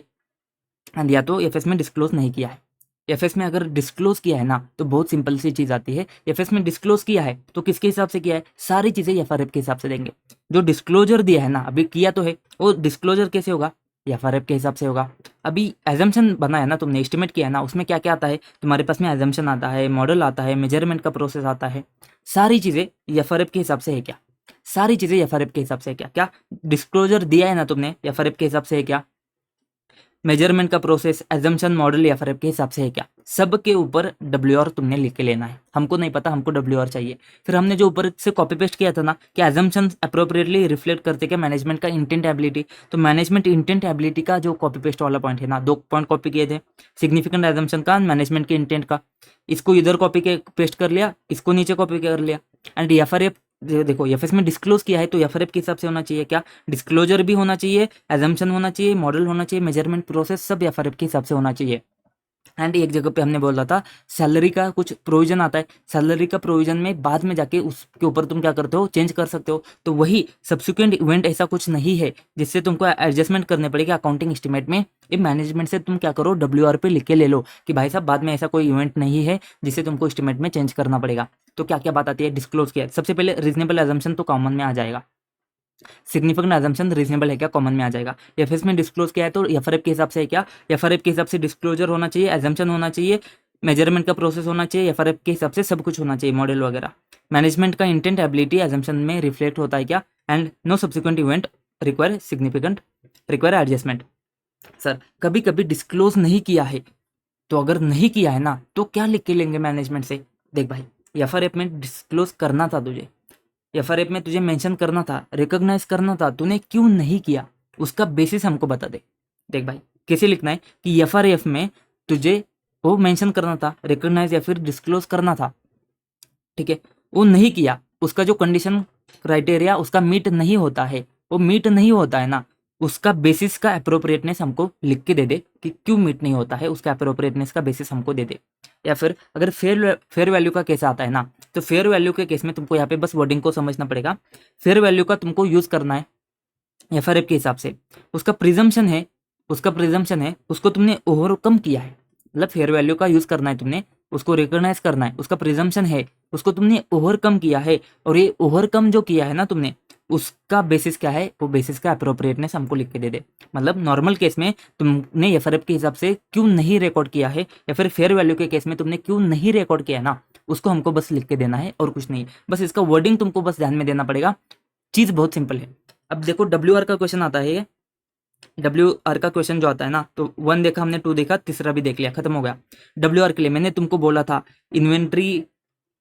एंड या तो एफएस में डिस्क्लोज नहीं किया है। एफएस में अगर डिस्क्लोज किया है ना तो बहुत सिंपल सी चीज आती है, एफएस में डिस्क्लोज किया है तो किसके हिसाब से किया है, सारी चीजें एफआरएफ के हिसाब से देंगे। जो डिस्क्लोजर दिया है ना, अभी किया तो है, वो डिस्क्लोजर कैसे होगा, एफआरएफ के हिसाब से होगा। अभी एजम्पशन बना है ना, तुमने एस्टिमेट किया है ना, उसमें क्या क्या आता है तुम्हारे पास में, एजम्पशन आता है, मॉडल आता है, मेजरमेंट का प्रोसेस आता है, सारी चीजें एफआरएफ के हिसाब से है क्या, सारी चीजें एफआरएफ के हिसाब से है क्या, क्या डिस्क्लोजर दिया है ना तुमने एफआरएफ के हिसाब से है क्या, मेजरमेंट का प्रोसेस, एजम्पशन, मॉडल एफआरएफ के हिसाब से है क्या, सब के ऊपर WR तुमने लिख के लेना है। हमको नहीं पता, हमको WR चाहिए। फिर हमने जो ऊपर से कॉपी पेस्ट किया था ना कि एजम्पशन अप्रोप्रिएटली रिफ्लेक्ट करते क्या मैनेजमेंट का इंटेंट एबिलिटी, तो मैनेजमेंट इंटेंट एबिलिटी का जो कॉपी पेस्ट वाला पॉइंट है ना, 2 पॉइंट कॉपी किए थे, सिग्निफिकेंट एजम्पशन का, मैनेजमेंट के इंटेंट का, इसको इधर कॉपी के पेस्ट कर लिया, इसको नीचे कॉपी कर लिया। एंड एफआरएफ देखो, एफएस में डिस्क्लोज किया है तो एफआरएफ के हिसाब से होना चाहिए क्या, डिस्क्लोजर भी होना चाहिए, एजम्पशन होना चाहिए, मॉडल होना चाहिए, मेजरमेंट प्रोसेस सब एफआरएफ के हिसाब से होना चाहिए। एंड एक जगह पे हमने बोला था सैलरी का कुछ प्रोविजन आता है, सैलरी का प्रोविजन में बाद में जाके उसके ऊपर तुम क्या करते हो, चेंज कर सकते हो। तो वही सब्सिक्वेंट इवेंट ऐसा कुछ नहीं है जिससे तुमको एडजस्टमेंट करने पड़ेगी अकाउंटिंग एस्टिमेट में। ये मैनेजमेंट से तुम क्या करो, WR पे लिख के ले लो कि भाई साहब बाद में ऐसा कोई इवेंट नहीं है जिससे तुमको एस्टिमेट में चेंज करना पड़ेगा। तो क्या क्या बात आती है, डिस्क्लोज किया, सबसे पहले रीजनेबल एजम्पशन तो कॉमन में आ जाएगा, सिग्निफिकेंट एजम्पशन रीजनेबल है क्या, कॉमन में आ जाएगा। एफएस में डिस्क्लोज किया है तो एफआरएफ के हिसाब से है क्या, एफआरएफ के हिसाब से डिस्क्लोजर होना चाहिए, एजम्पशन होना चाहिए, मेजरमेंट का प्रोसेस होना चाहिए, एफआरएफ के हिसाब से सब कुछ होना चाहिए, मॉडल वगैरह। मैनेजमेंट का इंटेंट एबिलिटी एजम्पशन में रिफ्लेक्ट होता है क्या, and no subsequent event require significant require adjustment. Sir कभी कभी डिस्क्लोज नहीं किया है, तो अगर नहीं किया है ना तो क्या लिख के लेंगे मैनेजमेंट से, देख भाई एफआरएफ में डिस्क्लोज करना था तुझे, एफआरएफ में तुझे मेंशन करना था, रिकॉग्नाइज करना था, तूने क्यों नहीं किया, उसका बेसिस हमको बता दे। देख भाई कैसे लिखना है कि एफआरएफ में तुझे वो मेंशन करना था, रिकॉग्नाइज या फिर डिस्क्लोज करना था, ठीक है, वो नहीं किया, उसका जो कंडीशन क्राइटेरिया उसका मीट नहीं होता है, वो मीट नहीं होता है ना, उसका बेसिस का अप्रोप्रिएटनेस हमको लिख के दे दे कि क्यों मीट नहीं होता है, उसका अप्रोप्रिएटनेस का बेसिस हमको दे दे। या फिर अगर फेयर वैल्यू का केस आता है ना, तो फेयर वैल्यू के केस में तुमको यहाँ पे बस वर्डिंग को समझना पड़ेगा। फेयर वैल्यू का तुमको यूज करना है एफआरएफ के हिसाब से, उसका प्रिजम्पशन है, उसको तुमने ओवरकम किया है, मतलब फेयर वैल्यू का यूज करना है तुमने, उसको रिकॉग्नाइज करना है, उसका प्रिजम्पशन है, उसको तुमने ओवरकम किया है, और ये ओवरकम जो किया है ना तुमने, उसका बेसिस क्या है, वो बेसिस का अप्रोप्रिएटनेस हमको लिख के दे दे। मतलब नॉर्मल केस में तुमने एफआरएफ के हिसाब से क्यों नहीं रिकॉर्ड किया है, या फिर फेयर वैल्यू के केस में तुमने क्यों नहीं रिकॉर्ड किया है ना, उसको हमको बस लिख के देना है और कुछ नहीं। बस इसका वर्डिंग तुमको बस ध्यान में देना पड़ेगा, चीज बहुत सिंपल है। अब देखो WR का क्वेश्चन आता है, WR का क्वेश्चन जो आता है ना, तो 1 देखा हमने, 2 देखा, तीसरा भी देख लिया, खत्म हो गया। WR के लिए मैंने तुमको बोला था इन्वेंट्री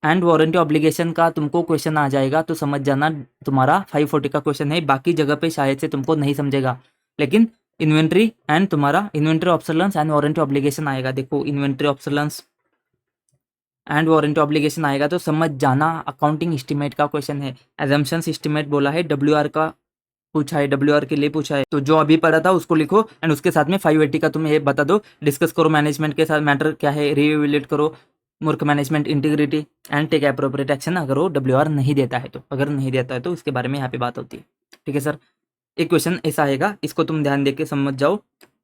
एंड वारंटी ऑब्लिगेशन का तुमको क्वेश्चन आ जाएगा तो समझ जाना, तुम्हारा 540 का क्वेश्चन है, बाकी जगह पे शायद से तुमको नहीं समझेगा, लेकिन इन्वेंट्री एंड तुम्हारा इन्वेंट्री ऑब्सर्वेंस एंड वारंटी ऑब्लिगेशन आएगा। देखो इन्वेंट्री ऑब्सर्वेंस एंड वारंटी ऑब्लिगेशन आएगा तो समझ जाना, अकाउंटिंग एस्टीमेट का क्वेश्चन है, एजम्पशंस एस्टीमेट बोला है, WR का पूछा है, WR के लिए पूछा है, तो जो अभी पढ़ा था उसको लिखो एंड उसके साथ में 580 का तुम ये बता दो, डिस्कस करो मैनेजमेंट के साथ, मैटर क्या है, रिव्यूलेट करो मूर्ख management integrity and take appropriate action, अगर वो WR नहीं देता है तो, अगर नहीं देता है तो इसके बारे में यहाँ पे बात होती है, ठीक है सर। एक क्वेश्चन ऐसा आएगा, इसको तुम ध्यान देके समझ जाओ।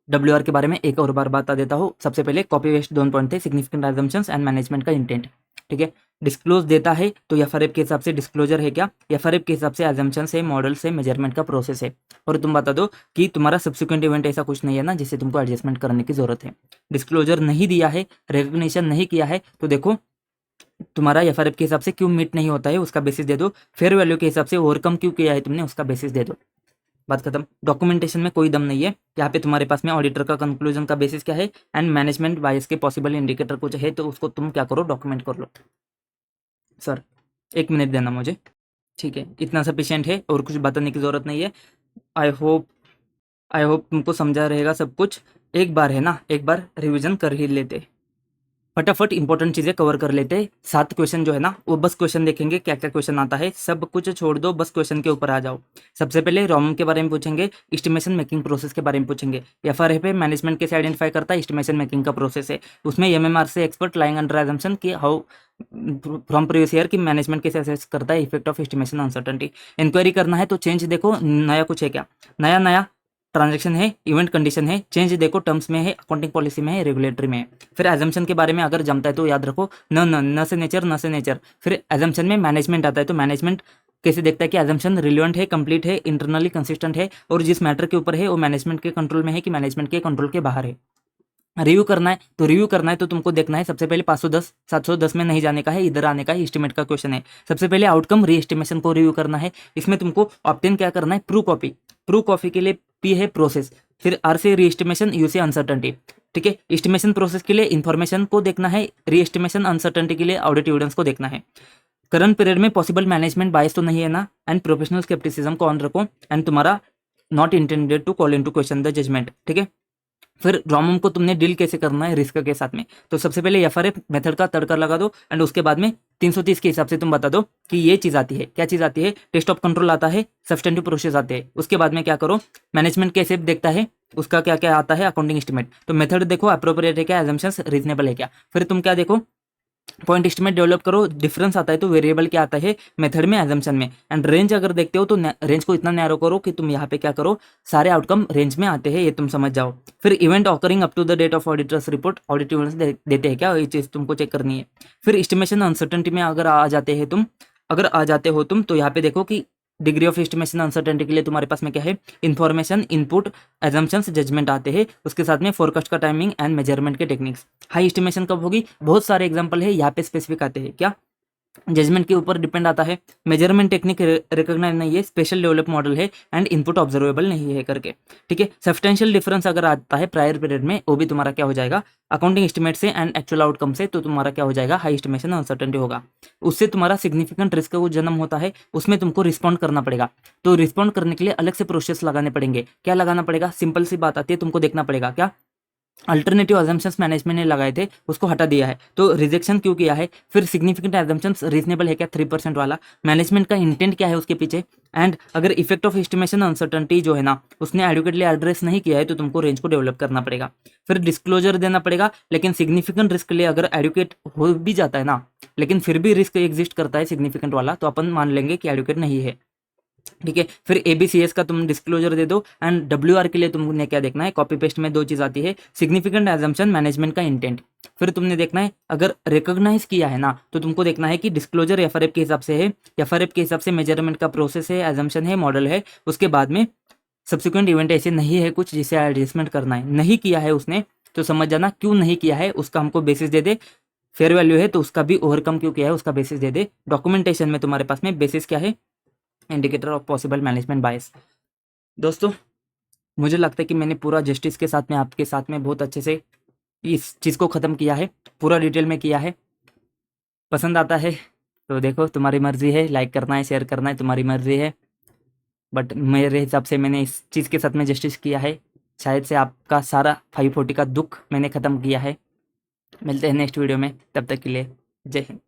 WR के बारे में एक और बार बता देता हूँ। सबसे पहले कॉपी वेस्ट 2 पॉइंट थे, सिग्निफिकेंट एजम्पशंस एंड मैनेजमेंट का इंटेंट, ठीक है। डिस्क्लोज देता है तो एफआरएफ के हिसाब से डिस्क्लोजर है क्या, एफआरएफ के हिसाब से एजम्पशंस है, मॉडल से, मेजरमेंट का प्रोसेस है, और तुम बता दो कि तुम्हारा सब्सिक्वेंट इवेंट ऐसा कुछ नहीं है ना जिससे तुमको एडजस्टमेंट करने की जरूरत है। डिस्क्लोजर नहीं दिया है, रिकॉग्निशन नहीं किया है, तो देखो तुम्हारा एफआरएफ के हिसाब से क्यों मीट नहीं होता है उसका बेसिस दे दो, फेयर वैल्यू के हिसाब से ओवरकम क्यों किया है तुमने उसका बेसिस दे दो, बात खत्म। डॉक्यूमेंटेशन में कोई दम नहीं है, यहाँ पे तुम्हारे पास में ऑडिटर का कंक्लूजन का बेसिस क्या है एंड मैनेजमेंट बायस के पॉसिबल इंडिकेटर कुछ है तो उसको तुम क्या करो, डॉक्यूमेंट कर लो। सर 1 मिनट देना मुझे, ठीक है, इतना सफिशिएंट है और कुछ बताने की जरूरत नहीं है। आई होप तुमको समझा रहेगा सब कुछ। एक बार है ना, एक बार रिविजन कर ही लेते। फटाफट इंपॉर्टेंट चीजें कवर कर लेते हैं। 7 क्वेश्चन जो है ना वो बस क्वेश्चन देखेंगे, क्या क्या क्वेश्चन आता है सब कुछ छोड़ दो, बस क्वेश्चन के ऊपर आ जाओ। सबसे पहले रॉम के बारे में पूछेंगे, एस्टिमेशन मेकिंग प्रोसेस के बारे में पूछेंगे। एफआरए पे मैनेजमेंट कैसे आइडेंटिफाई करता है, एस्टिमेशन मेकिंग का प्रोसेस है। उसमें एमएमआर से एक्सपर्ट लाइंग अंडर एजम्पशन कि हाउ फ्रॉम प्रीवियस ईयर की मैनेजमेंट कैसे असेस करता है effect of estimation uncertainty. Inquiry करना है तो चेंज देखो नया कुछ है क्या, नया नया ट्रांजैक्शन है, इवेंट कंडीशन है, चेंज देखो टर्म्स में है, अकाउंटिंग पॉलिसी में है, रेगुलेटरी में है। फिर एजम्पशन के बारे में अगर जमता है तो याद रखो न से नेचर, न से नेचर। फिर एजम्पशन में मैनेजमेंट आता है तो मैनेजमेंट कैसे देखता है कि एजम्पशन रिलेवेंट है, कंप्लीट है, इंटरनली कंसिस्टेंट है, और जिस मैटर के ऊपर है वो मैनेजमेंट के कंट्रोल में है कि मैनेजमेंट के कंट्रोल के बाहर है। रिव्यू करना है तो तुमको देखना है सबसे पहले 510 710 में नहीं जाने का है, इधर आने का है, एस्टिमेट का क्वेश्चन है। सबसे पहले आउटकम री एस्टिमेशन को रिव्यू करना है। इसमें तुमको ऑब्टेन क्या करना है, प्रू कॉपी के लिए पी है प्रोसेस, फिर आर से री एस्टिमेशन, यू से अनसर्टेनिटी। ठीक है, एस्टिमेशन प्रोसेस के लिए इन्फॉर्मेशन को देखना है, री एस्टिमेशन अनसर्टेनिटी के लिए ऑडिट एविडेंस को देखना है। करंट पीरियड में पॉसिबल मैनेजमेंट बायस तो नहीं है ना, एंड प्रोफेशनल स्केप्टिसिज्म को ऑन रखो, एंड तुम्हारा not intended to call into question the judgement. ठीक है, फिर रॉमम को तुमने डील कैसे करना है रिस्क के साथ में, तो सबसे पहले एफआरए मेथड का तड़का लगा दो, एंड उसके बाद में 330 के हिसाब से तुम बता दो कि ये चीज आती है, क्या चीज आती है, टेस्ट ऑफ कंट्रोल आता है, सब्सटेंटिव प्रोसेस आते हैं। उसके बाद में क्या करो, मैनेजमेंट कैसे देखता है, उसका क्या क्या आता है, अकाउंटिंग एस्टिमेट। तो मेथड देखो अप्रोप्रिएट है क्या, एजम्पशंस रीजनेबल है क्या। फिर तुम क्या देखो, पॉइंट एस्टिमेट डेवलप करो, डिफरेंस आता है तो वेरिएबल क्या आता है मेथड में, एजम्पशन में। एंड रेंज अगर देखते हो तो रेंज को इतना नैरो करो कि तुम यहाँ पे क्या करो, सारे आउटकम रेंज में आते हैं, ये तुम समझ जाओ। फिर event occurring up to the date of auditors report, audit events देते हैं क्या, ये चीज तुमको चेक करनी है। फिर एस्टिमेशन अनसर्टेनिटी में अगर आ जाते हो तुम तो यहाँ पे देखो कि डिग्री ऑफ एस्टिमेशन अनसर्टेनिटी के लिए तुम्हारे पास में क्या है, इन्फॉर्मेशन, इनपुट, एजम्पशंस, जजमेंट आते हैं। उसके साथ में फोरकास्ट का टाइमिंग एंड मेजरमेंट के टेक्निक्स। हाई एस्टिमेशन कब होगी, बहुत सारे एग्जांपल है यहाँ पे स्पेसिफिक आते हैं क्या, जजमेंट के ऊपर डिपेंड आता है, मेजरमेंट टेक्निक रिकॉग्नाइज नहीं है, स्पेशल डेवलप मॉडल है, एंड इनपुट ऑब्जर्वेबल नहीं है करके। ठीक है, सब्सटेंशियल डिफरेंस अगर आता है प्रायर पीरियड में, वो भी तुम्हारा क्या हो जाएगा, अकाउंटिंग एस्टिमेट से एंड एक्चुअल आउटकम से, तो तुम्हारा क्या हो जाएगा, हाई एस्टिमेशन अनसर्टेनिटी होगा। उससे तुम्हारा सिग्निफिकेंट रिस्क को जन्म होता है, उसमें तुमको रिस्पॉन्ड करना पड़ेगा। तो रिस्पॉन्ड करने के लिए अलग से प्रोसेस लगाने पड़ेंगे। क्या लगाना पड़ेगा, सिंपल सी बात आती है, तुमको देखना पड़ेगा क्या, अल्टरनेटिव अजम्पशंस मैनेजमेंट ने लगाए थे उसको हटा दिया है, तो रिजेक्शन क्यों किया है। फिर सिग्निफिकेंट अजम्पशंस रीजनेबल है क्या, 3% वाला, मैनेजमेंट का इंटेंट क्या है उसके पीछे। एंड अगर इफेक्ट ऑफ एस्टिमेशन अनसर्टेनिटी जो है ना उसने एडुकेटली एड्रेस नहीं किया है तो तुमको रेंज को डेवलप करना पड़ेगा। फिर डिस्क्लोजर देना पड़ेगा, लेकिन सिग्निफिकेंट रिस्क के लिए अगर एडुकेट हो भी जाता है ना, लेकिन फिर भी रिस्क एग्जिस्ट करता है सिग्निफिकेंट वाला, तो अपन मान लेंगे कि एडुकेट नहीं है। ठीक है, फिर एबीसीएस का तुम डिस्क्लोजर दे दो, एंड डब्ल्यूआर के लिए तुमने क्या देखना है, कॉपी पेस्ट में 2 चीज आती है, सिग्निफिकेंट एजम्पशन, मैनेजमेंट का इंटेंट। फिर तुमने देखना है अगर रिकॉग्नाइज किया है ना तो तुमको देखना है कि डिस्क्लोजर एफआरएफ के हिसाब से है, एफआरएफ के हिसाब से मेजरमेंट का प्रोसेस है, एजम्पशन है, मॉडल है। उसके बाद में सब्सिक्वेंट इवेंट ऐसे नहीं है कुछ जिसे एडजस्टमेंट करना है, नहीं किया है उसने तो समझ जाना क्यों नहीं किया है, उसका हमको बेसिस दे दे। फेयर वैल्यू है तो उसका भी ओवरकम क्यों किया है उसका बेसिस दे दे। डॉक्यूमेंटेशन में तुम्हारे पास में बेसिस क्या है, इंडिकेटर ऑफ पॉसिबल मैनेजमेंट बायस। दोस्तों मुझे लगता है कि मैंने पूरा जस्टिस के साथ में आपके साथ में बहुत अच्छे से इस चीज़ को ख़त्म किया है, पूरा डिटेल में किया है। पसंद आता है तो देखो तुम्हारी मर्ज़ी है, लाइक करना है, शेयर करना है, तुम्हारी मर्ज़ी है, बट मेरे हिसाब से मैंने इस चीज़ के साथ में जस्टिस किया है। शायद से आपका सारा 540 का दुख मैंने ख़त्म किया है। मिलते हैं नेक्स्ट वीडियो में, तब तक के लिए जय हिंद।